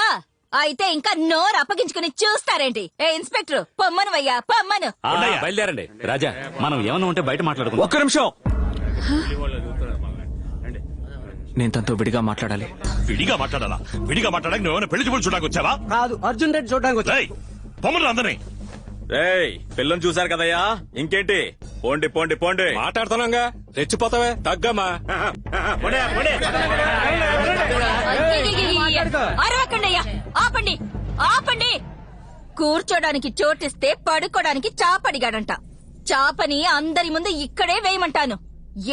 అయితే ఇంకా నోరు అప్పగించుకుని చూస్తారేంటి? ఏ ఇన్స్పెక్టర్, పొమ్మను అయ్యా, పొమ్మను. బయలుదేరండి. రాజా, మనం ఏమన్నా ఉంటే బయట మాట్లాడుకుందాం. ఒక్క నిమిషం, నేను తనతో విడిగా మాట్లాడాలి. విడిగా మాట్లాడాలా? విడిగా మాట్లాడడానికి నువ్వేమైనా పెళ్లి చూపులు చూడడానికి వచ్చావా? కాదు, అర్జున్ రెడ్డి చూడడానికి వచ్చా. పొమ్మరు అందరినీ. రేయ్, పిల్లని చూశారు కదయ్యా, ఇంకేంటి? పోండి పోండి పోండి. మాట్లాడుతున్నాగా, రెచ్చిపోతావే, తగ్గమ్మా. అరవకండి అయ్యా, ఆపండి, ఆపండి. కూర్చోడానికి చోటిస్తే పడుకోడానికి చాపడిగాడంట. చాపని అందరి ముందు ఇక్కడే వేయమంటాను.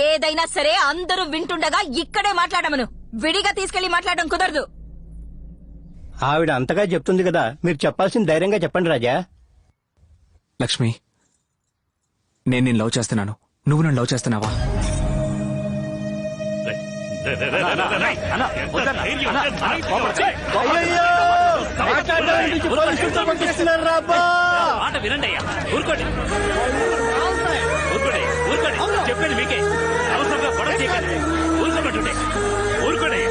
ఏదైనా సరే అందరూ వింటుండగా ఇక్కడే మాట్లాడమను. విడిగా తీసుకెళ్లి మాట్లాడడం కుదరదు. ఆవిడ అంతగా చెప్తుంది కదా, మీరు చెప్పాల్సింది ధైర్యంగా చెప్పండి రాజా. లక్ష్మి, నేను నిన్ను లవ్ చేస్తున్నాను, నువ్వు నన్ను లవ్ చేస్తున్నావా? మాట వినండి అయ్యా, ఊరుకోండి, ఊరుకోండి, ఊరుకోండి. చెప్పండి మీకే, అవసరంగా గొడవ చేయకండి. ఊరుకోబట్టుండే, ఊరుకోండి.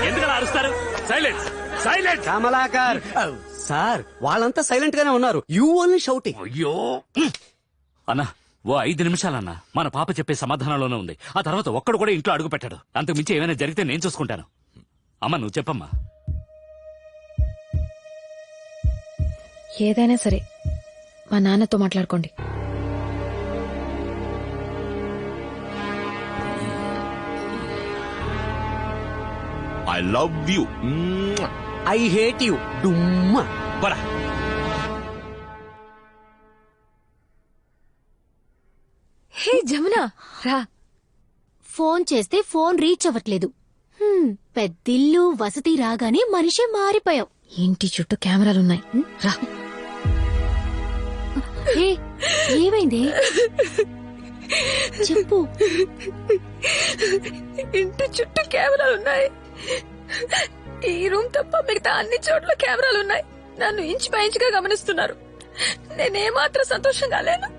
ఎందుకలా అరుస్తారు? Silence, silence. కమలాకర్ సార్, వాళ్ళంతా సైలెంట్ గానే ఉన్నారు. You only shouting. అయ్యో అన్నా, ఓ 5 నిమిషాలన్నా. మన పాప చెప్పే సమాధానంలోనే ఉంది. ఆ తర్వాత ఒక్కడు కూడా ఇంట్లో అడుగు పెట్టాడు. అంతకు మించి ఏమైనా జరిగితే నేను చూసుకుంటాను. అమ్మ, నువ్వు చెప్పమ్మా. ఏదైనా సరే మా నాన్నతో మాట్లాడుకోండి. I love you. I hate you. డుమ్మా. పరా. హే జమున, రా. ఫోన్ చేస్తే ఫోన్ రీచ్ అవ్వట్లేదు. పెద్దిల్లు, వసతి రాగానే మనిషి మారిపోయావు. ఇంటి చుట్టూ కెమెరాలున్నాయి, రా. ఏమైంది చెప్పు. ఇంటి చుట్టూ కెమెరాలున్నాయి. ఈ రూమ్ తప్ప మిగతా అన్ని చోట్ల కెమెరాలున్నాయి. నన్ను ఇంచు బై ఇంచుగా గమనిస్తున్నారు. నేనేమాత్రం సంతోషంగా లేను.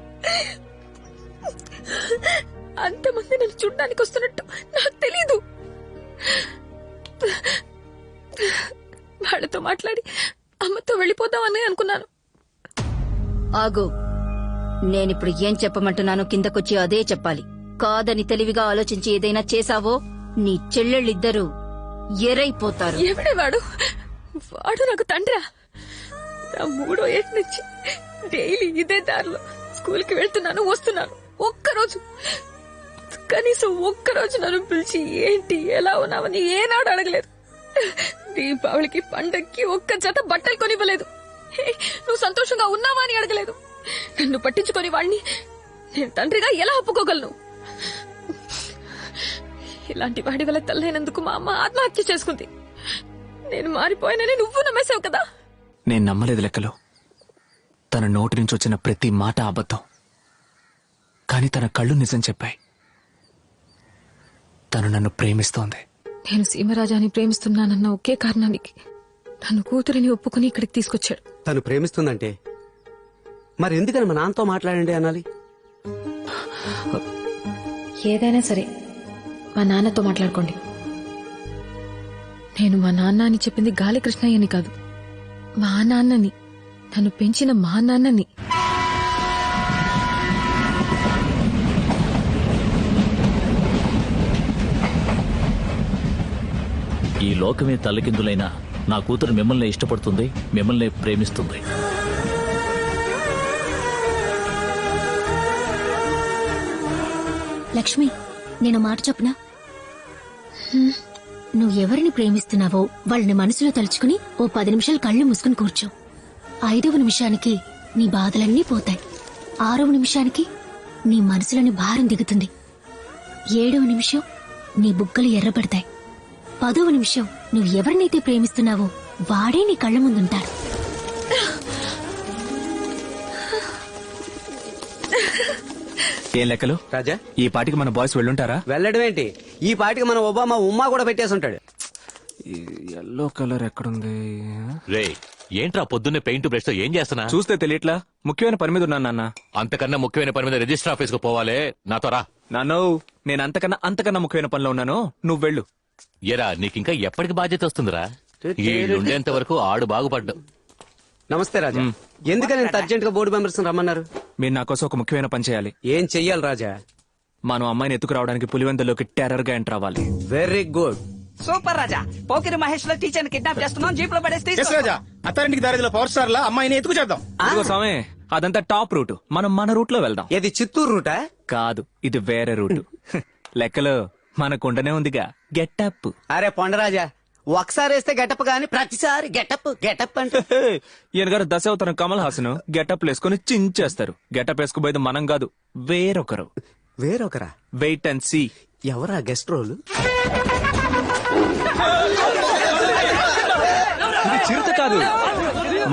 అంతమంది నన్ను చూడ్డానికి వస్తున్నట్టు నాకు తెలీదు. వాళ్ళతో మాట్లాడి అమ్మతో వెళ్ళిపోదామని అనుకున్నాను. ఆగు, నేనిప్పుడు ఏం చెప్పమంటున్నానో కిందకొచ్చి అదే చెప్పాలి. కాదని తెలివిగా ఆలోచించి ఏదైనా చేశావో నీ చెల్లెళ్ళిద్దరూ ఎరైపోతారు. ఎవడే వాడు? వాడు నాకు తండ్రా? నా 3వ ఏటి నుంచి డైలీ ఇదే దారిలో స్కూల్కి వెళ్తున్నాను, వస్తున్నాను. కనీసం ఒక్కరోజు నన్ను పిలిచి ఏంటి ఎలా ఉన్నావని ఏనాడు అడగలేదు. దీపావళికి పండక్కి ఒక్క జత బట్టలు కొనివ్వలేదు. నువ్వు సంతోషంగా ఉన్నావా అని అడగలేదు. నన్ను పట్టించుకొని వాడిని నేను తండ్రిగా ఎలా ఒప్పుకోగలను? ఇలాంటి వాడి వల్ల తల్లైనందుకు మా అమ్మ ఆత్మహత్య చేసుకుంది. నేను మారిపోయానని నువ్వు నమ్మేశావు కదా. నేను నమ్మలేదు లెక్కలో. తన నోటి నుంచి వచ్చిన ప్రతి మాట అబద్ధం, కానీ తన కళ్ళు నిజం చెప్పాయి. తను నన్ను ప్రేమిస్తోంది. నేను సీమరాజాని ప్రేమిస్తున్నానన్న ఒకే కారణానికి నన్ను కూతురిని ఒప్పుకుని ఇక్కడికి తీసుకొచ్చాడు. తను ప్రేమిస్తుందంటే మరి ఎందుకని మా నాన్నతో మాట్లాడండి అనాలి? ఏదైనా సరే మా నాన్నతో మాట్లాడుకోండి. నేను మా నాన్న అని చెప్పింది గాలి కృష్ణయ్యని కాదు, మా నాన్నని, నన్ను పెంచిన మా నాన్నని. ఈ లోకమే తల్లకిందులైనా నా కూతురు మిమ్మల్ని ఇష్టపడుతుంది, మిమ్మల్ని ప్రేమిస్తుంది. లక్ష్మి, నేను మాట చెప్పనా? నువ్వెవరిని ప్రేమిస్తున్నావో వాళ్ళని మనసులో తలుచుకుని ఓ 10 నిమిషాలు కళ్ళు మూసుకుని కూర్చో. 5వ నిమిషానికి నీ బాధలన్నీ పోతాయి. 6వ నిమిషానికి నీ మనసులోని భారం దిగుతుంది. 7వ నిమిషం నీ బుగ్గలు ఎర్రబడతాయి. 10వ నిమిషం నువ్వు ఎవరినైతే ప్రేమిస్తున్నావో వాడే నీ కళ్ళ ముందుంటాడు. ఏం లెక్కలు రాజా? ఈ పాటికి మన బాయ్స్ వెళ్ళుంటారా? వెళ్ళడం ఏంటి, ఈ పాటికి మన ఒబామా ఉమ్మా కూడా పెట్టేసి ఉంటాడు. ఎల్లో కలర్ ఎక్కడుంది? రే ఏంట్రా పొద్దున్నే పెయింట్ బ్రష్ తో ఏం చేస్తున్నా? చూస్తే తెలియట్లా. ముఖ్యమైన పని మీద ఉన్నాను నాన్న. అంతకన్నా ముఖ్యమైన పని మీద రిజిస్టర్ ఆఫీస్ కు పోవాలే, నాతో రా. నాన్నో, నేను అంతకన్నా ముఖ్యమైన పనిలో ఉన్నాను. నువ్వు వెళ్ళు. ఎరా నీకింకా ఎప్పటికి బాధ్యత వస్తుందిరా? ఉండేంత వరకు ఆడు బాగుపడ్డా. నమస్తే రాజా. ఎందుకని ఇంత అర్జెంట్ గా బోర్డు మెంబర్స్ రమ్మన్నారు? మీరు నా కోసం ఒక ముఖ్యమైన పని చేయాలి. ఏం చెయ్యాలి రాజా? మనం అమ్మాయిని ఎత్తుకురావడానికి పులివెందులోకి టెర్రర్ గా ఎంటర్ అవ్వాలి. Very good. సూపర్ రాజా. పోకిరి మహేష్ లో టీచర్ కిడ్నాప్ చేస్తున్నాం, జీప్ లో పడేస్తే అత్తారింటికి దారిలో పవర్ స్టార్ లా అమ్మాయిని ఎత్తుకు చేద్దాం. ఇదిగో స్వామి, అదంతా టాప్ రూట్. మనం మన రూట్ లో వెళ్దాం. ఇది చిత్తూరు రూటా? కాదు, ఇది వేరే రూట్. లెక్కలో మనకుండనే ఉందిగా గెటప్. అరే పొండరాజా, ఒకసారి వేస్తే గెటప్ గాని ప్రతిసారి గెటప్ గెటప్ అంటే ఈయన గారు దశావతారం కమల్ హాసన్ గెటప్ వేసుకుని చించేస్తారు. గెటప్ వేసుకుపోయేది మనం కాదు, వేరొకరు. వేరొకరా? Wait and see. ఎవరా గెస్ట్ రోల్? ఇది చిరుత కాదు,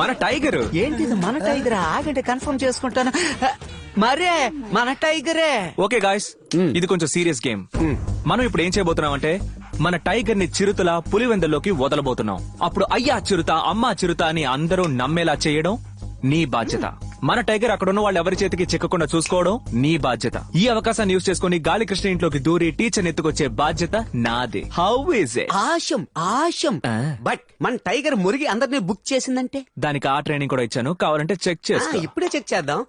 మన టైగర్. ఏంటిది మన టైగర్? ఆగండి, కన్ఫర్మ్ చేసుకుంటాను. మరే మన టైగరే. ఓకే గాయ్స్, ఇది కొంచెం సీరియస్ గేమ్. మనం ఇప్పుడు ఏం చేయబోతున్నాం అంటే మన టైగర్ ని చిరుతల పులివెందుల్లోకి వదలబోతున్నాం. అప్పుడు అయ్యా చిరుత, అమ్మా చిరుత అని అందరూ నమ్మేలా చేయడం నీ బాధ్యత. మన టైగర్ అక్కడున్న వాళ్ళు ఎవరి చేతికి చిక్కకుండా చూసుకోవడం నీ బాధ్యత. ఈ అవకాశాన్ని యూజ్ చేసుకుని గాలి కృష్ణ ఇంట్లోకి దూరి టీచర్ ఎత్తుకొచ్చే బాధ్యత నాదే. How is it? Awesome awesome. But మన టైగర్ మురిగి అందరినీ బుక్ చేసిందంటే దానికి ఆ ట్రైనింగ్ కూడా ఇచ్చాను, కావాలంటే చెక్ చేసుకో. ఇప్పుడే చెక్ చేద్దాం.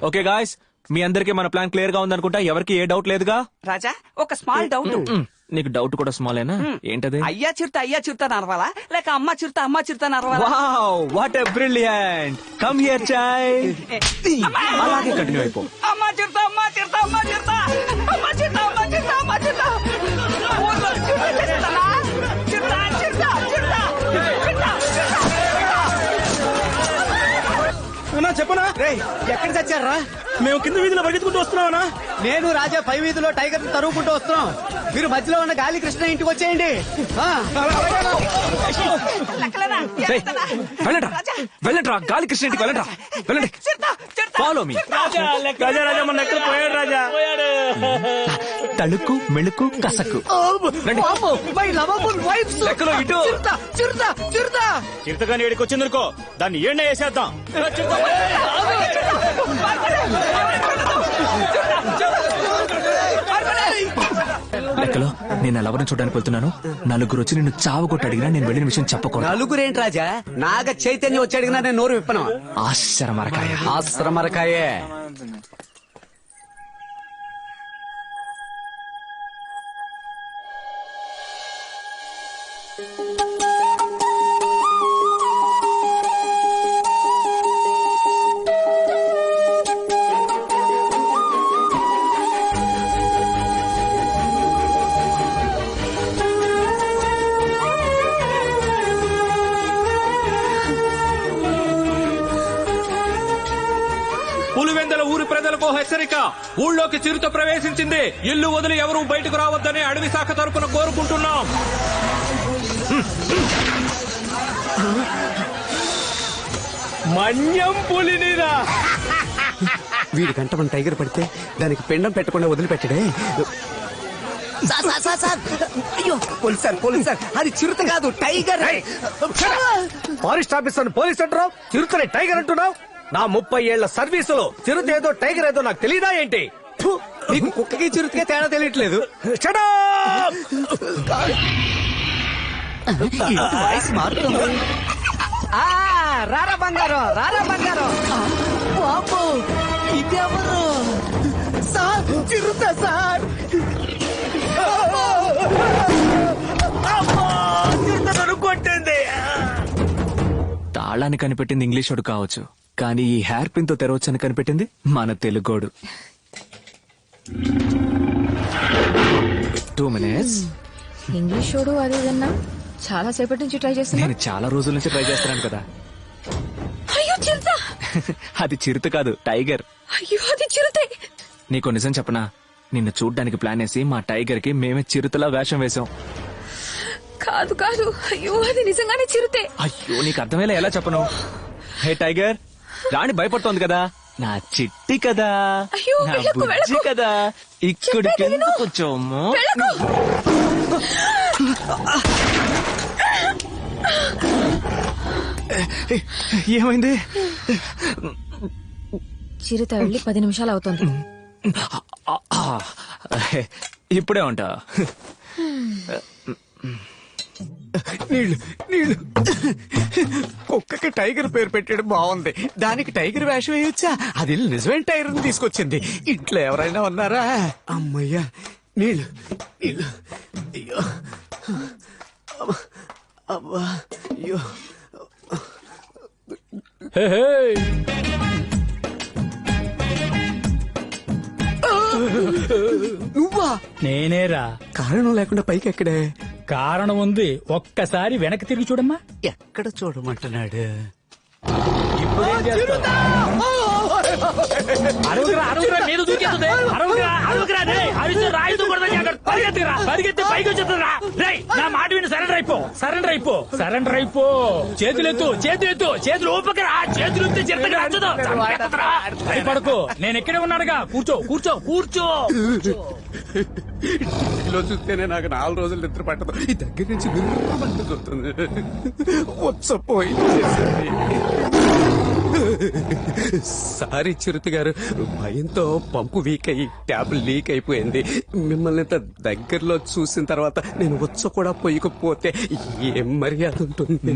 ఓకే గాయ్స్, మీ అందరికీ మన ప్లాన్ క్లియర్ గా ఉందనుకుంటా. ఎవరికి ఏ డౌట్ లేదుగా? రాజా, ఒక స్మాల్ డౌట్. నీకు డౌట్ కూడా స్మాలేనా? ఏంటది? అయ్యా చిరుత నరవాలా లేక అమ్మ చిరుత నరవాలా? Wow, what a brilliant. Come here child. అలాగే కంటిన్యూ అయిపో. అమ్మ చిరుత ఊర్లో చిరుత చేస్తానా? చెప్పనా? ఎక్కడ చచ్చారా? మేము కింద వీధిలో పరిగెత్తుకుంటూ వస్తున్నామన్నా. నేను రాజా పై వీధిలో టైగర్ తరుగుకుంటూ వస్తున్నాం. మీరు మధ్యలో ఉన్న గాలి కృష్ణ ఇంటికి వచ్చేయండి. వెళ్ళండి వెళ్ళండి రా, గాలి కృష్ణ ఇంటికి వెళ్ళండి వెళ్ళండి. Follow me. రాజా రాజా మన ఎక్కడ పోయాడు రాజా. తళుకు మెళుకు కసకు. లెక్కలో ఇటు. చిరుతగాని ఏడికి వచ్చిందనుకో దాన్ని ఏం వేసేద్దాం. లెక్కలో నేను లవరం చూడడానికి వెళ్తున్నాను. నలుగురు వచ్చి నిన్ను చావు కొట్టి అడిగినా నేను వెళ్ళిన విషయం చెప్పకూడదు. నలుగురేంటి రాజా, నాగ చైతన్యం వచ్చి అడిగినా నేను నోరు విప్పను. ఆశ్రమరకాయ. ఆశ్రమరకాయే. పులివెందల ఊరి ప్రజలకు హెచ్చరిక. ఊళ్ళోకి చిరుత ప్రవేశించింది. ఇల్లు వదిలి ఎవరూ బయటకు రావద్దని అడవి శాఖ తరపున కోరుకుంటున్నాం. మన్యం పులినిరా. వీడి గంట మన టైగర్ పడితే దానికి పిండం పెట్టకుండా వదిలిపెట్టడే. అయ్యో పోలీస్ సార్ అది చిరుత కాదు టైగర్. ఫారెస్ట్ ఆఫీసర్ పోలీస్ అంటున్నావు, చిరుతని టైగర్ అంటున్నావు. నా 30 ఏళ్ల సర్వీసులో చిరుత ఏదో టైగర్ ఏదో నాకు తెలీదా ఏంటి? నీకు కుక్కకి చిరుతకే తేడా తెలియట్లేదు. వాయిస్ మారుతుంది. రారా బంగారం, రారా బంగారం. బాబు ఇదెవరు సార్? చిరుత సార్. కొట్టింది. తాళాన్ని కనిపెట్టింది ఇంగ్లీష్ వాడు కావచ్చు, కానీ ఈ హెయిర్ పిన్ తో తెరవచ్చని కనిపెట్టింది మన తెలుగోడు. 2 minutes. ఇంగ్లీష్ వాడు అది ఇదన్నా చాలా సేపటి నుంచి ట్రై చేస్తున్నా. నేను చాలా రోజుల నుంచి ట్రై చేస్తున్నాను కదా. అయ్యో చిరుత. అది చిరుత కాదు టైగర్. అయ్యో అది చిరుతే. నీకు నిజం చెప్పనా, నిన్ను చూడ్డానికి ప్లాన్ వేసి మా టైగర్ కి మేమే చిరుతలా వేషం వేశాం. కాదు కాదు, అయ్యో అది నిజంగానే చిరుతే. అయ్యో నీకు అర్థమయ్యేలా ఎలా చెప్పను? హే టైగర్, రాణి భయపడుతోంది కదా, నా చిట్టి కదా, అయ్యో, నా వెళ్ళకు, బుజ్జి వెళ్ళకు. కదా, ఇక్కడికి ఎందుకు వచ్చాము? ఏమైంది? చిరుత వెళ్ళి 10 నిమిషాలు అవుతుంది. ఇప్పుడే ఉంటా. నీళ్ళు నీళ్ళు. కుక్కకి టైగర్ పేరు పెట్టడం బాగుంది, దానికి టైగర్ వేషం వేయొచ్చా? అది నిజమైన టైగర్ తీసుకొచ్చింది. ఇంట్లో ఎవరైనా ఉన్నారా? అమ్మయ్యా నీళ్ళు నీళ్ళు. అయ్యో అబ్బా అయ్యో. నువ్వా? నేనేరా. కారణం లేకుండా పైకి ఎక్కడే? కారణం ఉంది, ఒక్కసారి వెనక్కి తిరిగి చూడమ్మా. ఎక్కడ చూడమంటున్నాడు? ఇప్పుడేం చేస్తావు? అరవకురా, అరవకురా, మీద దూకేస్తుంది. అరవకురా, అరవకురా, రేయ్, అరిచి రాయితో కొడతా జాగ్రత్త. పరిగెత్తిరా, పరిగెత్తి పైకి వచ్చేస్తుందిరా. రేయ్, నా మాట విని సరెండర్ అయిపో, సరెండర్ అయిపో, సరెండర్ అయిపో. చేతులెత్తు, చేతులెత్తు, చేతులు ఊపకరా. చేతులు ఎత్తి చిత్తగా నచ్చదు. భయపడకు, నేను ఇక్కడే ఉన్నానుగా. కూర్చో, కూర్చో, కూర్చో. ఇంట్లో చూస్తేనే నాకు 4 రోజులు నిద్ర పట్టదు. ఈ దగ్గర నుంచి చూస్తుంది. సారీ చిరుత గారు, భయంతో పంపు వీక్ అయ్యి ట్యాబ్ లీక్ అయిపోయింది. మిమ్మల్ని ఇంత దగ్గరలో చూసిన తర్వాత నేను వచ్చ కూడా పోయకపోతే ఏం మర్యాద ఉంటుంది?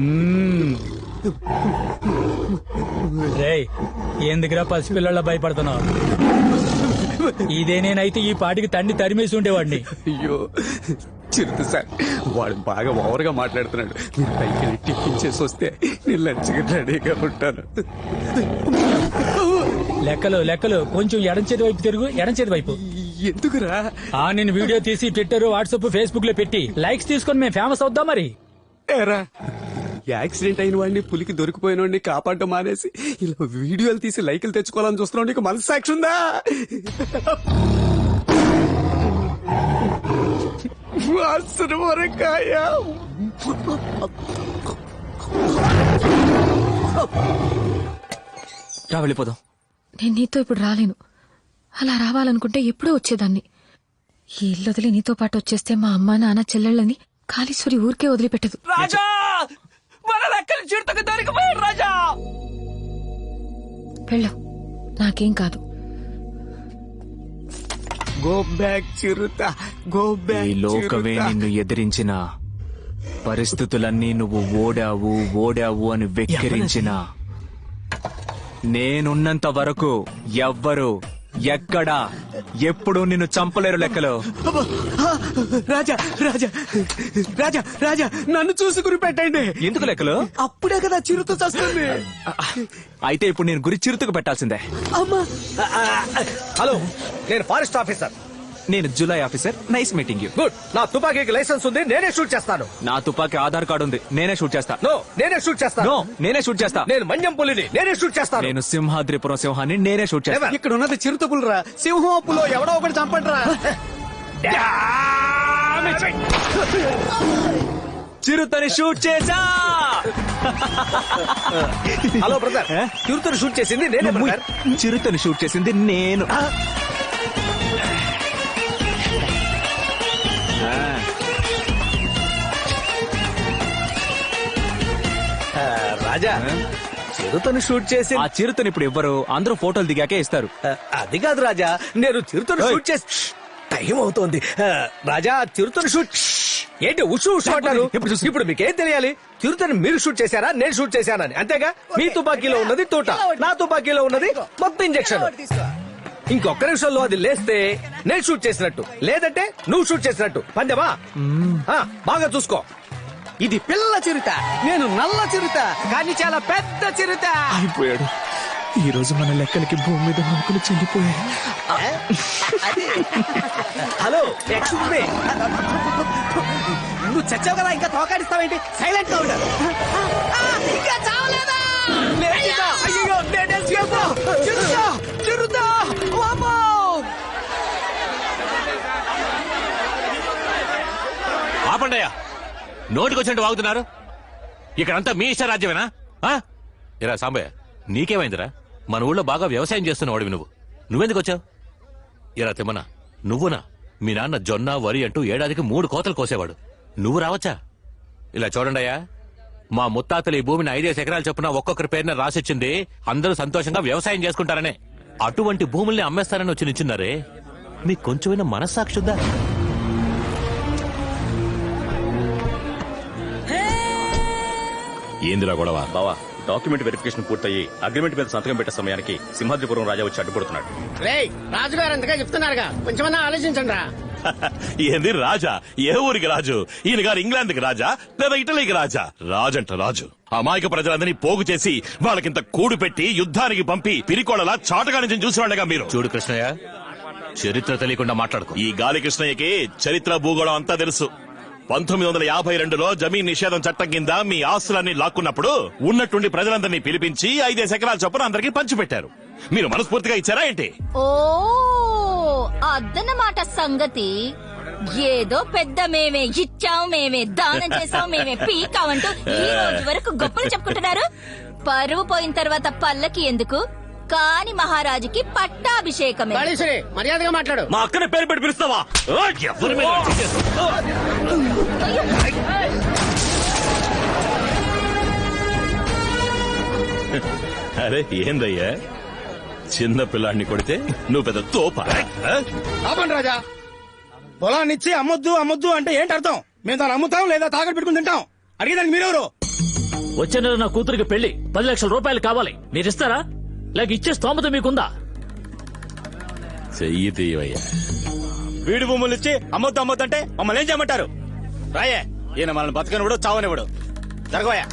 రేయ్, ఎందుకురా పసిపిల్లల భయపడుతున్నావు? ఇదే నేనైతే ఈ పాటికి తండ్రి తరిమేసి ఉండేవాడిని. అయ్యో చిరుత సార్, వాడు బాగా ఓవర్గా మాట్లాడుతున్నాడు. మీరు పైకి వెళ్ళి టిఫిన్ చేసి వస్తే నేను లంచ్కి రెడీగా ఉంటాను. లెక్కలు లెక్కలు, కొంచెం ఎడం చేతి వైపు తిరుగు, ఎడం చేతి వైపు. ఎందుకురా? నేను వీడియో తీసి ట్విట్టర్, వాట్సాప్, ఫేస్బుక్ లో పెట్టి లైక్స్ తీసుకొని మేము ఫేమస్ అవుద్దాం. మరి ఏరా, యాక్సిడెంట్ అయిన వాడిని, పులికి దొరికిపోయిన వాడిని కాపాడడం మానేసి ఇలా వీడియోలు తీసి లైకులు తెచ్చుకోవాలని చూస్తున్నావు. నీకు మనసు సాక్షి ఉందా? వాసన వరకాయ. రా వెళ్ళిపోదాం. నేను నీతో ఇప్పుడు రాలేను. అలా రావాలనుకుంటే ఎప్పుడో వచ్చేదాన్ని. ఈ ఇల్లు వదిలి నీతో పాటు వచ్చేస్తే మా అమ్మ నాన్న చెల్లెళ్ళని కాళీశ్వరి ఊరికే వదిలిపెట్టదు. రాజా మన లెక్కలు చిరుతకు దొరికిపోయాడు రాజా. వెళ్ళు, నాకేం కాదు. గో బ్యాక్ చిరుత, గో ఈ బ్యాక్ లోకమే నిన్ను ఎదిరించిన, పరిస్థితులన్నీ నువ్వు ఓడావు అని వెక్కిరించిన, నేనున్నంత వరకు ఎవ్వరు ఎక్కడ ఎప్పుడు నిన్ను చంపలేరు లెక్కలో. రాజా రాజా రాజా రాజా నన్ను చూసి గురి పెట్టండి. ఎందుకు లెక్కలు? అప్పుడే కదా చిరుత చస్తుంది. అయితే ఇప్పుడు నేను గురి చిరుతకు పెట్టాల్సిందే. అమ్మా హలో, నేను ఫారెస్ట్ ఆఫీసర్. నేను July officer. Nice meeting you. Good. నా తుపాకీకి లైసెన్స్ ఉంది, నేనే షూట్ చేస్తాను. నా తుపాకీ ఆధార్ కార్డు ఉంది, నేనే షూట్ చేస్తా. నో, నేనే షూట్ చేస్తాను. నో, నేనే షూట్ చేస్తా. నేను మన్యం పులిని, నేనే షూట్ చేస్తాను. నేను సింహాద్రిపురం సింహాన్ని, నేనే షూట్ చేస్తా. ఇక్కడ ఉన్నది చిరుత పులిరా. సింహం పులో ఎవడో ఒకటి చంపండిరా. చిరుతని షూట్ చేసా. హలో బ్రదర్, చిరుతని షూట్ చేసింది నేనే బ్రదర్. చిరుతని షూట్ చేసింది నేను. రాజా, చిరుతను షూట్ చేసి ఆ చిరుతని ఇప్పుడు ఇవ్వరు, అందరూ ఫోటోలు దిగాకే ఇస్తారు. అది కాదు రాజా, నేను చిరుతను షూట్ చేసి టైం అవుతోంది. రాజా, చిరుతను షూట్ ఏంటి ఉషు ఉషు అంటారు? ఇప్పుడు మీకేం తెలియాలి? చిరుతను మీరు షూట్ చేశారా, నేను షూట్ చేశానని? అంతేగా. మీ తుపాకీలో ఉన్నది తోట, నా తుపాకీలో ఉన్నది మొత్తం ఇంజెక్షన్. ఇంకొక నిమిషంలో అది లేస్తే నేను షూట్ చేసినట్టు, లేదంటే నువ్వు షూట్ చేసినట్టు. పందెమా? బాగా చూసుకో. ఇది పిల్ల చిరుత, నేను నల్ల చిరుత, కానీ చాలా పెద్ద చిరుత. అయిపోయాడు. ఈ రోజు మన లెక్కలకి భూమి మీద నౌకలు చెల్లిపోయాయి. Hello, excuse me. నువ్వు చచ్చావు కదా, ఇంకా తోకాడిస్తావేంటి? సైలెంట్ గా ఉండు. ఇంకా చావలేదా? అయ్యో, నేనే చిరుత, చిరుత, చిరుత. వామ్మో! ఆపండయ్యా, నోటికొచ్చినట్టు వాగుతున్నారు. ఇక్కడంతా మీ ఇష్ట రాజ్యమేనా? ఇరా సాంబయ్య, నీకేమైందిరా? మన ఊళ్ళో బాగా వ్యవసాయం చేస్తున్నవాడివి నువ్వెందుకు వచ్చావు? ఇరా తిమ్మనా, నువ్వునా? మీ నాన్న జొన్న వరి అంటూ ఏడాదికి 3 కోతలు కోసేవాడు, నువ్వు రావచ్చా? ఇలా చూడండియ్యా, మా ముత్తాతలు ఈ భూమిని 5 ఎకరాలు చొప్పున ఒక్కొక్కరి పేరున రాసిచ్చింది అందరూ సంతోషంగా వ్యవసాయం చేసుకుంటారనే. అటువంటి భూముల్ని అమ్మేస్తారని వచ్చి నిల్చున్నారే, మీకు కొంచెమైనా మనస్సాక్షుద్దా? ఏందిరా గొడవ? బావా, డాక్యుమెంట్ వెరిఫికేషన్ పూర్తయి అగ్రిమెంట్ మీద సంతకం పెట్టే సమయానికి సింహాద్రిపురం రాజా వచ్చి అడ్డుపడుతున్నాడు. రాజుగారు అంతగా చెప్తున్నారుగా, కొంచెమన్నా ఆలోచించండి రా. ఏంది రాజా? ఏ ఊరికి రాజు? ఈయన గారు ఇంగ్లాండ్కి రాజా లేదా ఇటలీకి రాజా? రాజంట రాజు. అమాయక ప్రజలందరినీ పోగు చేసి వాళ్ళకింత కూడు పెట్టి యుద్ధానికి పంపి పిరికోళ్ళలా చాటగా నుంచి చూసేవాళ్ళగా మీరు. చూడు కృష్ణయ్య, చరిత్ర తెలియకుండా మాట్లాడుకో. ఈ గాలి కృష్ణయ్యకి చరిత్ర భూగోళం అంతా తెలుసు. 1952లో జమీన్ నిషేధం చట్టం కింద మీ ఆస్తులన్నీ లాక్కున్నప్పుడు ఉన్నట్టుండి ప్రజలందరినీ పిలిపించి 5 ఎకరాల చొప్పున అందరికీ పంచిపెట్టారు. మీరు మనస్ఫూర్తిగా ఇచ్చారా ఏంటి? ఓ అదన్నమాట సంగతి. ఏదో పెద్ద మేమే ఇచ్చాం, మేమే దానం చేసాం, మేమే పీకామంటూ ఈ రోజు వరకు గొప్పలు చెప్పుకుంటున్నారు. పరువు పోయిన తర్వాత పల్లకి ఎందుకు? కాని మహారాజుకి పట్టాభిషేకమే. మర్యాదగా మాట్లాడు. మా అక్కని పేరు పెట్టి పిలుస్తావా? ఎవరి మీద అరే ఏందయ్యా, చిన్న పిల్లాడిని కొడితే నువ్వు పెద్ద తోప. ఆపండి రాజా. పొలాన్నిచ్చి అమ్మొద్దు అమ్మొద్దు అంటే ఏంటి అర్థం? మేము దాన్ని అమ్ముతాం లేదా తాకట్టు పెట్టుకుని తింటాం. అడిగేదానికి మీరెవరు? వచ్చే నెల నా కూతురికి పెళ్లి 10 లక్షల రూపాయలు కావాలి, మీరిస్తారా? లేక ఇచ్చే స్తోమత మీకుందా? చెయ్యి తీయవయ్యా. వీడి భూములు ఇచ్చి అమ్మొద్దు అమ్మొద్దు అంటే మమ్మల్ని ఏం చేయమంటారు? రాయే, ఈయన మనల్ని బతకనివ్వడు, చావనివ్వడు. జరగవయ్యా.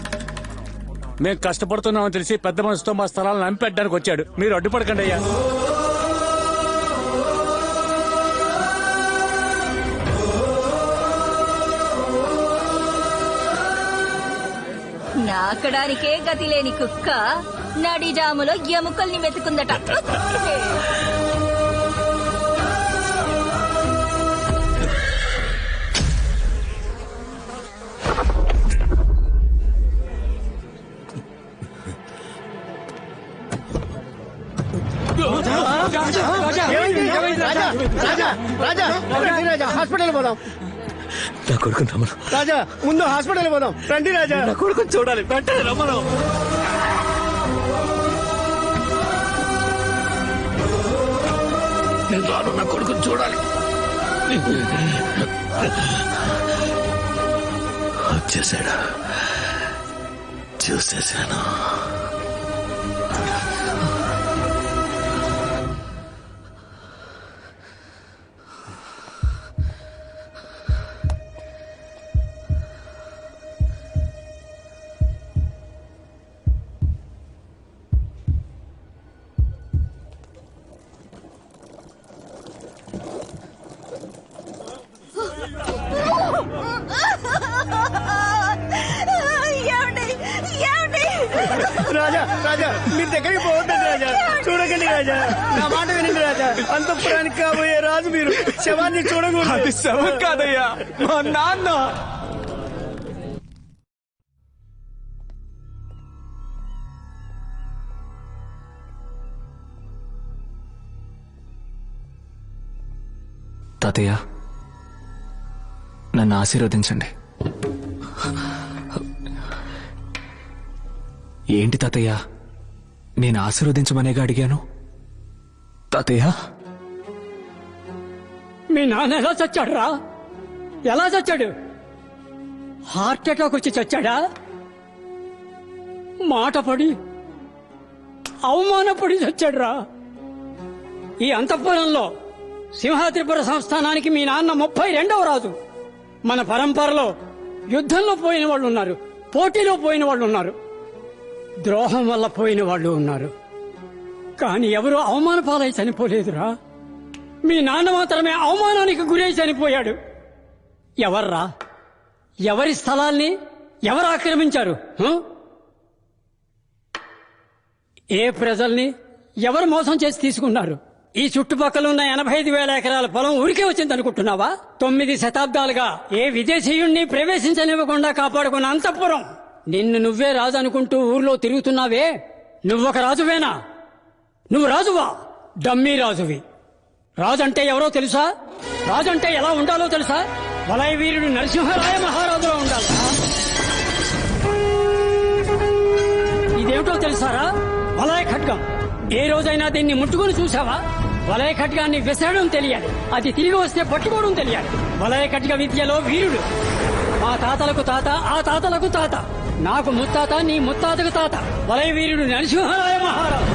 మేము కష్టపడుతున్నామని తెలిసి పెద్ద మనసుతో మా స్థలాలను అమ్మిపెట్టడానికి వచ్చాడు. మీరు అడ్డుపడకండి అయ్యా. నాకడానికే గతి లేని కుక్క నడిజాములో ఎముకల్ని వెతుకుందట. రాజా రాజా రండి రాజా హాస్పిటల్ పోదాం. నా కొడుకు రమ్మను. రాజా ముందు హాస్పిటల్ పోదాం రండి రాజా. నా కొడుకు చూడాలి వెంటనే రమ్మను. నేను రాను, నా కొడుకుని చూడాలి. వచ్చేసాడు, చూసేసాను. రాజా రాజా మీరు దగ్గరికి పోవద్దండి రాజా. చూడకండి రాజా, నా మాట వినండి రాజా. అంతఃపురానికి కాబోయే రాజు మీరు శవాన్ని చూడకూడదు. అది శవం కాదయ్యా, మా నాన్న. తాతయ్య నన్ను ఆశీర్వదించండి. ఏంటి తాతయ్య, నేను ఆశీర్వదించమనేగా అడిగాను. తాతయ్య మీ నాన్న ఎలా చచ్చాడు రా? ఎలా చచ్చాడు? హార్ట్ అటాక్ వచ్చి చచ్చాడా? మాట పడి అవమానపడి చచ్చాడు రా. ఈ అంతఃపురంలో సింహాద్రిపుర సంస్థానానికి మీ నాన్న 32వ రాజు. మన పరంపరలో యుద్ధంలో పోయిన వాళ్ళు ఉన్నారు, పోటీలో పోయిన వాళ్ళు ఉన్నారు, ద్రోహం వల్ల పోయిన వాళ్ళు ఉన్నారు. కాని ఎవరు అవమాన పాలై చనిపోలేదురా. మీ నాన్న మాత్రమే అవమానానికి గురై చనిపోయాడు. ఎవర్రా? ఎవరి స్థలాల్ని ఎవరు ఆక్రమించారు? ఏ ప్రజల్ని ఎవరు మోసం చేసి తీసుకున్నారు? ఈ చుట్టుపక్కల ఉన్న 85,000 ఎకరాల పొలం ఊరికే వచ్చింది అనుకుంటున్నావా? 9 శతాబ్దాలుగా ఏ విదేశీయుణ్ణి ప్రవేశించనివ్వకుండా కాపాడుకున్న అంతఃపురం. నిన్ను నువ్వే రాజు అనుకుంటూ ఊర్లో తిరుగుతున్నావే, నువ్వొక రాజువేనా? నువ్వు రాజువా? డమ్మీ రాజువి. రాజంటే ఎవరో తెలుసా? రాజంటే ఎలా ఉండాలో తెలుసా? వలయ వీరుడు నరసింహరాయ మహారాజులో ఉండాలి. ఇదేమిటో తెలుసారా? వలయ ఖడ్గం. ఏ రోజైనా దీన్ని ముట్టుకుని చూసావా? వలయ ఖడ్గాన్ని విసరడం తెలియాలి, అది తిరిగి వస్తే పట్టుకోవడం తెలియాలి. వలయ ఖడ్గ విద్యలో వీరుడు. మా తాతలకు తాత, ఆ తాతలకు తాత, నాకు ముత్తాత, నీ ముత్తాతకు తాత. వలయ వీరుడు నరసింహరాయ మహారాజు.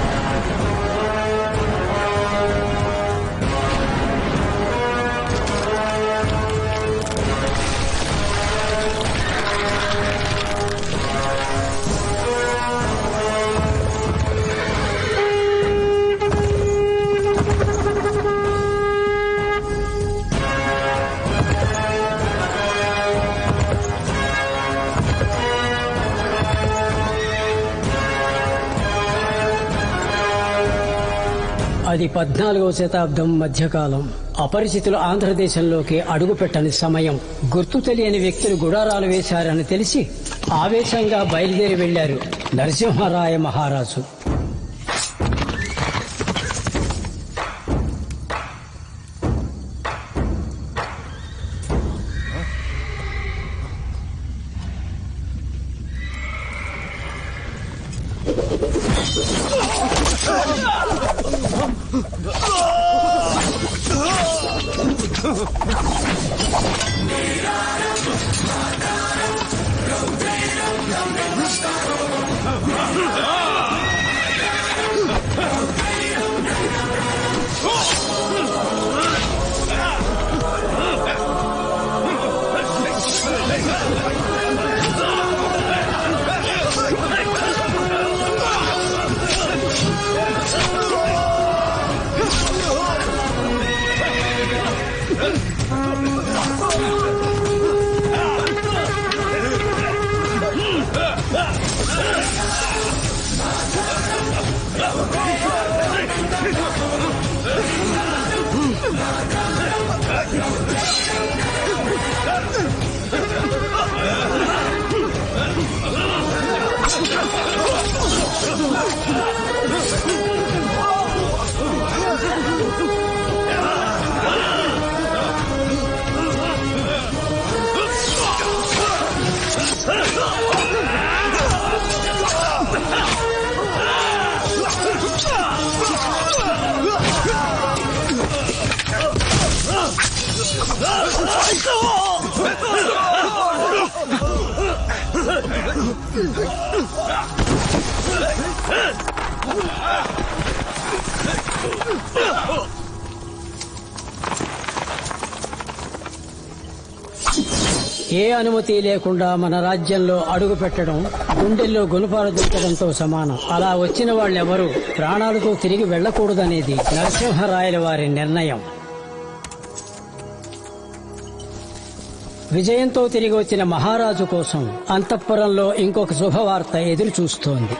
అది 14వ శతాబ్దం మధ్యకాలం. అపరిచితులు ఆంధ్రదేశంలోకి అడుగుపెట్టని సమయం. గుర్తు తెలియని వ్యక్తులు గుడారాలు వేశారని తెలిసి ఆవేశంగా బయలుదేరి వెళ్లారు నరసింహరాయ మహారాజు. ఏ అనుమతి లేకుండా మన రాజ్యంలో అడుగు పెట్టడం గుండెల్లో గుణపాలు దించడంతో సమానం. అలా వచ్చిన వాళ్ళెవరూ ప్రాణాలతో తిరిగి వెళ్లకూడదనేది నరసింహరాయల వారి నిర్ణయం. విజయంతో తిరిగి వచ్చిన మహారాజు కోసం అంతఃపురంలో ఇంకొక శుభవార్త ఎదురు చూస్తోంది.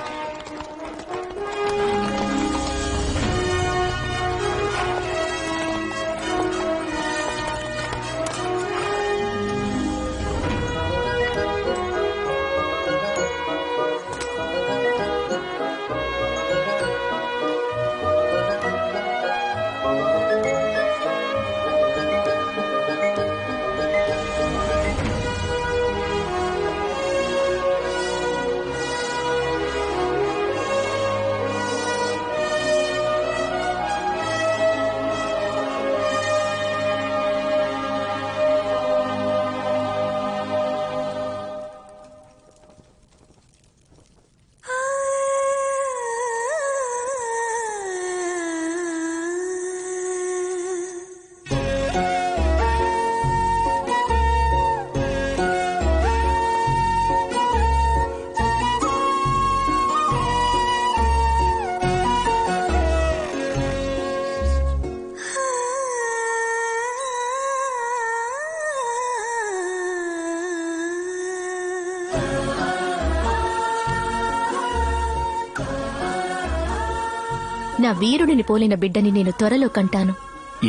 నా వీరుడిని పోలిన బిడ్డని నేను త్వరలో కంటాను.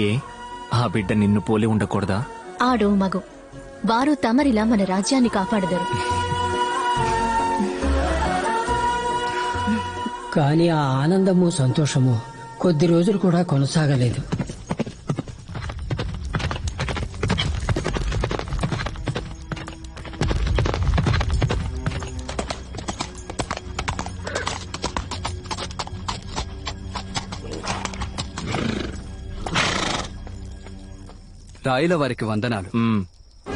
ఏ ఆ బిడ్డ నిన్ను పోలి ఉండకూడదా? ఆడు మగు వారు తమరిలా మన రాజ్యాన్ని కాపాడదరు. కాని ఆ ఆనందము సంతోషము కొద్ది రోజులు కూడా కొనసాగలేదు. రాయుల వారికి వందనాలు.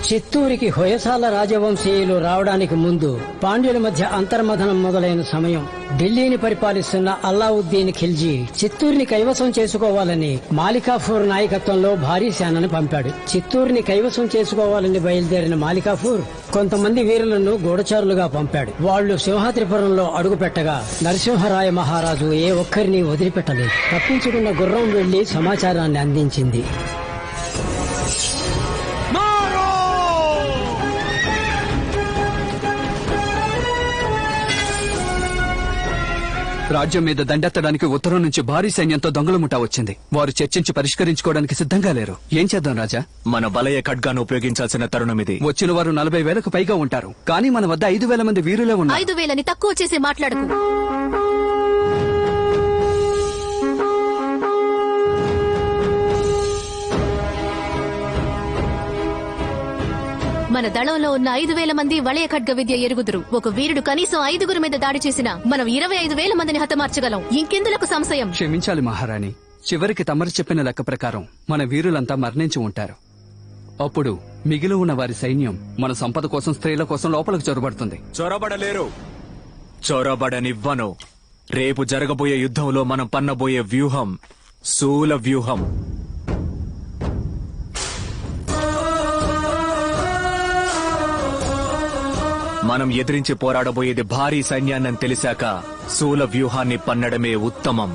చిత్తూరికి హొయసాల రాజవంశీయులు రావడానికి ముందు పాండ్యుల మధ్య అంతర్మథనం మొదలైన సమయం. ఢిల్లీని పరిపాలిస్తున్న అల్లావుద్దీన్ ఖిల్జీ చిత్తూరుని కైవసం చేసుకోవాలని మాలికాఫూర్ నాయకత్వంలో భారీ సేనను పంపాడు. చిత్తూరుని కైవసం చేసుకోవాలని బయలుదేరిన మాలికాఫూర్ కొంతమంది వీరులను గూఢచారులుగా పంపాడు. వాళ్లు సింహాద్రిపురంలో అడుగుపెట్టగా నరసింహరాయ మహారాజు ఏ ఒక్కరిని వదిలిపెట్టలేదు. తప్పించుకున్న గుర్రం వెళ్లి సమాచారాన్ని అందించింది. రాజ్యం మీద దండెత్తడానికి ఉత్తరం నుంచి భారీ సైన్యంతో దొంగల ముఠా వచ్చింది. వారు చర్చించి పరిష్కరించుకోవడానికి సిద్ధంగా లేరు. ఏం చేద్దాం రాజా? మన బలయ ఖడ్గాను ఉపయోగించాల్సిన తరుణం ఇది. వచ్చిన వారు 40,000కు పైగా ఉంటారు. కానీ మన వద్ద 5,000 మంది వీరులే ఉన్నారు. 5,000ని తక్కువ చేసి మాట్లాడకు. మన దళంలో ఉన్న 5,000 మంది వలయ ఖడ్గ విద్య ఎరుగుదురు. ఒక వీరుడు కనీసం 5గురి మీద దాడి చేసినా మనం 25,000 మందిని హతమార్చగలం. ఇంకెందులకు సంశయం? క్షమించాలి మహారాణి. చివరికి తమరు చెప్పిన లెక్క ప్రకారం మన వీరులంతా మరణించి ఉంటారు. అప్పుడు మిగిలి ఉన్న వారి సైన్యం మన సంపద కోసం, స్త్రీల కోసం లోపలికి చొరబడుతుంది. చొరబడలేరు. చొరబడనివ్వను. రేపు జరగబోయే యుద్ధంలో మనం పన్నబోయే వ్యూహం శూల వ్యూహం. మనం ఎదిరించి పోరాడబోయేది భారీ సైన్యాన్ని తెలిసాక శూల వ్యూహాన్ని పన్నడమే ఉత్తమం.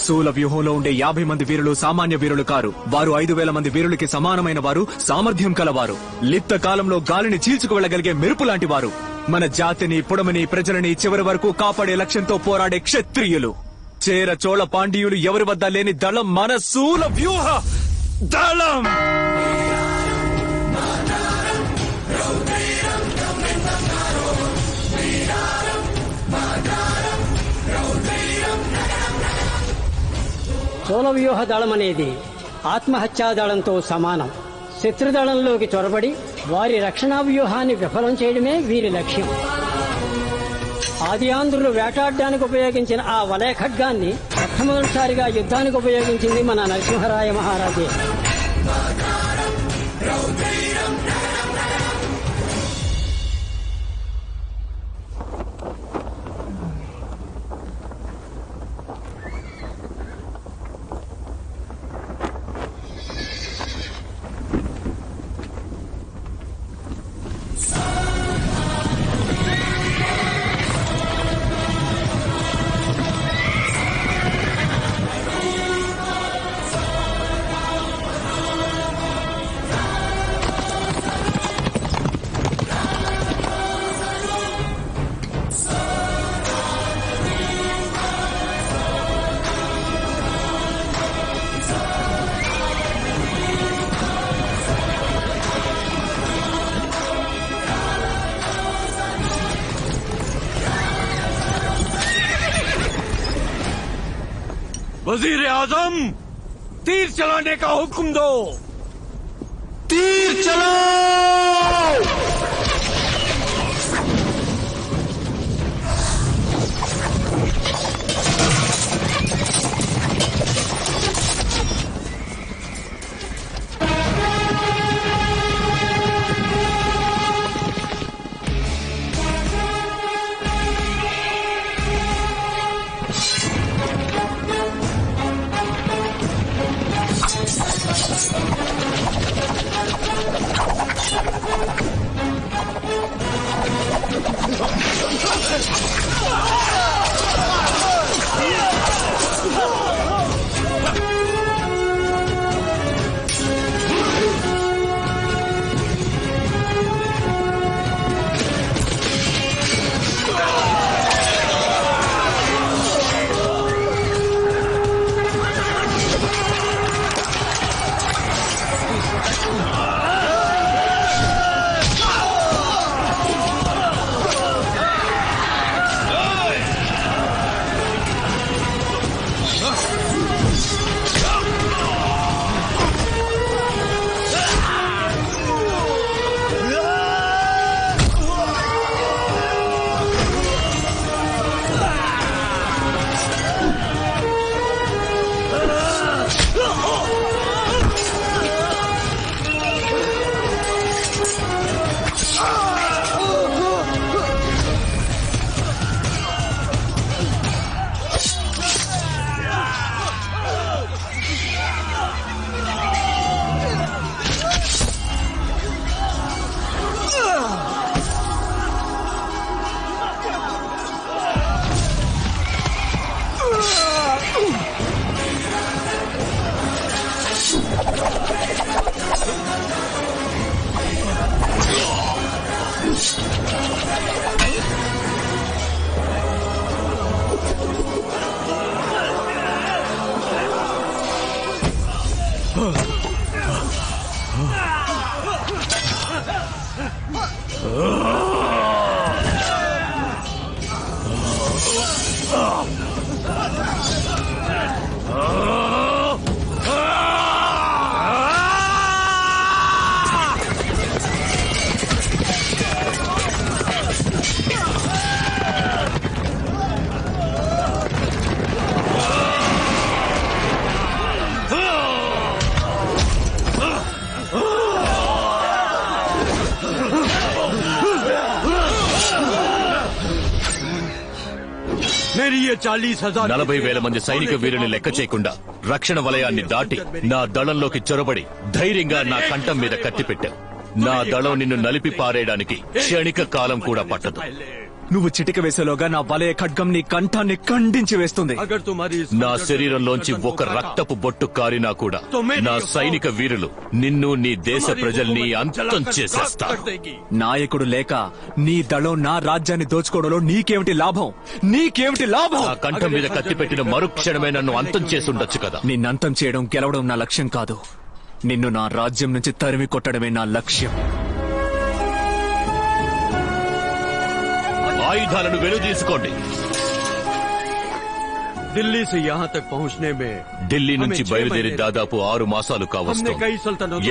శూల వ్యూహంలో ఉండే 50 మంది వీరులు సామాన్య వీరులు కారు. వారు 5,000 మంది వీరులకి సమానమైన వారు, సామర్థ్యం కలవారు, లిప్త కాలంలో గాలిని చీల్చుకు వెళ్లగలిగే మెరుపు లాంటి వారు. మన జాతిని, పుడమని, ప్రజలని చివరి వరకు కాపాడే లక్ష్యంతో పోరాడే క్షత్రియులు. చేర చోళ పాండ్యులు ఎవరి వద్ద లేని దళం మన శూల వ్యూహ దళం. శూలవ్యూహ దళమనేది ఆత్మహత్యాదళంతో సమానం. శత్రుదళంలోకి చొరబడి వారి రక్షణా వ్యూహాన్ని విఫలం చేయడమే వీరి లక్ష్యం. ఆది ఆంధ్రులు వేటాడడానికి ఉపయోగించిన ఆ వలయ ఖడ్గాన్ని మొట్టమొదటిసారిగా యుద్ధానికి ఉపయోగించింది మన నరసింహరాయ మహారాజే. वजीर आजम, तीर चलाने का हुक्म दो। तीर चलाओ। मेरी ये 40,000 40,000 మంది సైనిక వీరుని లెక్క చేయకుండా రక్షణ వలయాన్ని దాటి నా దళంలోకి చొరబడి ధైర్యంగా నా కంఠం మీద కత్తి పెట్టావు. నా దళం నిన్ను నలిపి పారేయడానికి క్షణిక కాలం కూడా పట్టదు. నువ్వు చిటిక వేసేలోగా నా వలయ ఖడ్గం నీ కంఠాన్ని ఖండించి వేస్తుంది. నా శరీరంలోంచి ఒక రక్తపు బొట్టు కారినా కూడా నా సైనిక వీరులు నిన్ను నీ దేశ ప్రజల్ని అంతం చేసేస్తారు. నాయకుడు లేక నీ దళం నా రాజ్యాన్ని దోచుకోవడంలో నీకేమిటి లాభం? నీకేమిటి లాభం? నా కంఠం మీద కత్తి పెట్టిన మరుక్షణమే నన్ను అంతం చేసి ఉండొచ్చు కదా. నిన్నంతం చేయడం గెలవడం నా లక్ష్యం కాదు. నిన్ను నా రాజ్యం నుంచి తరిమి కొట్టడమే నా లక్ష్యం. ఆయుధాలను వెనుదీసుకోండి. दिल्ली से यहाँ तक पहुँचने में ఢిల్లీ నుంచి బయలుదేరి దాదాపు 6 మాసాలు కావస్తుంది.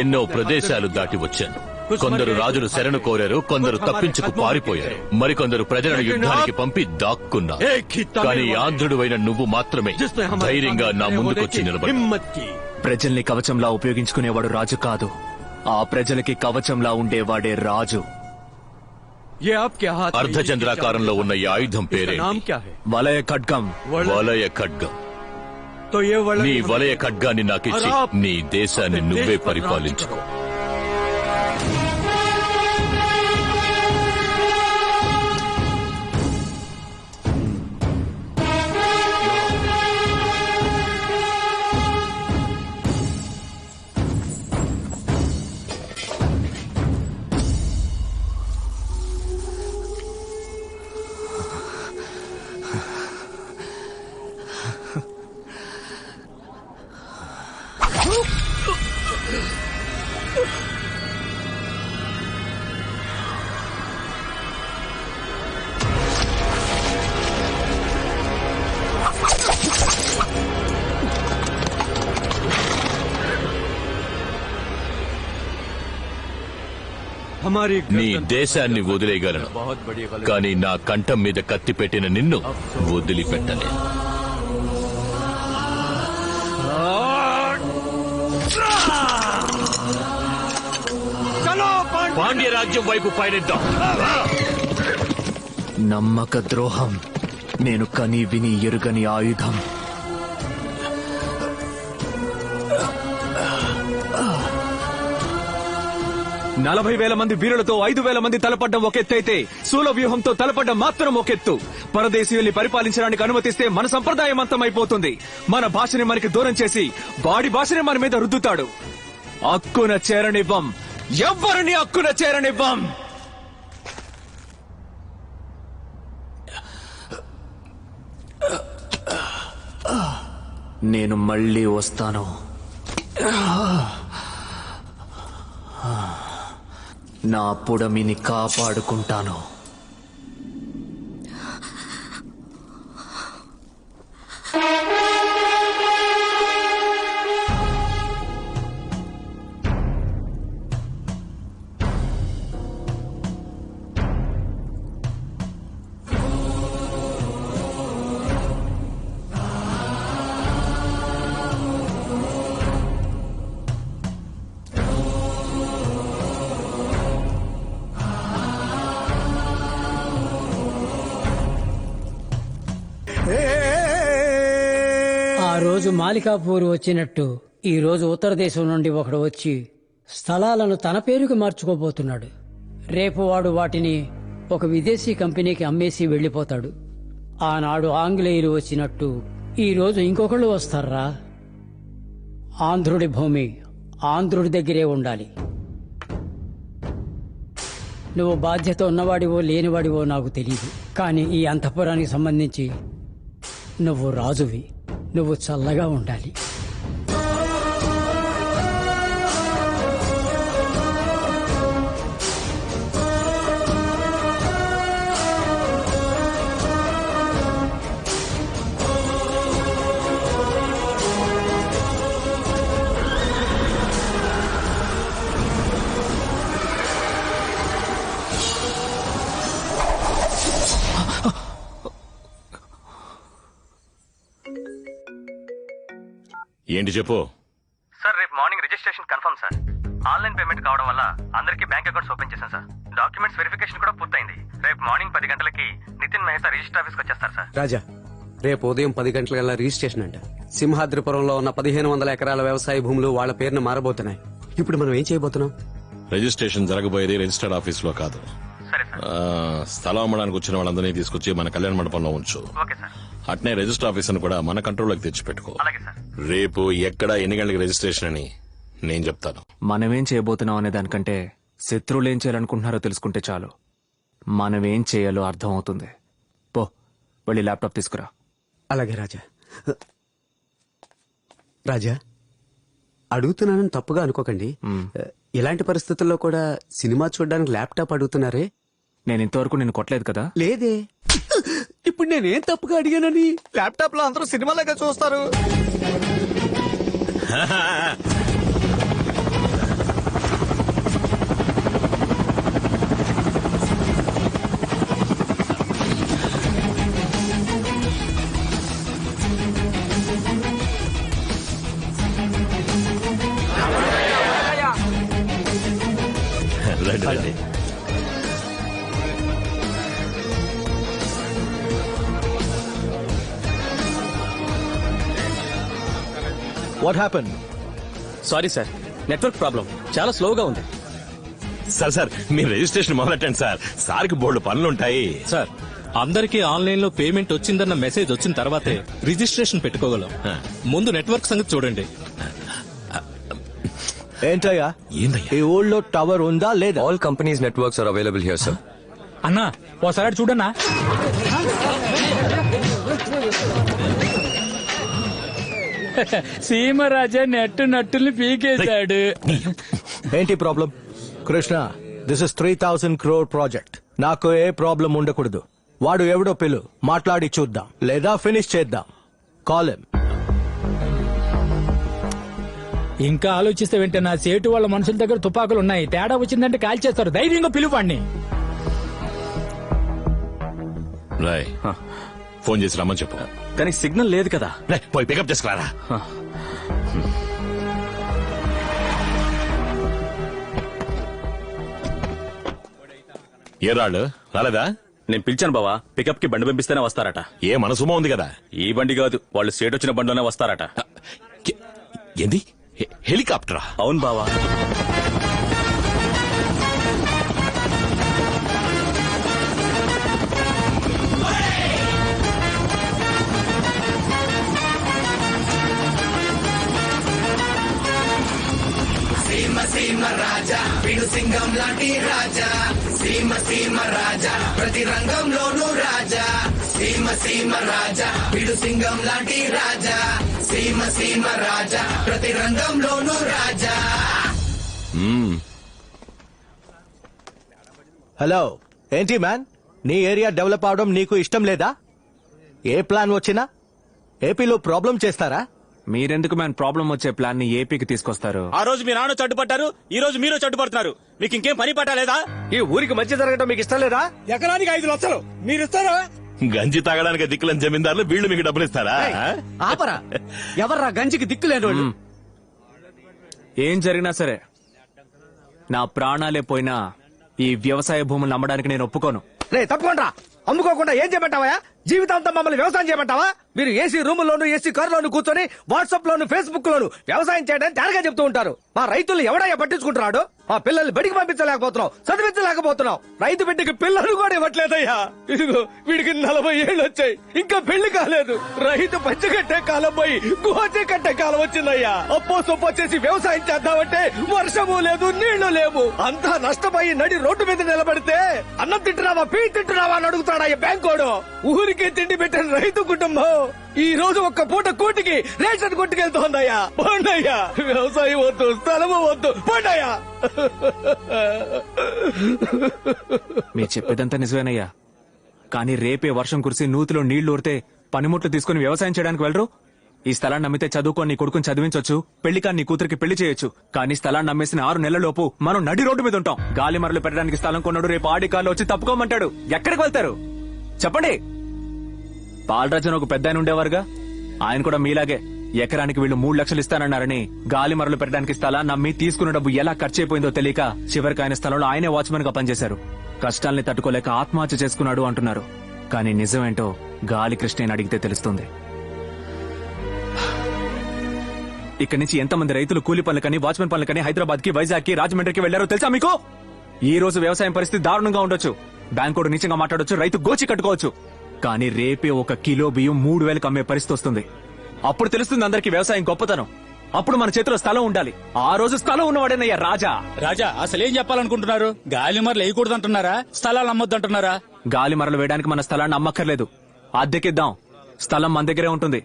ఎన్నో ప్రదేశాలు దాటి వచ్చాను. కొందరు రాజులు శరణు కోరారు, కొందరు తప్పించుకు పారిపోయారు, మరికొందరు ప్రజలను యుద్ధానికి పంపి దాక్కున్నారు. కానీ ఆంధ్రుడువైన నువ్వు మాత్రమే ధైర్యంగా నా ముందుకొచ్చి నిలబడి. ప్రజల్ని కవచంలా ఉపయోగించుకునేవాడు రాజు కాదు, ఆ ప్రజలకి కవచంలా ఉండేవాడే రాజు. అర్ధచంద్రాకారంలో ఉన్న ఈ ఆయుధం పేరే వలయ ఖడ్గం. వలయ ఖడ్గం. నీ వలయ ఖడ్గాన్ని నాకిచ్చి నీ దేశాన్ని నువ్వే పరిపాలించుకో. हमारी నీ దేశాన్ని వదిలేయగలను, కానీ నా కంఠం మీద కత్తి పెట్టిన నిన్ను వదిలిపెట్టలే. పాండ్య రాజ్యం వైపు పయనిద్దాం. నమ్మక ద్రోహం నేను కని విని ఎరుగని ఆయుధం. నలభై వేల మంది వీరులతో 5,000 మంది తలపడ్డం ఒక ఎత్తైతే శూల వ్యూహంతో తలపడ్డం మాత్రం ఒక ఎత్తు. పరదేశీయుల్ని పరిపాలించడానికి అనుమతిస్తే మన సంప్రదాయం అంతమైపోతుంది. మన భాషని మనకి దూరం చేసి వాడి భాషని మన మీద రుద్దుతాడు. హక్కున చేరనివ్వం, ఎవ్వరిని హక్కున చేరనివ్వం. నేను మళ్ళీ వస్తాను. నా పుడమిని కాపాడుకుంటాను. ఆ రోజు మాలికాపూర్ వచ్చినట్టు ఈ రోజు ఉత్తర దేశం నుండి ఒకడు వచ్చి స్థలాలను తన పేరుకు మార్చుకోబోతున్నాడు. రేపు వాడు వాటిని ఒక విదేశీ కంపెనీకి అమ్మేసి వెళ్లిపోతాడు. ఆనాడు ఆంగ్లేయులు వచ్చినట్టు ఈ రోజు ఇంకొకళ్ళు వస్తారా? ఆంధ్రుడి భూమి ఆంధ్రుడి దగ్గరే ఉండాలి. నువ్వు బాధ్యత ఉన్నవాడివో లేనివాడివో నాకు తెలియదు, కానీ ఈ అంతఃపురానికి సంబంధించి నువ్వు రాజువి. నువ్వు చల్లగా ఉండాలి. ఏంటి చెప్పు. సార్ రేపు morning registration confirm sir. Online payment కావడం వల్ల అందరికీ బ్యాంక్ అకౌంట్స్ ఓపెన్ చేశాను సార్. డాక్యుమెంట్స్ వెరిఫికేషన్ కూడా పూర్తయింది. రేపు మార్నింగ్ 10 గంటలకి నితిన్ మెహతా రిజిస్టర్ ఆఫీస్కి వచ్చేస్తారు సార్. రాజా, రేపు ఉదయం 10 గంటలకల్లా రిజిస్ట్రేషన్ అంట. సింహాద్రిపురంలో ఉన్న 1500 ఎకరాల వ్యవసాయ భూములు వాళ్ళ పేరున మారబోతున్నాయి. ఇప్పుడు మనం ఏం చేయబోతున్నాం? రిజిస్ట్రేషన్ జరగబోయేది రిజిస్టర్డ్ ఆఫీస్ లో కాదు. స్థలం అమ్మడానికి వచ్చిన వాళ్ళందరినీ తీసుకొచ్చి మన కళ్యాణ మండపంలో ఉంచు. అట్నే రిజిస్టర్ ఆఫీసర్ కూడా మన కంట్రోల్లోకి తెచ్చిపెట్టుకో. రేపు ఎక్కడ ఎన్ని గంటలకు రిజిస్ట్రేషన్ అని నేను చెప్తాను. మనమేం చేయబోతున్నాం అనే దానికంటే శత్రువులు ఏం చేయాలనుకుంటున్నారో తెలుసుకుంటే చాలు. మనమేం చేయాలో అర్థం అవుతుంది. పో, వెళ్ళి ల్యాప్టాప్ తీసుకురా. అలాగే రాజా. రాజా, అడుగుతున్నానని తప్పుగా అనుకోకండి. ఇలాంటి పరిస్థితుల్లో కూడా సినిమా చూడడానికి ల్యాప్టాప్ అడుగుతున్నారే. నేను ఇంతవరకు నేను కొట్టలేదు కదా. లేదే. ఇప్పుడు నేనేం తప్పుగా అడిగానని ల్యాప్టాప్ లో అందరూ సినిమాలాగా చూస్తారు. రండి. What happen? Sorry sir, network problem. చాలా స్లోగా ఉంది. సార్ మీరు రిజిస్ట్రేషన్ మొదలెట్టండి సార్. సార్కి బోర్డు పనులుంటాయి. సార్, అందరికీ ఆన్లైన్ లో పేమెంట్ వచ్చిందన్న మెసేజ్ వచ్చిన తర్వాతే రిజిస్ట్రేషన్ పెట్టుకోగలం. ముందు నెట్వర్క్ సంగతి చూడండి. ఏంటయ్యా ఈ ఊళ్ళో టవర్ ఉందా లేదా? All companies networks are available here sir. అన్నా ఓసారి చూడన్నా. సీమరాజా నట్టుల్ని పీకేశాడు. ఏంటి problem? Krishna, this is 3,000 crore project. నాకు ఏ ప్రాబ్లం ఉండకూడదు. వాడు ఎవడో పిలు, మాట్లాడి చూద్దాం, లేదా ఫినిష్ చేద్దాం. Call him. ఇంకా ఆలోచిస్తే వెంటనే నా సేటు వాళ్ళ మనుషుల దగ్గర తుపాకులు ఉన్నాయి. తేడా వచ్చిందంటే కాల్ చేస్తారు. ధైర్యంగా పిలువాడిని. రాయ్ ఫోన్ చేసి రమ్మని చెప్పు. కానీ సిగ్నల్ లేదు కదా. పోయి పికప్ చేసుకురారా. ఏ రాళ్ళు రాలేదా? నేను పిలిచాను బావా. పికప్ కి బండి పంపిస్తేనే వస్తారట. ఏ మనసుమో ఉంది కదా. ఈ బండి కాదు, వాళ్ళు స్టేట్ వచ్చిన బండిలోనే వస్తారట. ఏంది హెలికాప్టరా? అవును బావా. సీమ సీమ రాజా వీడు సింగం లాంటి రాజా. సీమ సీమ రాజా ప్రతి రంగంలోనూ రాజా. సీమ సీమ రాజా వీడు సింగం లాంటి రాజా. సీమ సీమ రాజా ప్రతి రంగంలోనూ రాజా. హలో, ఏంటి మ్యాన్, నీ ఏరియా డెవలప్ అవడం నీకు ఇష్టం లేదా? ఏ ప్లాన్ వచ్చినా ఏపీలో ప్రాబ్లం చేస్తారా? మీరెందుకు మ్యాన్ ప్రాబ్లం వచ్చే ప్లాన్ ని ఏపీకి తీసుకొస్తారు? ఆ రోజు మీ నాన్న చట్టుపట్టారు, ఈ రోజు మీరు చట్టుపడుతున్నారు. మీకు ఇంకేం పని పట్టలేదా? ఈ ఊరికి మంచి జరగడం మీకు ఇష్టం లేదా? ఎకరానికి 5 లక్షలు మీరు ఇస్తారా? గంజి తాగడానికి దిక్కులని జమీందారులు వీళ్ళు మీకు డబ్బులు ఇస్తారా? ఆపరా, ఎవర్రా గంజికి దిక్కులేని వాళ్ళు? ఏం జరిగినా సరే నా ప్రాణాలే పోయినా ఈ వ్యవసాయ భూములు అమ్మడానికి నేను ఒప్పుకోను. రే తప్పకుండా అమ్ముకోకుండా ఏం చేయమంటావా? జీవితాంతం మమ్మల్ని వ్యవసాయం చేయమంటావా? మీరు ఏసీ రూముల్లోను ఏసీ కారులోను కూర్చొని వాట్సాప్ లోను ఫేస్బుక్ లోను వ్యవసాయం చేయడానికి తేరగా చెప్తూ ఉంటారు. మా రైతులు ఎవడయ్యా పట్టించుకుంటున్నాడు? మా పిల్లల్ని బడికి పంపించలేకపోతున్నావు, చదివించలేకపోతున్నావు. రైతు బిడ్డకి పిల్లలు కూడా ఇవ్వట్లేదయ్యా. ఇదిగో వీడికి 40 ఏళ్ళు వచ్చాయి, ఇంకా పెళ్లి కాలేదు. రైతు పంచగట్టే కాలం పోయి గోచి కట్టే కాలం వచ్చిందయ్యా. అప్పో సొప్పో చేసి వ్యవసాయం చేద్దామంటే వర్షము లేదు, నీళ్లు లేవు. అంతా నష్టపోయి నడి రోడ్డు మీద నిలబడితే అన్నం తింటున్నావా, పీ తింటున్నావా అని అడుగుతాడయ్యా బ్యాంకోడు. ఊరికే తిండి పెట్టిన రైతు కుటుంబం ఈ రోజు ఒక్క పూట కూటికి రేషన్ కొట్టుకెళ్తోందయ్యా. పోండయ్యా, వ్యవసాయం వద్దు, స్థలము వద్దు, పోండయ్యా. మీరు చెప్పేదంతా నిజమేనయ్యా, కానీ రేపే వర్షం కురిసి నూతిలో నీళ్లు ఊరితే పనిముట్లు తీసుకుని వ్యవసాయం చేయడానికి వెళ్ళరు? ఈ స్థలాన్ని నమ్మితే చదువుకొని నీ కొడుకుని చదివించొచ్చు, పెళ్లి కాని నీ కూతురికి పెళ్లి చేయొచ్చు. కానీ స్థలాన్ని నమ్మేసిన 6 నెలలలోపు మనం నడి రోడ్డు మీద ఉంటాం. గాలి మరలు పెట్టడానికి స్థలం కొన్నాడు, రేపు ఆడి కాళ్ళు వచ్చి తప్పుకోమంటాడు. ఎక్కడికి వెళ్తారు చెప్పండి? బాలరాజన్ ఒక పెద్ద ఆయన ఉండేవారుగా, ఆయన కూడా మీలాగే ఎకరానికి వీళ్ళు 3 లక్షలు ఇస్తానన్నారని గాలి మరలు పెట్టడానికి స్థలాన్ని నమ్మి తీసుకున్న డబ్బు ఎలా ఖర్చు అయిపోయిందో తెలియక చివరికి ఆయన స్థలంలో ఆయనే వాచ్మెన్ గా పనిచేశారు. కష్టాల్ని తట్టుకోలేక ఆత్మహత్య చేసుకున్నాడు అంటున్నారు. కానీ నిజమేంటో గాలి కృష్ణని అడిగితే తెలుస్తుంది. ఇక్కడి నుంచి ఎంతమంది రైతులు కూలి పనులకని, వాచ్మెన్ పనులకని హైదరాబాద్ కి, వైజాగ్ కి, రాజమండ్రికి వెళ్లారో తెలుసా మీకు? ఈ రోజు వ్యవసాయం పరిస్థితి దారుణంగా ఉండొచ్చు, బ్యాంకోడు నీచంగా మాట్లాడొచ్చు, రైతు గోచి కట్టుకోవచ్చు. కానీ రేపే 1 కిలో బియ్యం 3000కి అమ్మే పరిస్థితి వస్తుంది. అప్పుడు తెలుస్తుంది అందరికి వ్యవసాయం గొప్పతనం. అప్పుడు మన చేతిలో స్థలం ఉండాలి. ఆ రోజు స్థలం ఉన్నవాడేనయ్యా రాజా. రాజా అసలేం చెప్పాలనుకుంటున్నారు? గాలి మరలు వేయకూడదంటున్నారా? స్థలాలు అమ్మొద్దంటున్నారా? గాలి మరలు వేయడానికి మన స్థలాన్ని అమ్మక్కర్లేదు, అద్దెకిద్దాం. స్థలం మన దగ్గరే ఉంటుంది.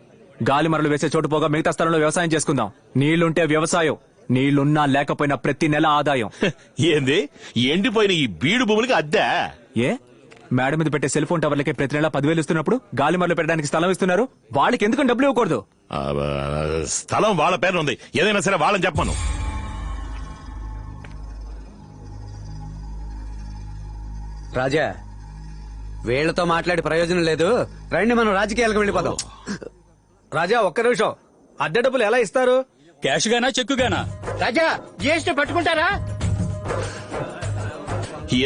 గాలి మరలు వేసే చోటు పోగా మిగతా స్థలంలో వ్యవసాయం చేసుకుందాం. నీళ్లుంటే వ్యవసాయం, నీళ్లున్నా లేకపోయినా ప్రతి నెల ఆదాయం. ఏంది ఎండిపోయిన ఈ బీడు భూములకి అద్దె? ఏ మేడ మీద పెట్టే సెల్ ఫోన్ టవర్లకే ప్రతి నెల 10,000 ఇస్తున్నప్పుడు గాలి మరలు పెట్టడానికి స్థలం ఇస్తున్నారు? వాళ్ళకి ఎందుకని డబ్బులు ఇవ్వకూడదు? స్థలం వాళ్ళ పేరు ఉంది, ఏదైనా సరే వాళ్ళని చెప్పను. రాజా, వీళ్లతో మాట్లాడి ప్రయోజనం లేదు, రండి మనం రాజకీయాలకు వెళ్ళిపోదాం. రాజా ఒక్క నిమిషం, అద్దె డబ్బులు ఎలా ఇస్తారు? క్యాష్ గానా, చెక్కు గానా? రాజా జిఎస్టీ పట్టుకుంటారా?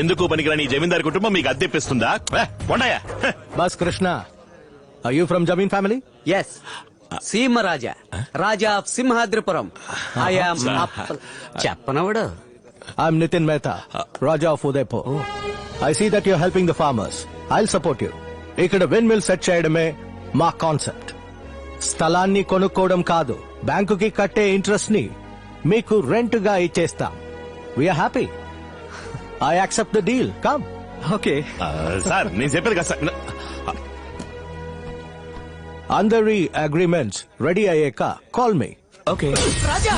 ఎందుకు పనికిరాని ఈ జమీందారు కుటుంబం మీకు అద్దెప్పిస్తుందా? కొండయ్యా. బస్ Krishna, are you from zamin family? Yes, Seema Raja, Raja of Simhadripuram. చెప్పనవడు. I'm Nitin Mehta, Raja of Udaipur. I see that your helping the farmers. I'll support you. ఇక్కడ విండ్ మిల్ సెట్ చేయడమే మా కాన్సెప్ట్. స్థలాన్ని కొనుక్కోవడం కాదు, బ్యాంకుకి కట్టే ఇంట్రెస్ట్ ని మీకు రెంట్ గా ఇచ్చేస్తాం. We're happy. I accept the deal. Come. Okay sir, నేను చెప్పేది కదా సార్. అందరి అగ్రిమెంట్స్ రెడీ అయ్యాక కాల్ మీ. ఓకే. రాజా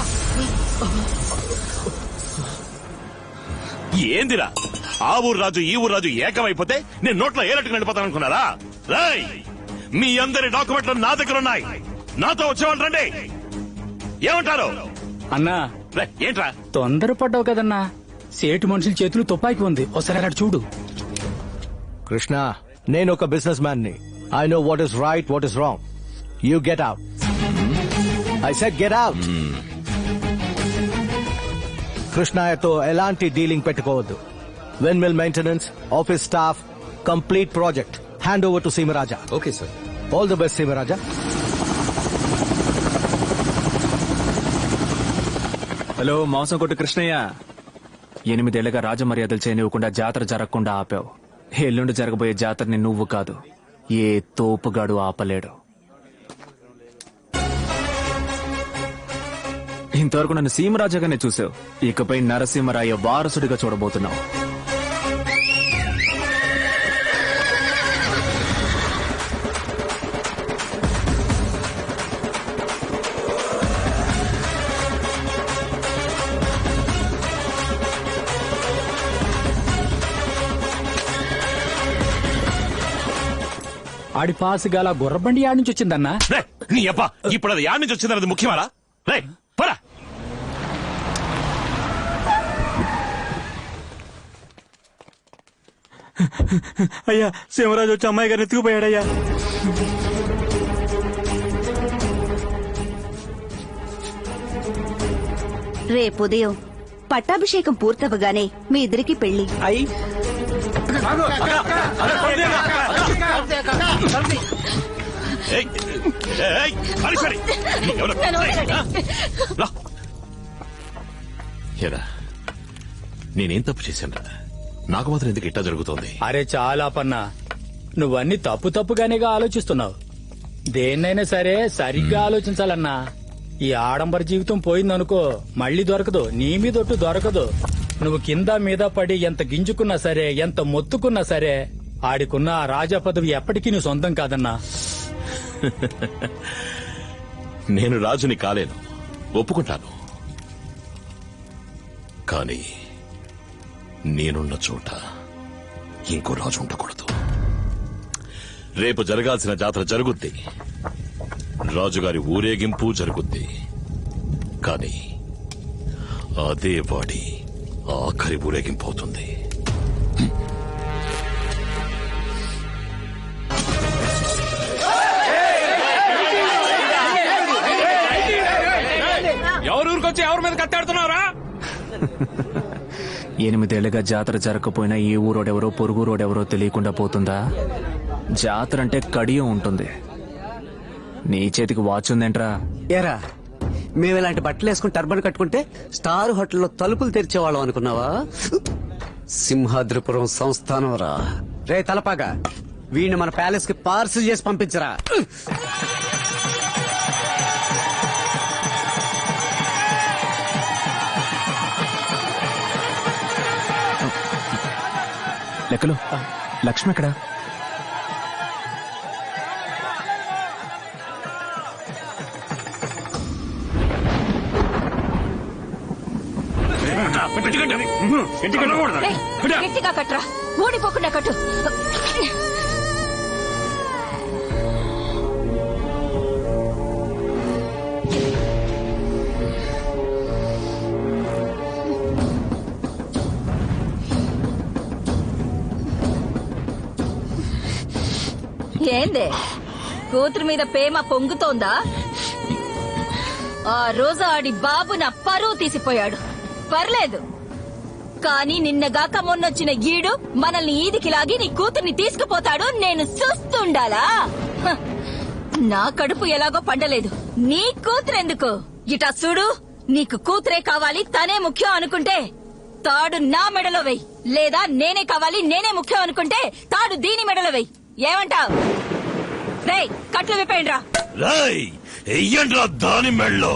ఏందిరా, ఆ ఊరు రాజు ఈ ఊరు రాజు ఏకమైపోతే నేను నోట్లో ఏలట్టుకు నడిపోతాననుకున్నారా? రేయ్, మీ అందరి డాక్యుమెంట్లు నా దగ్గర ఉన్నాయి. నాతో వచ్చేవాళ్ళు రండి. ఏమంటారు? అన్నా ఏంట్రా తొందరపడ్డావు కదన్నా, సేటు మనుషుల చేతులు తుపాకి ఉంది, ఒకసారి అక్కడ చూడు. కృష్ణ, నేను ఒక బిజినెస్ మ్యాన్ ని. I know what is right, what is wrong. You get out. I said get out. కృష్ణయ్యతో ఎలాంటి డీలింగ్ పెట్టుకోవద్దు. Windmill maintenance, office staff, complete project hand over to Seemaraja. Okay sir. All the best Seemaraja. Hello మాంసం కొట్టు కృష్ణయ్య, 8 ఏళ్లుగా రాజమర్యాదలు చేయనివ్వకుండా జాతర జరగకుండా ఆపావు. ఎల్లుండి జరగబోయే జాతరని నువ్వు కాదు, ఏ తోపుగాడు ఆపలేడు. ఇంతవరకు నన్ను సీమరాజాగానే చూసావు, ఇకపై నరసింహరాయ వారసుడిగా చూడబోతున్నావు. ఆడి పాసు గల గుర్రబండి యాడ్ నుంచి వచ్చిందన్నా. నీ అబ్బా, ఇప్పుడు అది యాడ్ నుంచి వచ్చిందన్నది ముఖ్యమారా? రే పరా. అయ్యా, సింహరాజు వచ్చి అమ్మాయి గారిని ఎత్తుకుపోయాడయ్యా. రేపు ఉదయం పట్టాభిషేకం పూర్తవగానే మీ ఇద్దరికి పెళ్లి. నేనేం తప్పు చేశాను? నాకు మాత్రం ఎందుకు ఇట్టా జరుగుతోంది? అరే చాలా పన్నా, నువ్వన్నీ తప్పుగానేగా ఆలోచిస్తున్నావు. దేన్నైనా సరే సరిగ్గా ఆలోచించాలన్నా. ఈ ఆడంబర జీవితం పోయిందనుకో మళ్ళీ దొరకదు, నీ మీదొట్టు దొరకదు. నువ్వు కింద మీద పడి ఎంత గింజుకున్నా సరే, ఎంత మొత్తుకున్నా సరే, ఆడికున్న ఆ రాజా పదవి ఎప్పటికీ నీ సొంతం కాదన్నా. నేను రాజుని కాలేను, ఒప్పుకుంటాను. కానీ నేనున్న చోట ఇంకో రాజు ఉండకూడదు. రేపు జరగాల్సిన జాతర జరుగుద్ది, రాజుగారి ఊరేగింపు జరుగుద్ది. కానీ అదే వాడి ఆఖరి ఊరేగింపు అవుతుంది. ఎవరు ఊరికొచ్చి ఎవరి మీద కత్తాడుతున్నారా? 8 ఏళ్లుగా జాతర జరగకపోయినా ఈ ఊరోడెవరో పొరుగురోడెవరో తెలియకుండా పోతుందా? జాతర అంటే కడియం ఉంటుంది. నీ చేతికి వాచ్ ఉందేంట్రా? ఏరా, మేము ఇలాంటి బట్టలు వేసుకుని టర్బన్ కట్టుకుంటే స్టార్ హోటల్లో తలుపులు తెరిచేవాళ్ళం అనుకున్నావా? సింహాద్రిపురం సంస్థానం రా. రే తలపాగా, వీడిని మన ప్యాలెస్ కి పార్సిల్ చేసి పంపించరా. లెక్కలు లక్ష్మి ఎక్కడా? గట్టిగా కట్రా, ఊడిపోకుండా కట్టు. ఏందే, కూతురు మీద ప్రేమ పొంగుతోందా? ఆ రోజు ఆడి బాబు నా పరువు తీసిపోయాడు, పర్లేదు. కానీ నిన్నగాక మొన్నొచ్చిన ఈడు మనల్ని ఈదికి లాగి నీ కూతుర్ని తీసుకుపోతాడు, నేను చూస్తుండాలా? హ, నా కడుపు ఎలాగో పండలేదు, నీ కూతురెందుకు? ఇటా చూడు, నీకు కూతురే కావాలి, తనే ముఖ్యం అనుకుంటే తాడు నా మెడలో వెయ్యి, లేదా నేనే కావాలి, నేనే ముఖ్యం అనుకుంటే తాడు దీని మెడలో వెయ్యి. ఏమంటావ్? రేయ్, కట్లు విప్పేయండి రా. రాయ్, ఎయ్యండ్రా దాని మెళ్ళో.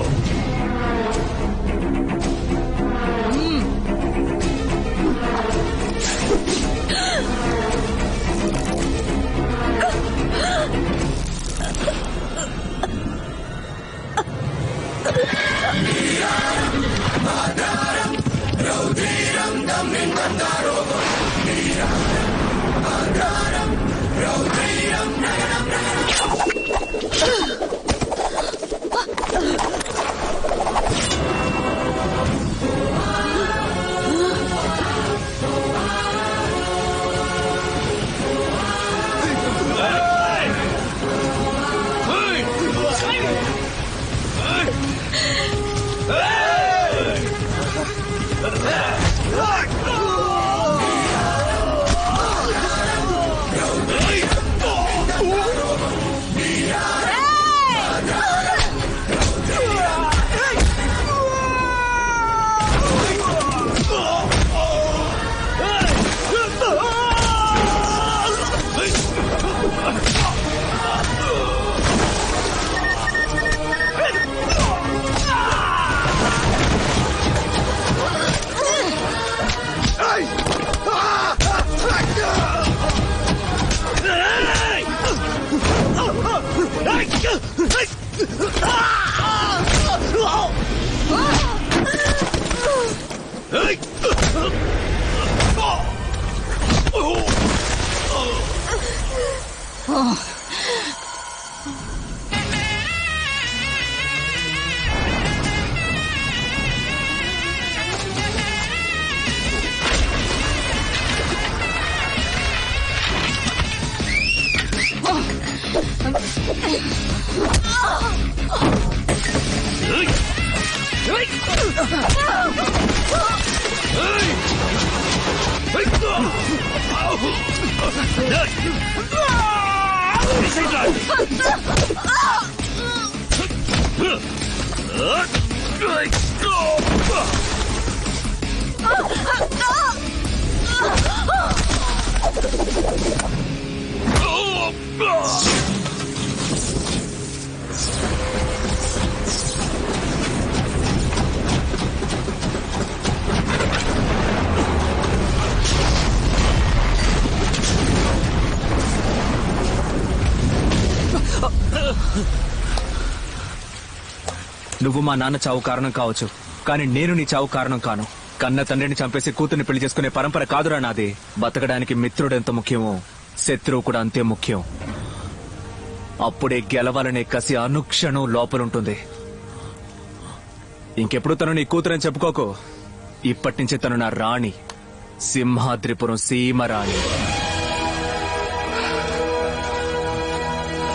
నువ్వు మా నాన్న చావు కారణం కావచ్చు, కానీ నేను నీ చావు కారణం కాను. కన్న తండ్రిని చంపేసి కూతుర్ని పెళ్లి చేసుకునే పరంపర కాదురా నాది. బతకడానికి మిత్రుడు ఎంత ముఖ్యమో శత్రువు కూడా అంతే ముఖ్యం. అప్పుడే గెలవాలనే కసి అనుక్షణం లోపలుంటుంది. ఇంకెప్పుడు తను నీ కూతురని చెప్పుకోకు. ఇప్పటి నుంచి తను నా రాణి, సింహాద్రిపురం సీమ రాణి.